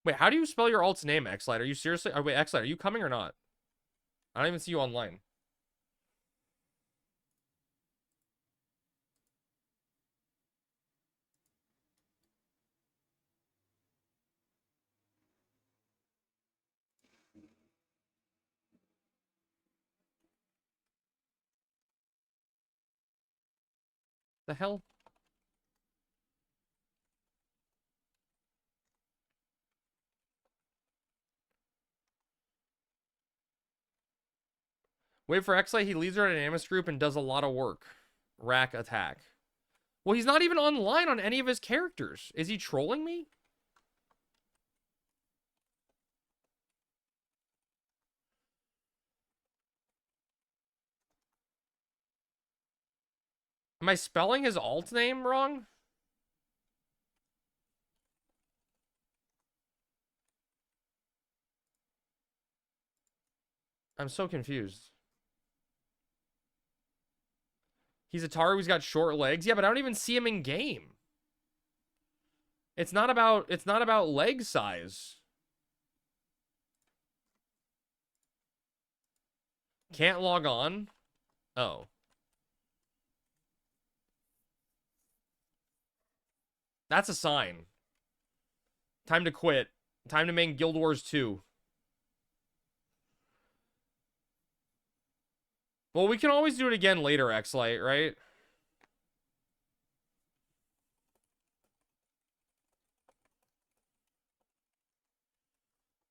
S2: Wait, how do you spell your alt's name, Xlight? Are you seriously? Oh, wait, Xlight, are you coming or not? I don't even see you online. The hell? Wait for Xlight. He leads our Dynamis group and does a lot of work. Rack attack. Well, he's not even online on any of his characters. Is he trolling me? Am I spelling his alt name wrong? I'm so confused. He's a Taru who's got short legs. Yeah, but I don't even see him in game. It's not about leg size. Can't log on? Oh. That's a sign. Time to quit. Time to make Guild Wars 2. Well, we can always do it again later, Xlight, right?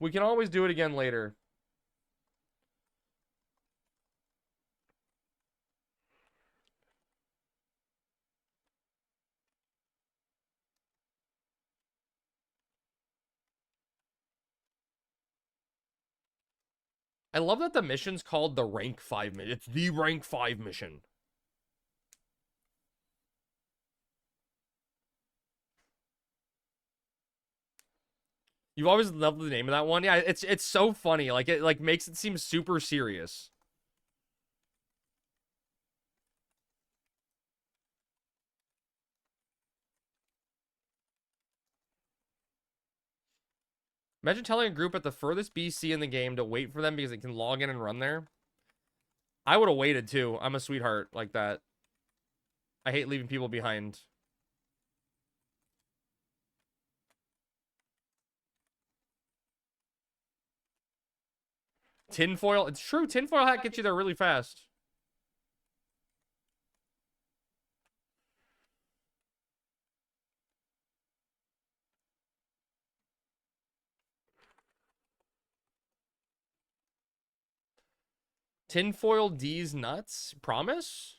S2: We can always do it again later. I love that the mission's called the rank 5 mission. It's the rank 5 mission. You've always loved the name of that one. Yeah, it's so funny. Like it like makes it seem super serious. Imagine telling a group at the furthest BC in the game to wait for them because it can log in and run there. I would have waited too. I'm a sweetheart like that. I hate leaving people behind. Tinfoil. It's true. Tinfoil hat gets you there really fast. Tinfoil D's nuts? Promise?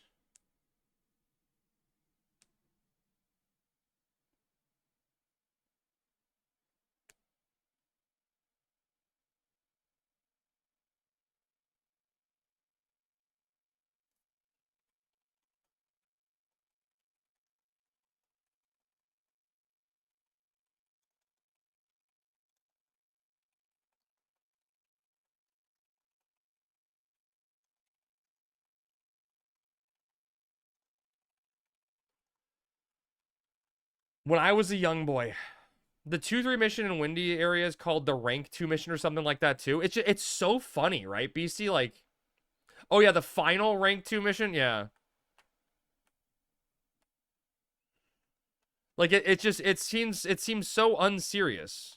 S2: When I was a young boy, the 2-3 mission in Windy area is called the rank 2 mission or something like that too. It's so funny, right? BC, like, oh yeah, the final rank 2 mission, yeah. Like it seems so unserious.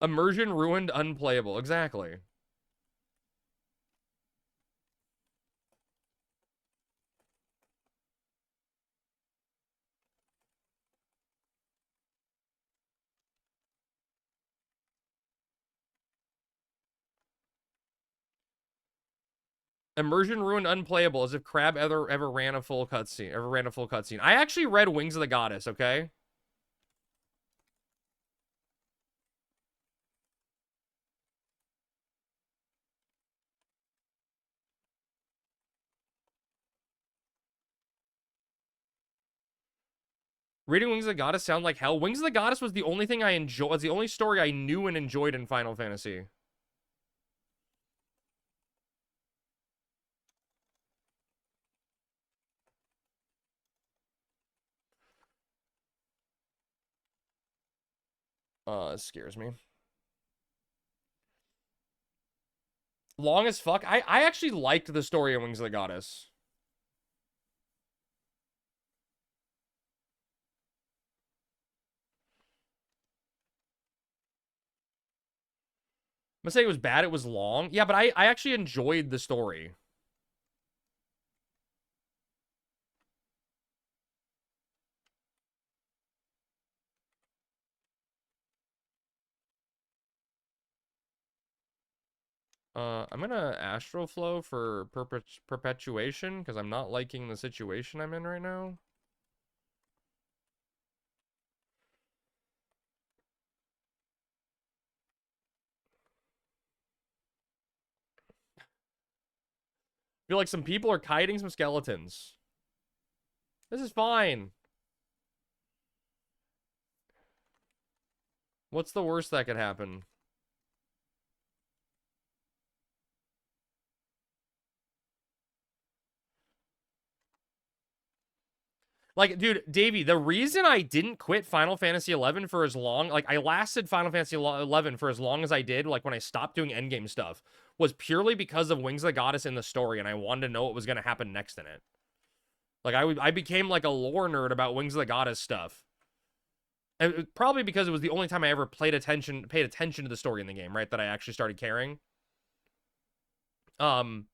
S2: Immersion ruined, unplayable. Exactly. Immersion ruined unplayable, as if Crab ever ran a full cutscene. I actually read Wings of the Goddess, okay? Reading Wings of the Goddess sound like hell. Wings of the Goddess was the only thing I enjoyed. Was the only story I knew and enjoyed in Final Fantasy. It scares me. Long as fuck. I actually liked the story of Wings of the Goddess. I'm gonna say it was bad, it was long. Yeah, but I actually enjoyed the story. I'm gonna Astral Flow for perpetuation, because I'm not liking the situation I'm in right now. I feel like some people are kiting some skeletons. This is fine. What's the worst that could happen? Like, dude, Davey, the reason I didn't quit Final Fantasy 11 for as long, like, I lasted Final Fantasy 11 for as long as I did, like, when I stopped doing endgame stuff, was purely because of Wings of the Goddess in the story, and I wanted to know what was going to happen next in it. Like, I became, like, a lore nerd about Wings of the Goddess stuff. And it was probably because it was the only time I ever paid attention to the story in the game, right, that I actually started caring. But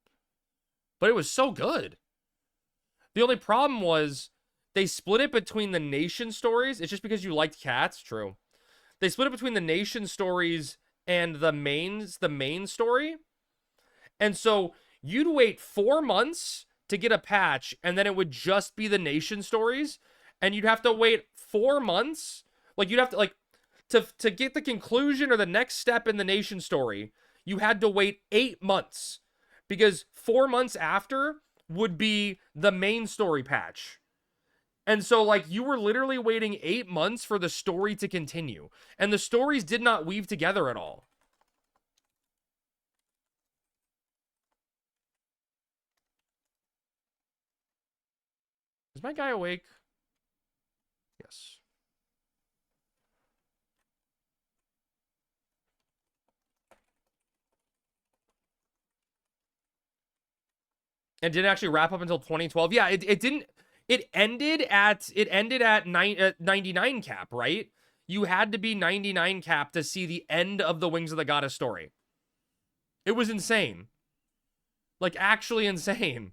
S2: it was so good. The only problem was they split it between the nation stories. It's just because you liked cats, true. They split it between the nation stories and the main story. And so you'd wait 4 months to get a patch, and then it would just be the nation stories, and you'd have to wait 4 months. Like, you'd have to, like, to get the conclusion or the next step in the nation story, you had to wait 8 months, because 4 months after would be the main story patch. And so, like, you were literally waiting 8 months for the story to continue. And the stories did not weave together at all. Is my guy awake? Yes. And didn't actually wrap up until 2012. Yeah, it didn't. It ended at 99 cap, right? You had to be 99 cap to see the end of the Wings of the Goddess story. It was insane. Like, actually insane.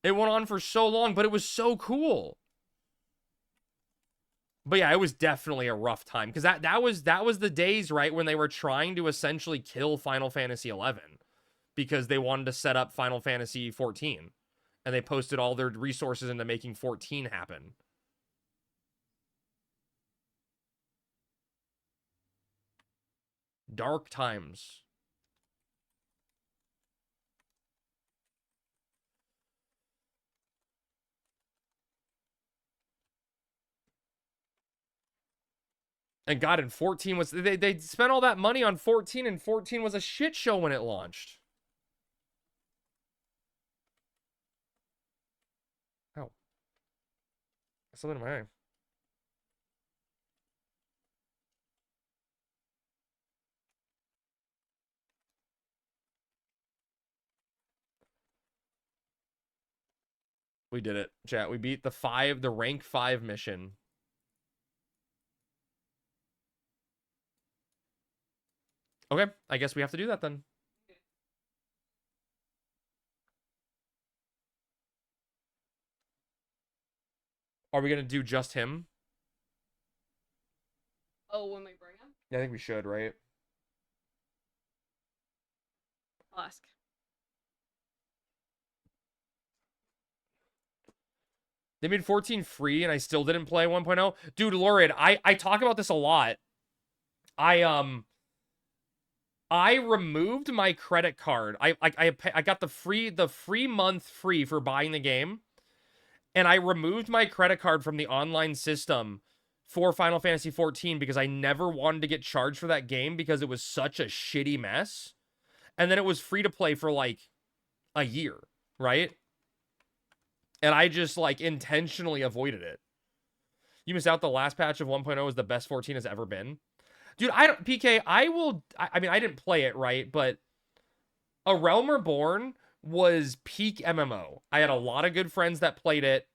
S2: It went on for so long, but it was so cool. But yeah, it was definitely a rough time, because that was the days, right, when they were trying to essentially kill Final Fantasy 11 because they wanted to set up Final Fantasy 14. And they posted all their resources into making 14 happen. Dark times. And God, in 14 was... They spent all that money on 14, and 14 was a shit show when it launched. Oh. Something in my eye. We did it, chat. We beat the rank 5 mission. Okay, I guess we have to do that then. Are we gonna do just him?
S5: Oh, when we bring him?
S2: Yeah, I think we should, right?
S5: I'll ask.
S2: They made 14 free and I still didn't play 1.0. Dude, Lauren, I talk about this a lot. I removed my credit card. I got the free month free for buying the game. And I removed my credit card from the online system for Final Fantasy 14 because I never wanted to get charged for that game because it was such a shitty mess. And then it was free to play for like a year, right? And I just like intentionally avoided it. You missed out. The last patch of 1.0 is the best 14 has ever been. Dude, PK, I mean, I didn't play it, right? But A Realm Reborn was peak MMO. I had a lot of good friends that played it.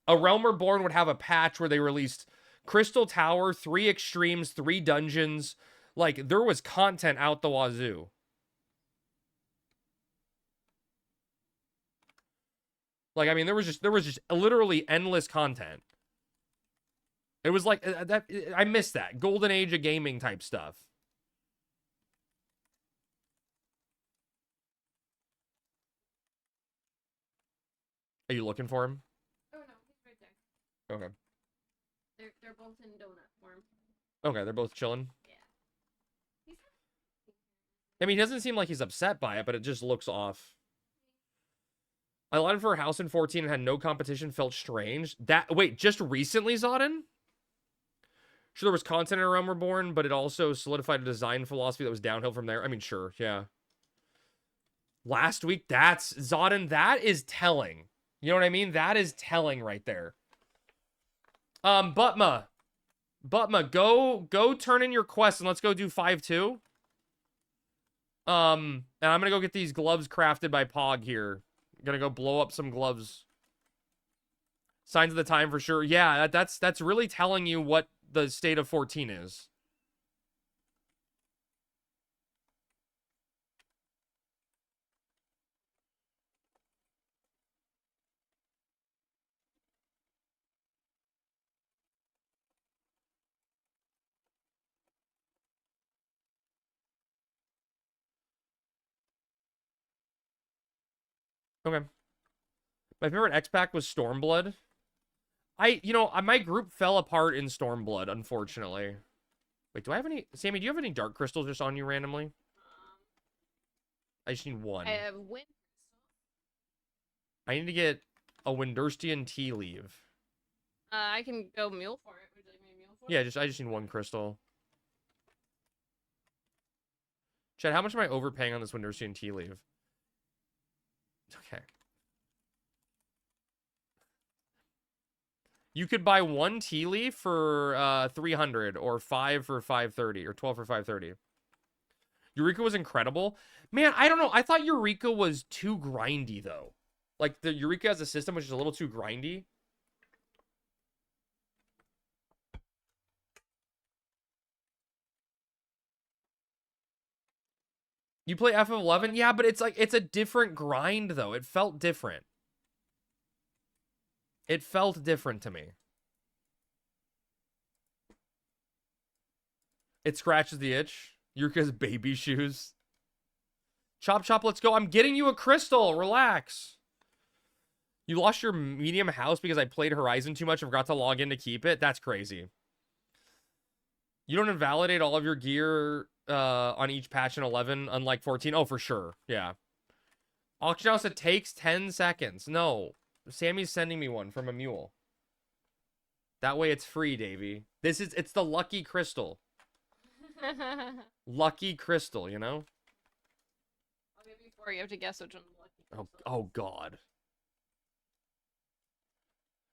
S2: A Realm Reborn would have a patch where they released Crystal Tower, 3 extremes, 3 dungeons. Like, there was content out the wazoo. Like, I mean, there was just literally endless content. It was like I missed that golden age of gaming type stuff. Are you looking for him?
S4: Oh no, he's right there.
S2: Okay.
S4: They're both in donut form.
S2: Okay, they're both chilling.
S4: Yeah. He's
S2: I mean, he doesn't seem like he's upset by it, but it just looks off. I allotted for a house in 14 and had no competition. Felt strange. Wait, just recently, Zodin? Sure, there was content in Realm Reborn, but it also solidified a design philosophy that was downhill from there. I mean, sure, yeah. Last week, Zodin, that is telling. You know what I mean? That is telling right there. Butma, go turn in your quest and let's go do 5-2. And I'm gonna go get these gloves crafted by Pog here. Gonna go blow up some gloves. Signs of the time for sure. Yeah, that's really telling you what the state of 14 is. Okay. My favorite X-Pack was Stormblood. My group fell apart in Stormblood, unfortunately. Wait, do I have any... Sammy, do you have any Dark Crystals just on you randomly? I just need one.
S5: I have wind.
S2: I need to get a Windurstian tea leaf.
S5: I can go mule for it. Would you like me to mule for it?
S2: Yeah, I just need one crystal. Chad, how much am I overpaying on this Windurstian tea leaf? Okay. You could buy 1 tea leaf for 300 or 5 for 530 or 12 for 530. Eureka was incredible. Man, I don't know. I thought Eureka was too grindy though. Like the Eureka as a system was just a little too grindy. You play FF11? Yeah, but it's like it's a different grind though. It felt different. It felt different to me. It scratches the itch. Yurika's baby shoes. Chop, let's go. I'm getting you a crystal. Relax. You lost your medium house because I played Horizon too much and forgot to log in to keep it? That's crazy. You don't invalidate all of your gear on each patch in 11, unlike 14. Oh, for sure. Yeah. Auction house, it takes 10 seconds. No. Sammy's sending me one from a mule. That way it's free, Davey. It's the lucky crystal. Lucky crystal, you know?
S5: I'll give you 4. You have to guess which one's lucky.
S2: Oh God.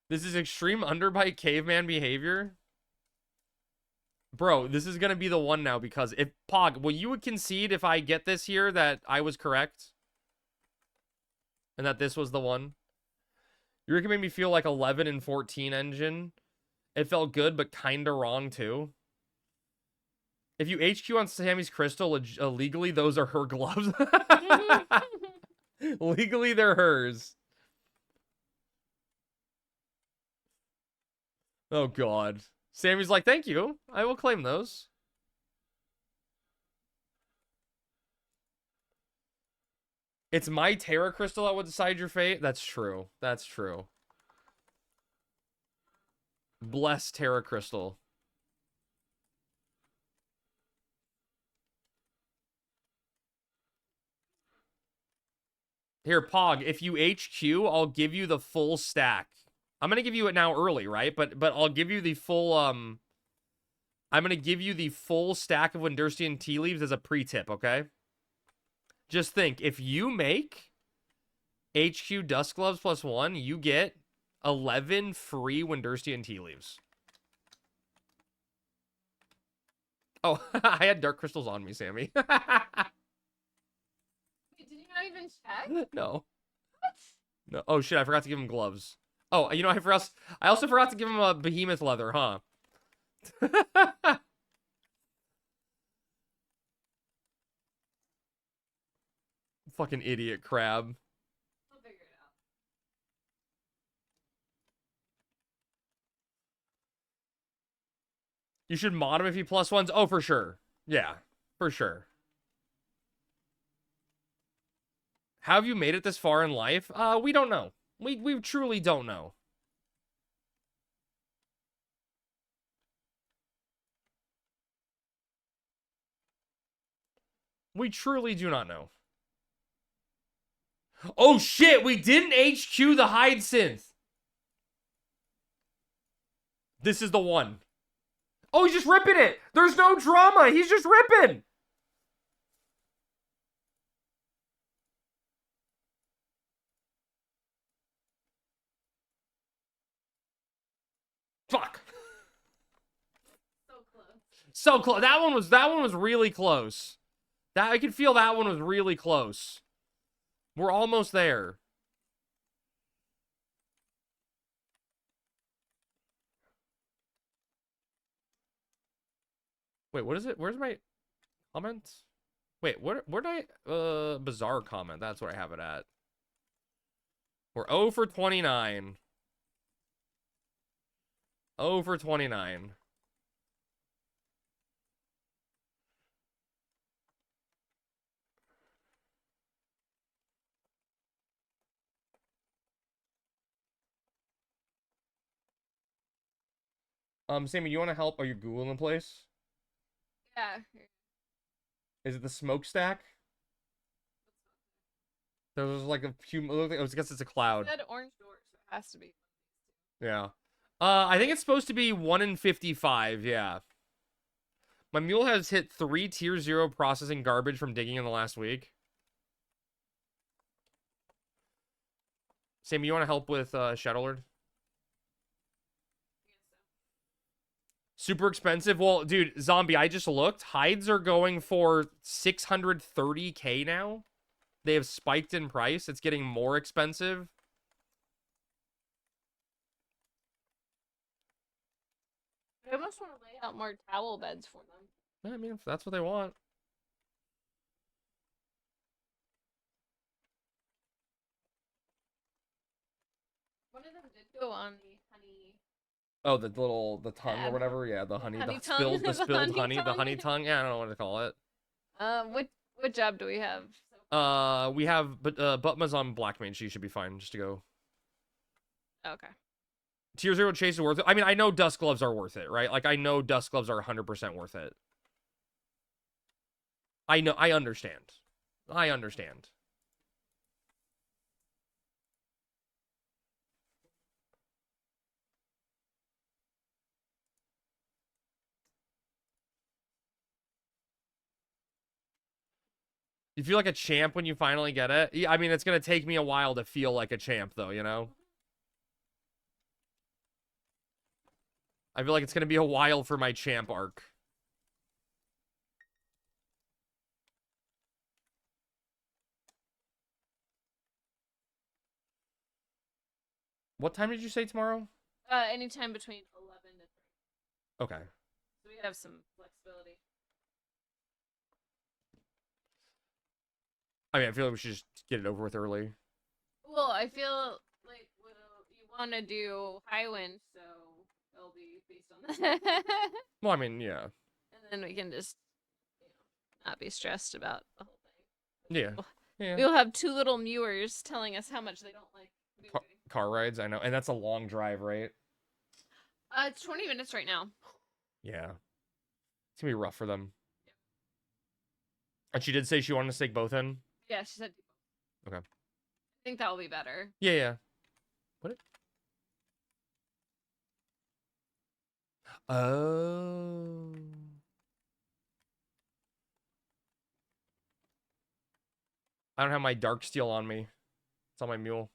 S2: This is extreme underbite caveman behavior. Bro, this is gonna be the one now because if Pog, will you concede if I get this here that I was correct? And that this was the one? You're gonna make me feel like 11 and 14 engine. It felt good, but kinda wrong too. If you HQ on Sammy's crystal, legally, those are her gloves. Legally, they're hers. Oh, God. Sammy's like, thank you. I will claim those. It's my Terra crystal that would decide your fate. That's true. That's true. Bless Terra Crystal. Here, Pog, if you HQ, I'll give you the full stack. I'm gonna give you it now early, right? But I'll give you the full I'm gonna give you the full stack of Windurstian tea leaves as a pre-tip, okay? Just think, if you make HQ Dust Gloves +1, you get 11 free Windurstian tea leaves. Oh, I had dark crystals on me, Sammy.
S4: Wait, did you not even check?
S2: No.
S4: What?
S2: No. Oh shit, I forgot to give him gloves. Oh, you know, I also forgot to give him a behemoth leather, huh? Fucking idiot crab.
S4: I'll figure it out.
S2: You should mod him if he +1s. Oh, for sure. Yeah, for sure. How have you made it this far in life? We don't know. We truly don't know. We truly do not know. Oh shit, we didn't HQ the hide synth. This is the one. Oh, he's just ripping it. There's no drama. He's just ripping. Fuck.
S4: So close.
S2: So close. That one was really close. I could feel that one was really close. We're almost there. Wait, what is it? Where's my comment? Wait, where did I bizarre comment? That's where I have it at. We're 0 for 29. 0 for 29. Sammy, you want to help? Are you Googling the place?
S4: Yeah.
S2: Is it the smokestack? There's like a few. I guess it's a cloud.
S4: It said orange door, so it has to be.
S2: Yeah. I think it's supposed to be 1 in 55. Yeah. My mule has hit 3 tier 0 processing garbage from digging in the last week. Sammy, you want to help with Shadowlord? Super expensive. Well, dude, Zombie, I just looked. Hides are going for 630K now. They have spiked in price. It's getting more expensive.
S5: I almost want to lay out more towel beds for them.
S2: I mean, if that's what they want.
S5: One of them did go on the honey.
S2: Oh, the tongue or
S5: Tab.
S2: whatever. Yeah, the honey,
S5: honey
S2: the
S5: tongue.
S2: spilled, the
S5: The
S2: spilled
S5: honey
S2: honey, the
S5: tongue.
S2: honey tongue. Yeah, I don't know what to call it.
S5: What job do we have?
S2: We have, but Butma's on Black Mage. She should be fine just to go.
S5: Okay.
S2: Tier 0 chase is worth it. I mean, I know Dust Gloves are worth it, right? Like, I know Dust Gloves are 100% worth it. I know, I understand. I understand. You feel like a champ when you finally get it? Yeah, I mean, it's going to take me a while to feel like a champ, though, you know? I feel like it's going to be a while for my champ arc. What time did you say tomorrow?
S5: Anytime between 11 and 3.
S2: Okay.
S5: So we have some flexibility.
S2: I mean, I feel like we should just get it over with early.
S5: Well, I feel like you want to do high wind, so it'll be based on that.
S2: Well, I mean, yeah.
S5: And then we can just not be stressed about the whole thing.
S2: Yeah. Yeah.
S5: We'll have 2 little mewers telling us how much they don't like moving.
S2: Car rides, I know. And that's a long drive, right?
S5: It's 20 minutes right now.
S2: Yeah. It's gonna be rough for them. And she did say she wanted to stake both in?
S5: Yeah, she said.
S2: Okay.
S5: I think that will be better.
S2: Yeah, yeah. What? Oh. I don't have my dark steel on me. It's on my mule.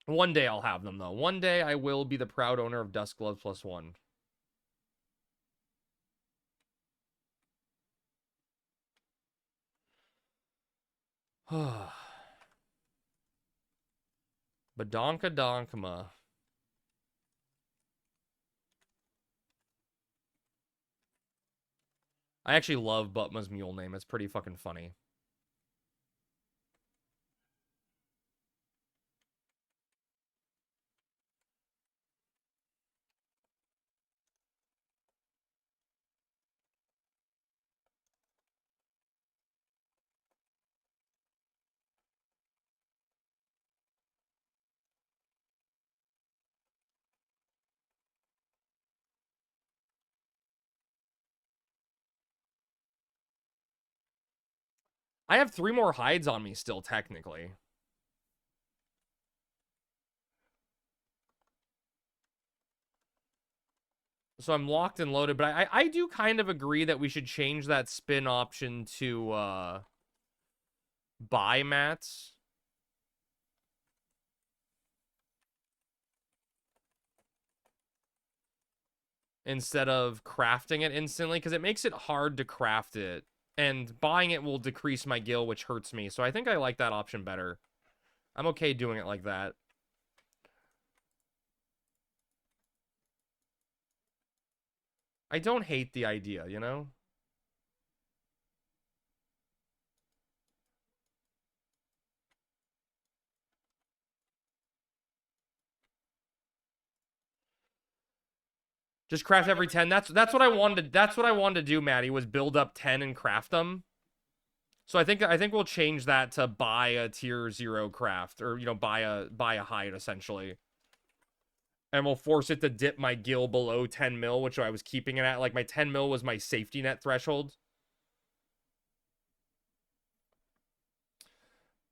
S2: One day I'll have them, though. One day I will be the proud owner of Dusk Glove +1. Badonka Donkma. I actually love Butma's mule name. It's pretty fucking funny. I have 3 more hides on me still, technically. So I'm locked and loaded, but I do kind of agree that we should change that spin option to buy mats. Instead of crafting it instantly, because it makes it hard to craft it. And buying it will decrease my gil, which hurts me. So I think I like that option better. I'm okay doing it like that. I don't hate the idea, you know? Just craft every 10. That's what I wanted. That's what I wanted to do, Maddie, was build up 10 and craft them. So I think we'll change that to buy a tier 0 craft, or you know, buy a hide essentially. And we'll force it to dip my gil below 10 mil, which I was keeping it at. Like my 10 mil was my safety net threshold.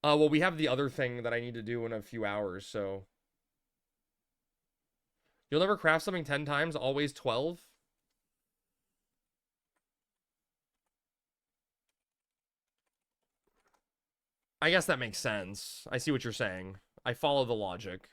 S2: Well, we have the other thing that I need to do in a few hours, so. You'll never craft something 10 times, always 12? I guess that makes sense. I see what you're saying. I follow the logic.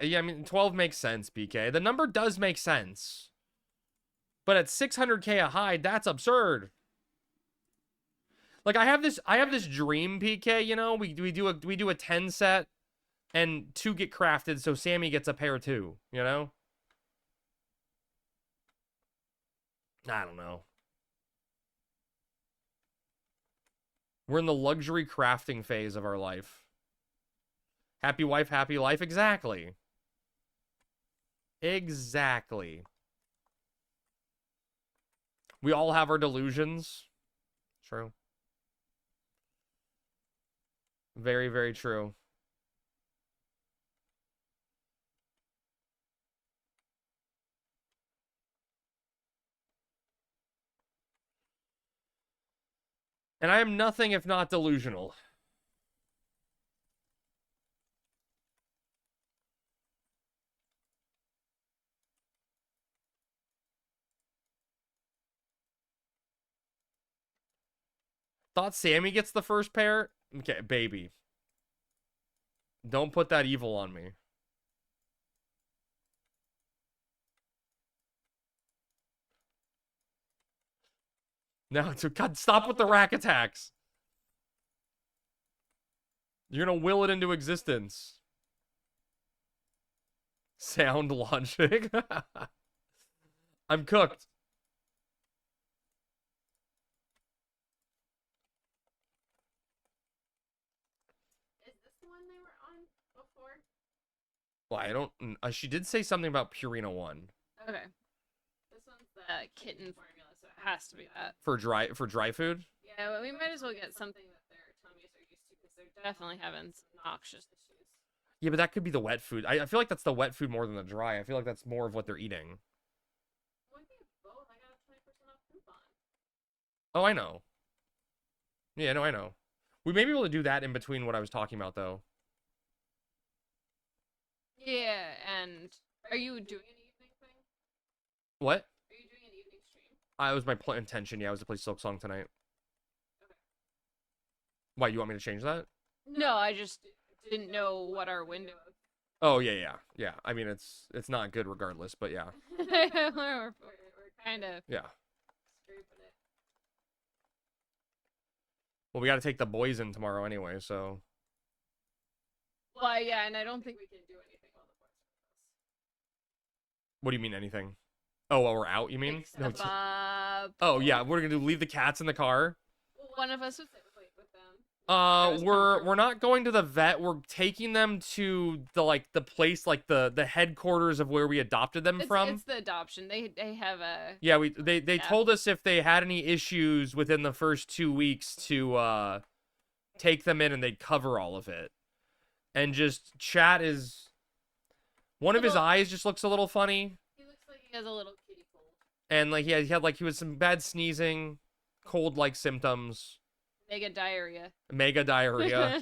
S2: Yeah, I mean, 12 makes sense, BK. The number does make sense. But at 600k a hide, that's absurd. Like I have this dream, PK, you know? We do a 10 set and 2 get crafted, so Sammy gets a pair too, you know? I don't know. We're in the luxury crafting phase of our life. Happy wife, happy life. Exactly. Exactly. We all have our delusions. True. Very, very true. And I am nothing if not delusional. Thought Sammy gets the first pair? Okay, baby. Don't put that evil on me. No, God, stop with the rack attacks. You're gonna will it into existence. Sound logic. I'm cooked.
S4: Is this the one they were on before?
S2: Well, I don't. She did say something about Purina 1
S5: Okay. This one's the kitten formula, so it has to be that.
S2: for dry food.
S5: Yeah, well, we might as well get something that their tummies are used to, because they're definitely having some noxious issues.
S2: Yeah, but that could be the wet food. I feel like that's the wet food more than the dry. I feel like that's more of what they're eating.
S4: Would be both. I got a 20% off coupon.
S2: Oh, I know. Yeah, no, I know. We may be able to do that in between what I was talking about, though.
S5: Yeah, and are you doing an evening thing?
S2: What?
S5: Are you doing an evening stream?
S2: It was my intention. Yeah, I was to play Silk Song tonight.
S5: Okay.
S2: Why, you want me to change that?
S5: No, I just didn't know what our window.
S2: Oh, yeah. I mean, it's not good regardless, but yeah.
S5: we're kind of
S2: Yeah.
S5: scraping it.
S2: Well, we got to take the boys in tomorrow anyway, so.
S5: Well, yeah, and I don't think we can do anything while the boys are with us.
S2: What do you mean, anything? Oh, while we're out, you mean?
S5: Except Bob.
S2: Oh, yeah, we're going to leave the cats in the car.
S5: One of us was with them.
S2: We're not going to the vet. We're taking them to the place, like the headquarters of where we adopted them from.
S5: It's the adoption. They have a.
S2: Yeah, they told us if they had any issues within the first 2 weeks to take them in, and they'd cover all of it. And just chat is one of his eyes just looks a little funny.
S5: He looks like he has a little kitty cold.
S2: And like he was some bad sneezing, cold like symptoms.
S5: Mega diarrhea.
S2: Mega diarrhea.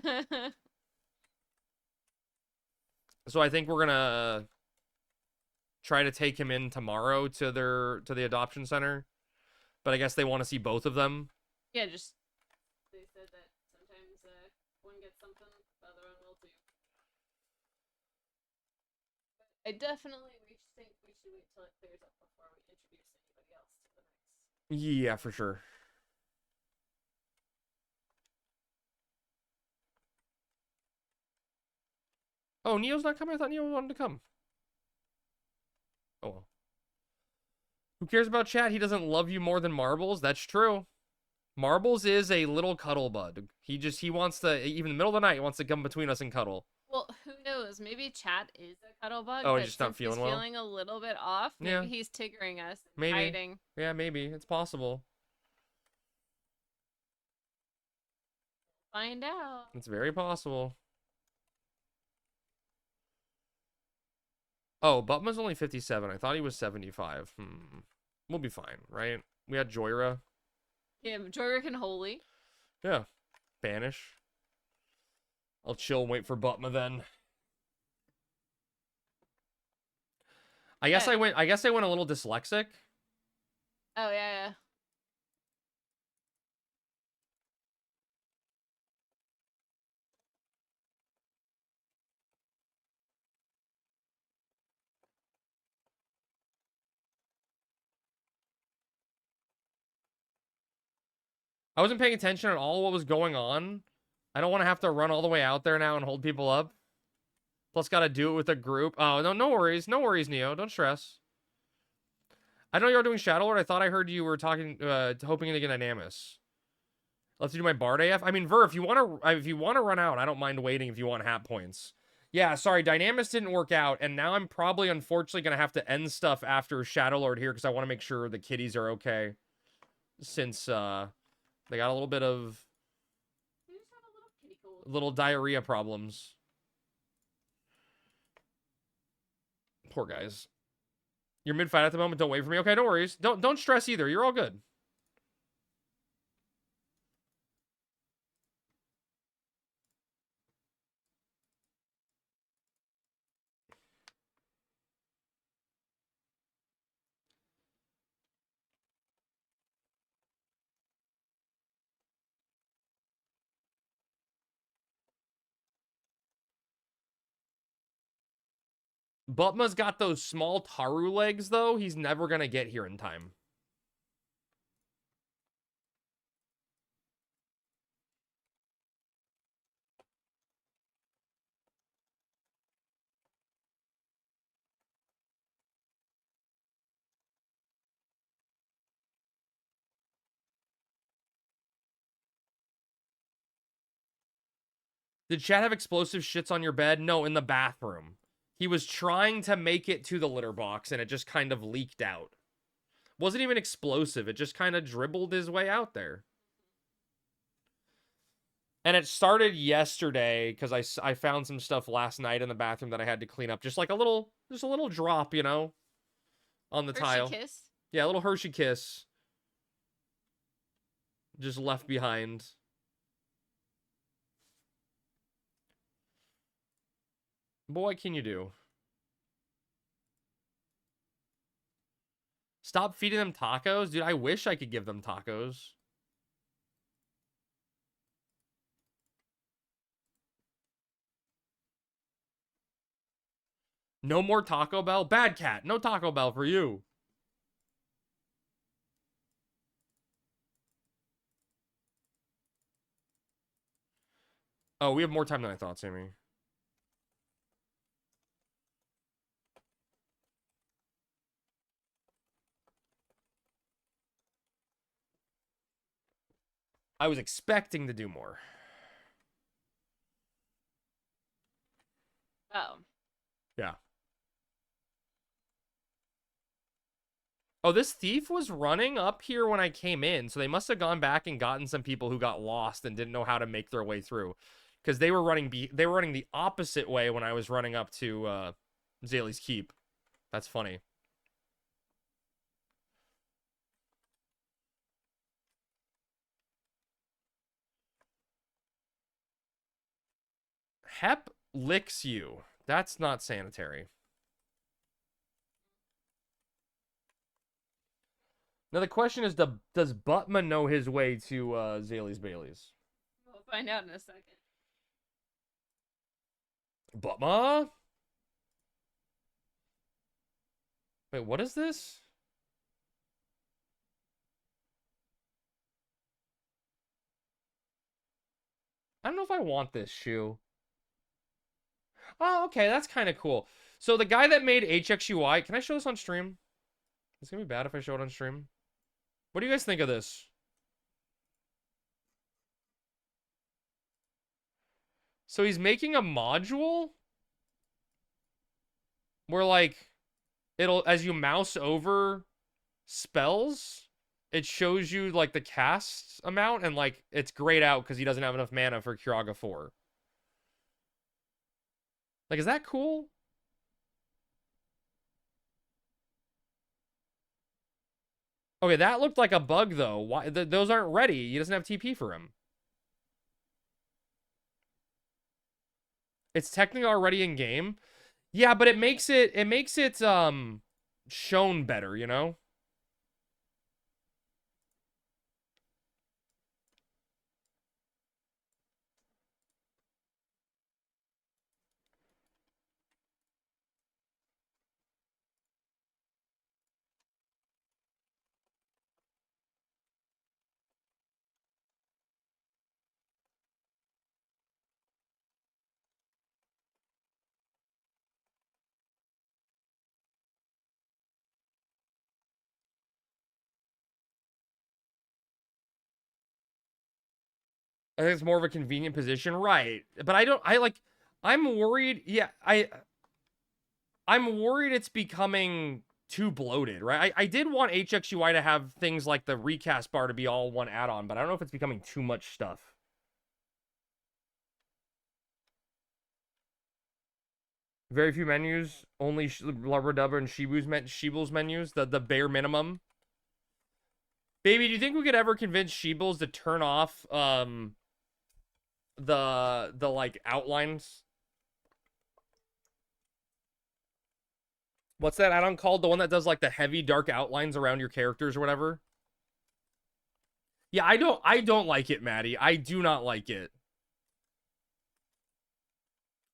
S2: So I think we're gonna try to take him in tomorrow to the adoption center. But I guess they want to see both of them.
S5: Yeah, just they said that sometimes one gets something, the other one will too. I definitely think we should wait till it clears up before we introduce anybody else to the next.
S2: Yeah, for sure. Oh, Neo's not coming? I thought Neo wanted to come. Oh, well. Who cares about chat? He doesn't love you more than Marbles. That's true. Marbles is a little cuddle bud. He wants to, even in the middle of the night, he wants to come between us and cuddle.
S5: Well, who knows? Maybe Chat is a cuddle bug.
S2: Oh,
S5: but
S2: he's just not
S5: since
S2: feeling
S5: he's
S2: well?
S5: feeling a little bit off. Maybe
S2: Yeah.
S5: he's tiggering us.
S2: Maybe.
S5: Hiding.
S2: Yeah, maybe. It's possible.
S5: Find out.
S2: It's very possible. Oh, Butma's only 57. I thought he was 75. We'll be fine, right? We had Joyra.
S5: Yeah, Joyrick and Holy.
S2: Yeah. Banish. I'll chill and wait for Butma then. I guess I went a little dyslexic.
S5: Oh, yeah.
S2: I wasn't paying attention at all what was going on. I don't want to have to run all the way out there now and hold people up. Plus, got to do it with a group. Oh, no worries. No worries, Neo. Don't stress. I know you're doing Shadowlord. I thought I heard you were talking, hoping to get Dynamis. Let's do my Bard AF. I mean, Ver, if you want to run out, I don't mind waiting if you want hat points. Yeah, sorry, Dynamis didn't work out, and now I'm probably, unfortunately, going to have to end stuff after Shadowlord here because I want to make sure the kitties are okay. Since, they got a little bit of little diarrhea problems. Poor guys. You're mid-fight at the moment. Don't wait for me. Okay, no worries. Don't stress either. You're all good. Butma's got those small Taru legs, though. He's never going to get here in time. Did Chad have explosive shits on your bed? No, in the bathroom. He was trying to make it to the litter box, and it just kind of leaked out. Wasn't even explosive. It just kind of dribbled his way out there. And it started yesterday, because I found some stuff last night in the bathroom that I had to clean up. Just like a little drop, you know, on the tile.
S5: Hershey Kiss.
S2: Yeah, a little Hershey Kiss. Just left behind. But what can you do? Stop feeding them tacos? Dude, I wish I could give them tacos. No more Taco Bell? Bad cat. No Taco Bell for you. Oh, we have more time than I thought, Sammy. I was expecting to do more.
S5: Oh.
S2: Yeah. Oh, this thief was running up here when I came in, so they must have gone back and gotten some people who got lost and didn't know how to make their way through, because they were running the opposite way when I was running up to Zaylee's Keep. That's funny. Hep licks you. That's not sanitary. Now the question is, does Butma know his way to Zaylee's Bailey's?
S5: We'll find out in a second.
S2: Butma? Wait, what is this? I don't know if I want this shoe. Oh, okay, that's kind of cool. So the guy that made HXUI, can I show this on stream? It's gonna be bad if I show it on stream. What do you guys think of this? So he's making a module where, like, it'll, as you mouse over spells, it shows you, like, the cast amount, and, like, it's grayed out because he doesn't have enough mana for Kiraga 4. Like, is that cool? Okay, that looked like a bug, though. Why? Those aren't ready. He doesn't have TP for him. It's technically already in game. Yeah, but it makes it shown better, you know? I think it's more of a convenient position, right? But I'm worried. Yeah, I'm worried it's becoming too bloated, right? I did want HXUI to have things like the recast bar to be all one add-on, but I don't know if it's becoming too much stuff. Very few menus, only Lubber Dubber and Sheeble's menus, the bare minimum. Baby, do you think we could ever convince Sheebles to turn off the like outlines? What's that add-on called? The one that does like the heavy dark outlines around your characters or whatever? Yeah, I don't like it, Maddie. I do not like it.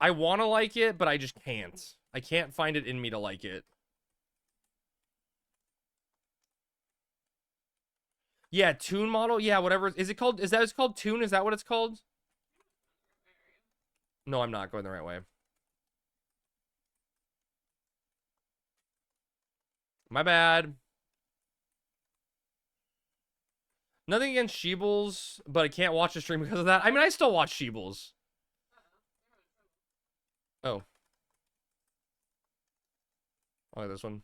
S2: I want to like it, but I just can't. I can't find it in me to like it. Yeah, Tune model. Yeah, whatever. Is it called? Is that it's called Tune? Is that what it's called? No, I'm not going the right way. My bad. Nothing against Sheebles, but I can't watch the stream because of that. I mean, I still watch Sheebles. Oh. Oh, this one.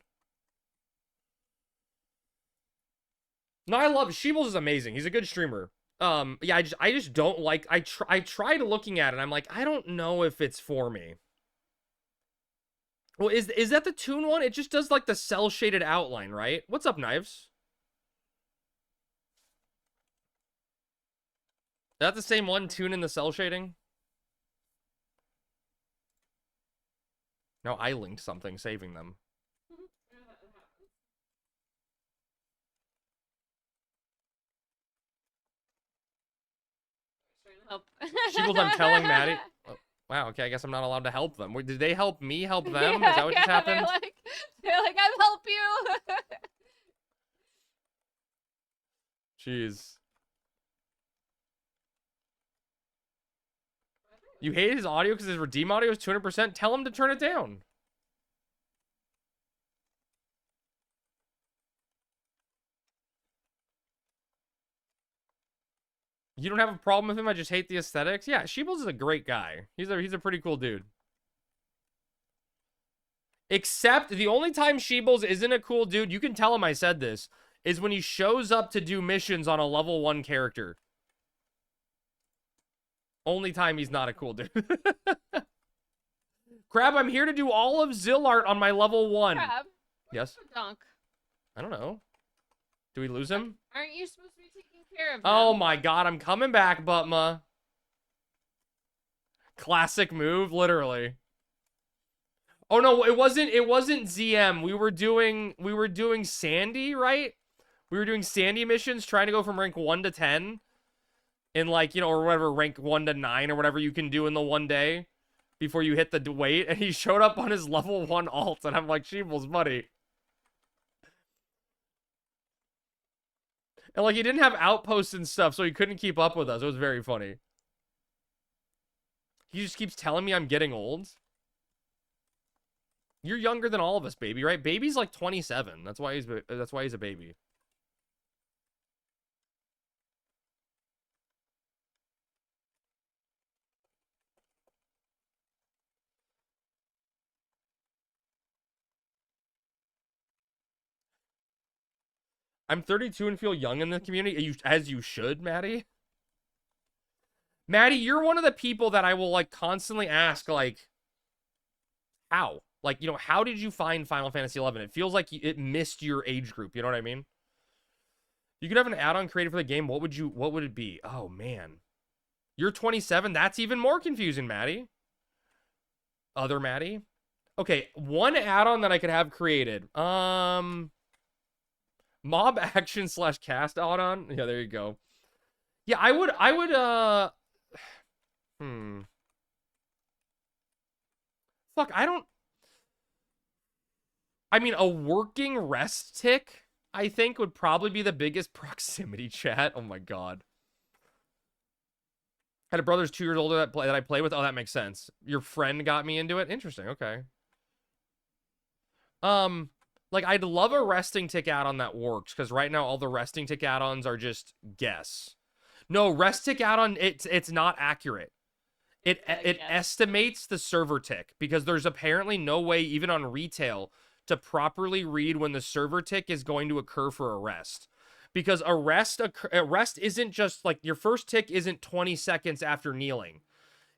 S2: No, I love Sheebles is amazing. He's a good streamer. Yeah, I just don't like I tried looking at it. I'm like, I don't know if it's for me. Well, is that the Tune one? It just does like the cell shaded outline, right? What's up, Knives? Is that the same one, Tune in the cell shading? No, I linked something, saving them.
S5: Help.
S2: Sheebles, I'm telling Maddie. Oh, wow, okay, I guess I'm not allowed to help them. Wait, did they help me help them? Is that what just happened?
S5: They're like, I'll help you.
S2: Jeez. You hate his audio because his redeem audio is 200%? Tell him to turn it down. You don't have a problem with him? I just hate the aesthetics? Yeah, Sheebles is a great guy. He's a pretty cool dude. Except the only time Sheebles isn't a cool dude, you can tell him I said this, is when he shows up to do missions on a level 1 character. Only time he's not a cool dude. Crab, I'm here to do all of Zillart on my level 1.
S5: Crab,
S2: yes?
S5: Dunk.
S2: I don't know. Do we lose him?
S5: Aren't you supposed to be taking care of him?
S2: Oh my god, I'm coming back, Butma. Classic move, literally. Oh no, it wasn't ZM. We were doing Sandy, right? We were doing Sandy missions, trying to go from rank 1 to 10. In like, you know, or whatever, rank 1 to 9 or whatever you can do in the one day before you hit the weight. And he showed up on his level 1 alt, and I'm like, Sheebles, buddy. And like, he didn't have outposts and stuff, so he couldn't keep up with us. It was very funny. He just keeps telling me I'm getting old. You're younger than all of us, baby, right? Baby's like 27. That's why he's a baby. I'm 32 and feel young in the community, as you should, Maddie. Maddie, you're one of the people that I will, like, constantly ask, like, how? Like, you know, how did you find Final Fantasy XI? It feels like it missed your age group, you know what I mean? You could have an add-on created for the game, what would it be? Oh, man. You're 27? That's even more confusing, Maddie. Other Maddie? Okay, one add-on that I could have created. Mob action / cast add-on. Yeah, there you go. Yeah, I would, Fuck, I mean, a working rest tick, I think, would probably be the biggest proximity chat. Oh my god. Had a brother who's 2 years older that I play with. Oh, that makes sense. Your friend got me into it? Interesting, okay. Like, I'd love a resting tick add-on that works, because right now all the resting tick add-ons are just guess. No, rest tick add-on, it's not accurate. It estimates the server tick, because there's apparently no way, even on retail, to properly read when the server tick is going to occur for a rest. Because a rest isn't just, like, your first tick isn't 20 seconds after kneeling.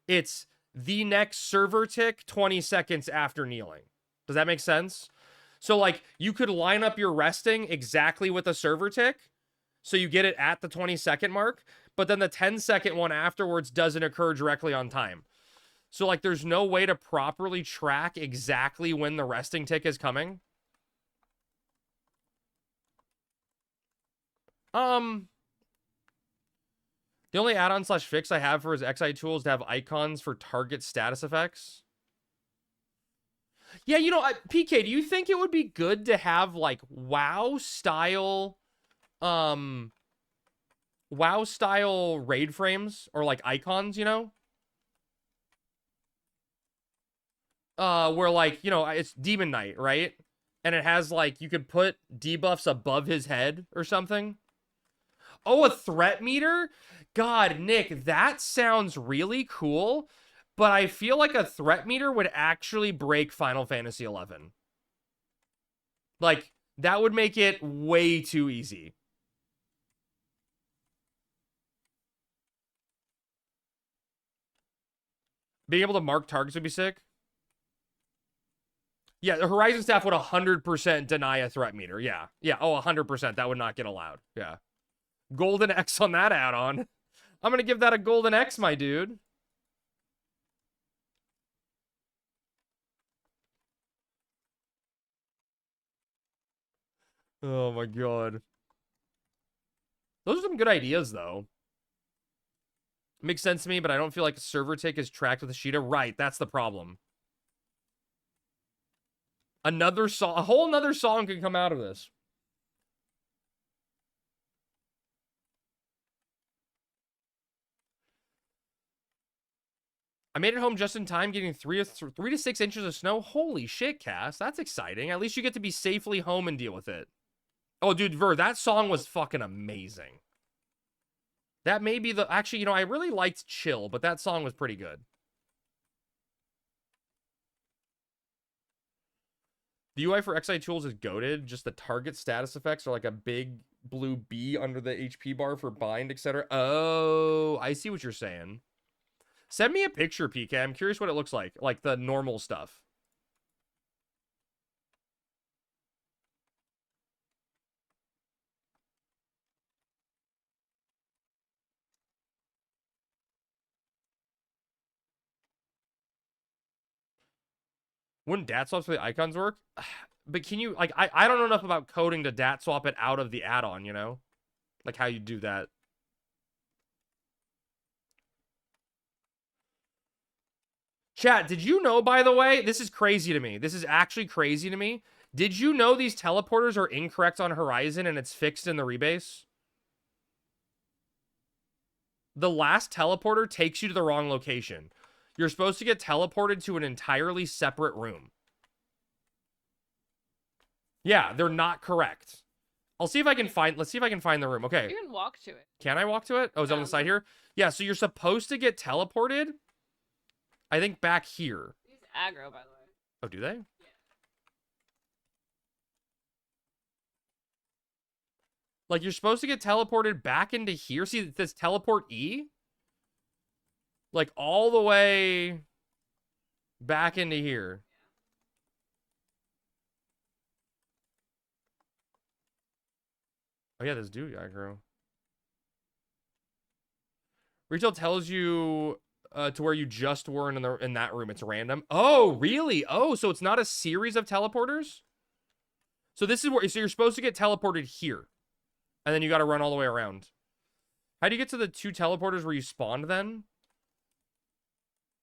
S2: It's the next server tick 20 seconds after kneeling. Does that make sense? So, like, you could line up your resting exactly with a server tick, so you get it at the 20-second mark, but then the 10-second one afterwards doesn't occur directly on time. So, like, there's no way to properly track exactly when the resting tick is coming. The only add-on / fix I have for his XI tool is to have icons for target status effects. Yeah, you know, PK, do you think it would be good to have like WoW style raid frames or like icons, you know? Where like, you know, it's Demon Knight, right? And it has like, you could put debuffs above his head or something. Oh, a threat meter? God, Nick, that sounds really cool, but I feel like a threat meter would actually break Final Fantasy XI. Like, that would make it way too easy. Being able to mark targets would be sick. Yeah, the Horizon staff would 100% deny a threat meter. Yeah. Yeah. Oh, 100%. That would not get allowed. Yeah. Golden X on that add-on. I'm going to give that a Golden X, my dude. Oh, my God. Those are some good ideas, though. Makes sense to me, but I don't feel like server tick is tracked with Ashita. Right, that's the problem. Another song, a whole nother song can come out of this. I made it home just in time, getting 3 to 6 inches of snow. Holy shit, Cass. That's exciting. At least you get to be safely home and deal with it. Oh, dude, Ver, that song was fucking amazing. That may be the... Actually, you know, I really liked Chill, but that song was pretty good. The UI for XI tools is goated. Just the target status effects are like a big blue B under the HP bar for bind, etc. Oh, I see what you're saying. Send me a picture, PK. I'm curious what it looks like. Like the normal stuff. Wouldn't DAT swaps for the icons work? But can you, like, I don't know enough about coding to DAT swap it out of the add-on, you know? Like how you do that. Chat, did you know, by the way, this is crazy to me. This is actually crazy to me. Did you know these teleporters are incorrect on Horizon and it's fixed in the rebase? The last teleporter takes you to the wrong location. You're supposed to get teleported to an entirely separate room. Yeah, they're not correct. I'll see if I can find, let's see if I can find the room. Okay.
S5: You can walk to it.
S2: Can I walk to it? Oh, is that on the side here? Yeah, so you're supposed to get teleported, I think, back here.
S5: These aggro, by the way.
S2: Oh, do they?
S5: Yeah.
S2: Like, you're supposed to get teleported back into here. See, this teleport E? Like, all the way back into here. Oh, yeah, this do aggro. Retail tells you to where you just were in that room. It's random. Oh, really? Oh, so it's not a series of teleporters? So this is where, so you're supposed to get teleported here. And then you got to run all the way around. How do you get to the 2 teleporters where you spawned then?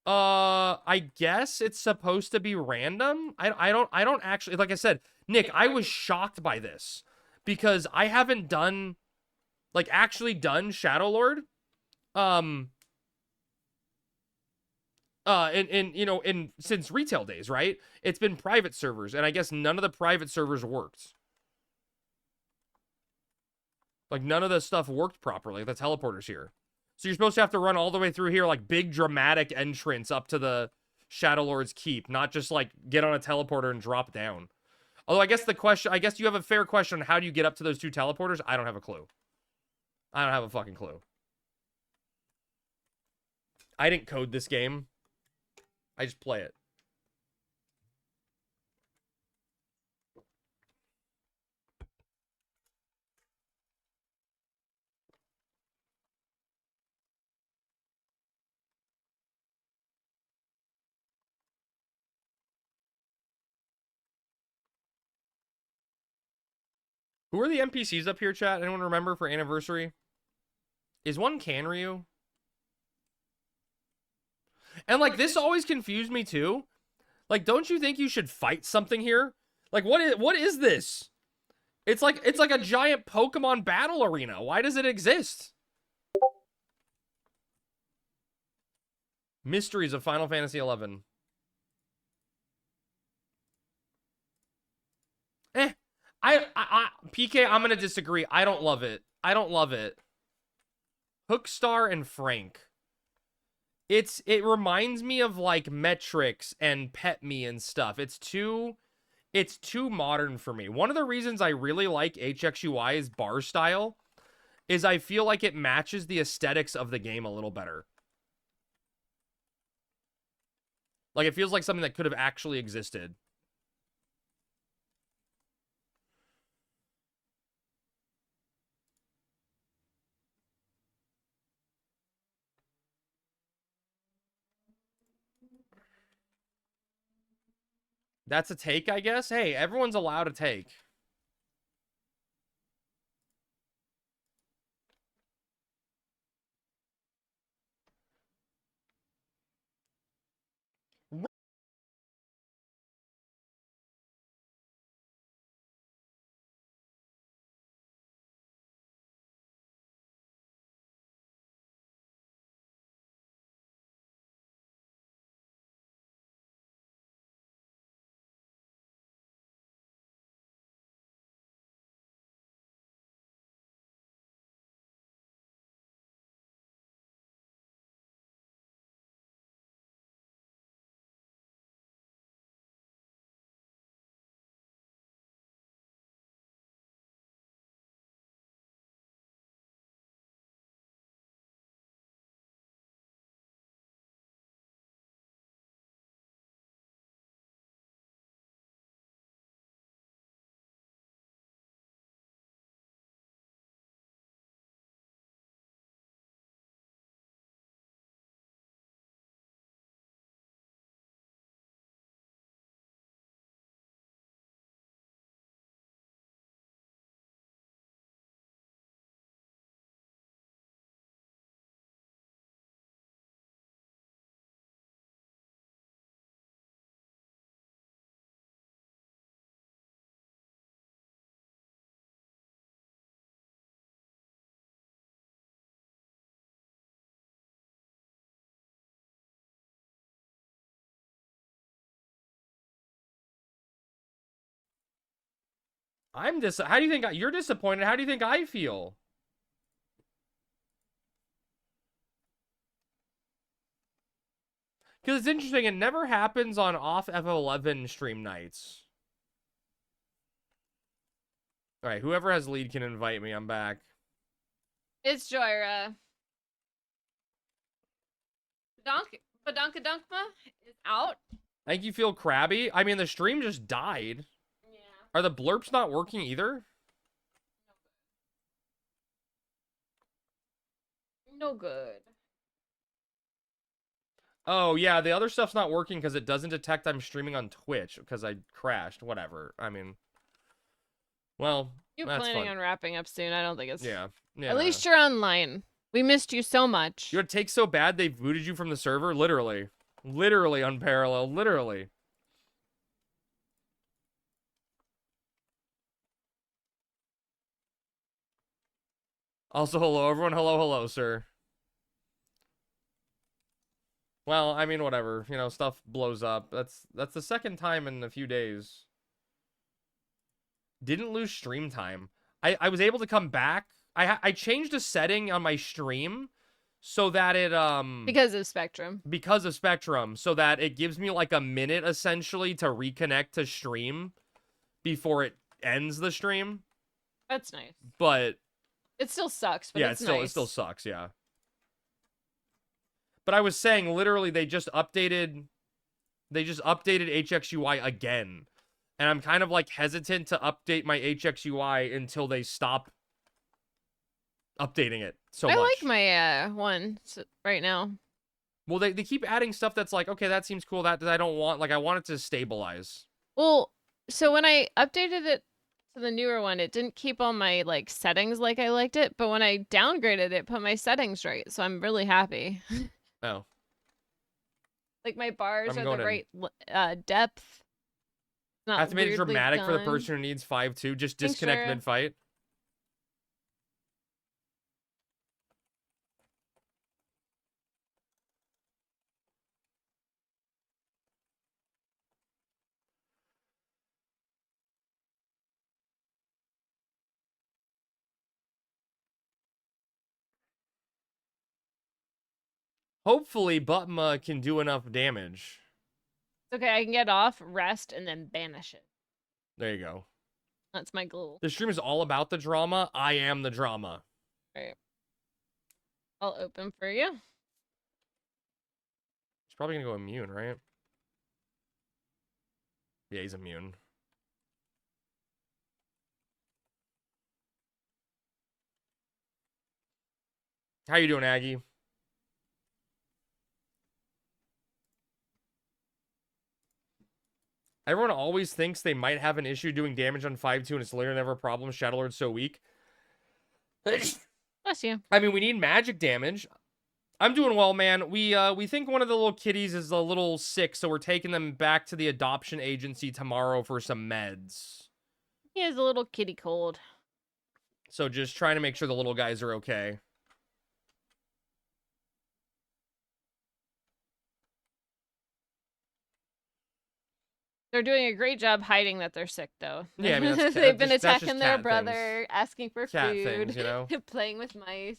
S2: I guess it's supposed to be random. I don't actually, like I said, Nick, I was shocked by this because I haven't done, like, actually done Shadowlord. You know, since retail days, right? It's been private servers, and I guess none of the private servers worked. Like, none of the stuff worked properly. The teleporters here. So you're supposed to have to run all the way through here, like, big dramatic entrance up to the Shadowlord's Keep, not just, like, get on a teleporter and drop down. Although I guess the question, I guess you have a fair question on how do you get up to those 2 teleporters? I don't have a clue. I don't have a fucking clue. I didn't code this game. I just play it. Who are the NPCs up here, chat? Anyone remember for anniversary? Is one Canryu? And, like, this always confused me, too. Like, don't you think you should fight something here? Like, what is this? It's like a giant Pokemon battle arena. Why does it exist? Mysteries of Final Fantasy XI. PK, I'm gonna disagree. I don't love it. I don't love it. Hookstar and Frank. It reminds me of like Metrix and Pet Me and stuff. It's too modern for me. One of the reasons I really like HXUI's bar style is I feel like it matches the aesthetics of the game a little better. Like, it feels like something that could have actually existed. That's a take, I guess. Hey, everyone's allowed a take. How do you think you're disappointed? How do you think I feel? Because it's interesting, it never happens on off F11 stream nights. Alright, whoever has lead can invite me. I'm back.
S5: It's Joyra. Badonkadunka is out.
S2: I think you feel crabby. I mean, the stream just died.
S5: Yeah.
S2: Are the blurps not working either?
S5: No good.
S2: Oh, yeah, the other stuff's not working because it doesn't detect I'm streaming on Twitch because I crashed. Whatever. I mean, well,
S5: You're
S2: that's
S5: planning
S2: fun.
S5: on wrapping up soon. I don't think it's...
S2: Yeah.
S5: At least you're online. We missed you so much.
S2: Your take so bad they booted you from the server? Literally. Literally unparalleled. Literally. Also, hello, everyone. Hello, hello, sir. Well, I mean, whatever. You know, stuff blows up. That's the second time in a few days. Didn't lose stream time. I was able to come back. I changed a setting on my stream so that it
S5: because of Spectrum.
S2: Because of Spectrum, so that it gives me like a minute essentially to reconnect to stream before it ends the stream.
S5: That's nice.
S2: But
S5: it still sucks, but
S2: yeah,
S5: it's
S2: it still sucks, yeah. But I was saying, literally, they just updated HXUI again. And I'm kind of, like, hesitant to update my HXUI until they stop updating it so much.
S5: I like my one right now.
S2: Well, they keep adding stuff that's like, okay, that seems cool. That I don't want. Like, I want it to stabilize.
S5: Well, so when I updated it to the newer one, it didn't keep all my, like, settings like I liked it. But when I downgraded it, put my settings right. So I'm really happy.
S2: Oh.
S5: Like my bars
S2: I'm
S5: are
S2: going
S5: the
S2: in.
S5: right depth. Not
S2: Have to make it
S5: weirdly
S2: dramatic for the
S5: done.
S2: person who needs 5-2. Just
S5: Thanks,
S2: disconnect
S5: Shara.
S2: mid-fight. Hopefully, Butma can do enough damage.
S5: Okay, I can get off, rest, and then banish it.
S2: There you go.
S5: That's my goal.
S2: The stream is all about the drama. I am the drama.
S5: Alright. I'll open for you.
S2: He's probably gonna go immune, right? Yeah, he's immune. How you doing, Aggie? Everyone always thinks they might have an issue doing damage on 5-2, and it's literally never a problem. Shadowlord's so weak.
S5: Bless you.
S2: I mean, we need magic damage. I'm doing well, man. We think one of the little kitties is a little sick, so we're taking them back to the adoption agency tomorrow for some meds.
S5: He has a little kitty cold.
S2: So just trying to make sure the little guys are okay.
S5: They're doing a great job hiding that they're sick, though.
S2: Yeah, I mean, that's
S5: they've been
S2: that's just
S5: attacking their
S2: cat
S5: brother,
S2: things.
S5: asking for
S2: Cat
S5: food,
S2: things, you know?
S5: playing with mice.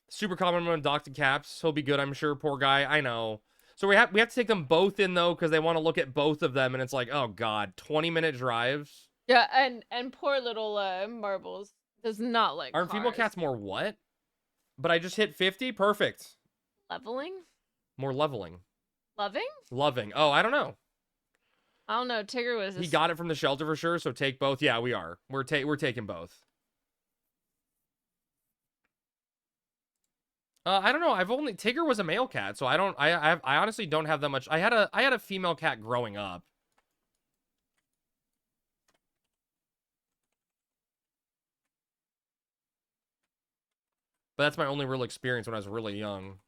S2: Super common among adopted caps. He'll be good, I'm sure. Poor guy. I know. So we have to take them both in, though, because they want to look at both of them, and it's like, oh, God. 20-minute drives?
S5: Yeah, and poor little Marbles does not like
S2: Aren't female
S5: cars.
S2: cats more what? But I just hit 50? Perfect.
S5: Leveling?
S2: More leveling.
S5: Loving?
S2: Loving. Oh, I don't know.
S5: I don't know. Tigger was.
S2: He got it from the shelter for sure, so take both. Yeah, we are. We're taking both. I don't know. Tigger was a male cat, so I honestly don't have that much. I had a female cat growing up. But that's my only real experience when I was really young.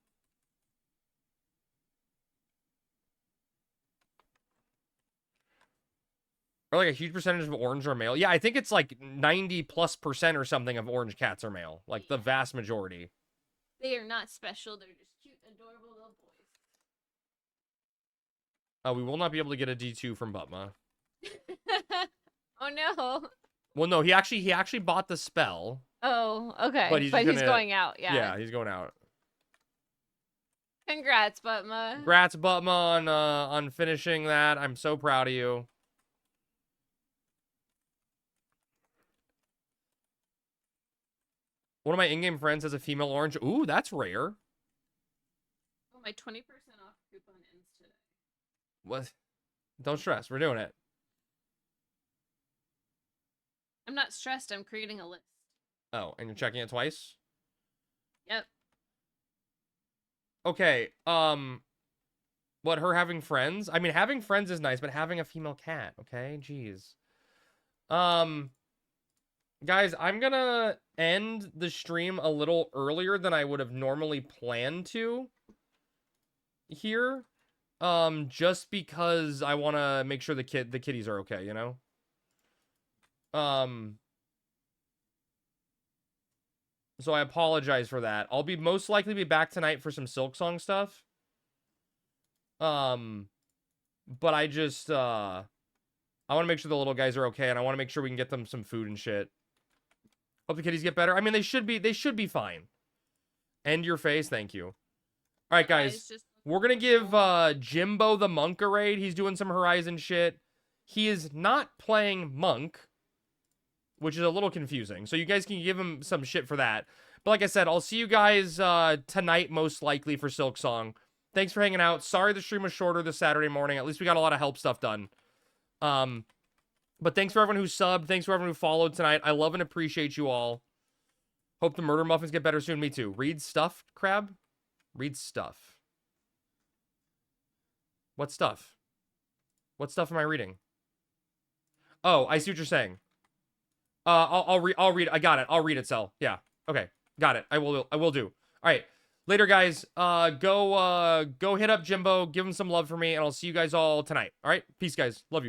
S2: Or like a huge percentage of orange are male. Yeah, I think it's like 90+% or something of orange cats are male. Like the vast majority.
S5: They are not special. They're just cute, adorable little boys.
S2: We will not be able to get a D2 from Butma.
S5: Oh no.
S2: Well, no, he actually bought the spell.
S5: Oh, okay.
S2: But he's
S5: going out. Yeah.
S2: Yeah, he's going out.
S5: Congrats, Butma.
S2: Congrats, Butma, on finishing that. I'm so proud of you. One of my in-game friends has a female orange. Ooh, that's rare.
S5: Oh, my 20% off coupon ends today.
S2: What? Don't stress. We're doing it.
S5: I'm not stressed. I'm creating a list.
S2: Oh, and you're checking it twice?
S5: Yep.
S2: Okay, what, her having friends? I mean, having friends is nice, but having a female cat, okay? Jeez. Guys, I'm gonna end the stream a little earlier than I would have normally planned to here. Just because I want to make sure the kitties are okay, you know? So I apologize for that. I'll most likely be back tonight for some Silk Song stuff. But I just, I want to make sure the little guys are okay, and I want to make sure we can get them some food and shit. Hope the kitties get better. I mean, they should be fine. End your face, thank you. All right, guys. We're going to give Jimbo the Monk a raid. He's doing some Horizon shit. He is not playing Monk, which is a little confusing. So you guys can give him some shit for that. But like I said, I'll see you guys tonight, most likely, for Silk Song. Thanks for hanging out. Sorry the stream was shorter this Saturday morning. At least we got a lot of help stuff done. But thanks for everyone who subbed. Thanks for everyone who followed tonight. I love and appreciate you all. Hope the murder muffins get better soon. Me too. Read stuff, Crab? Read stuff. What stuff? What stuff am I reading? Oh, I see what you're saying. I'll read. I got it. I'll read it, Cell. Yeah. Okay. Got it. I will do. All right. Later, guys. Go hit up Jimbo. Give him some love for me, and I'll see you guys all tonight. All right? Peace, guys. Love you.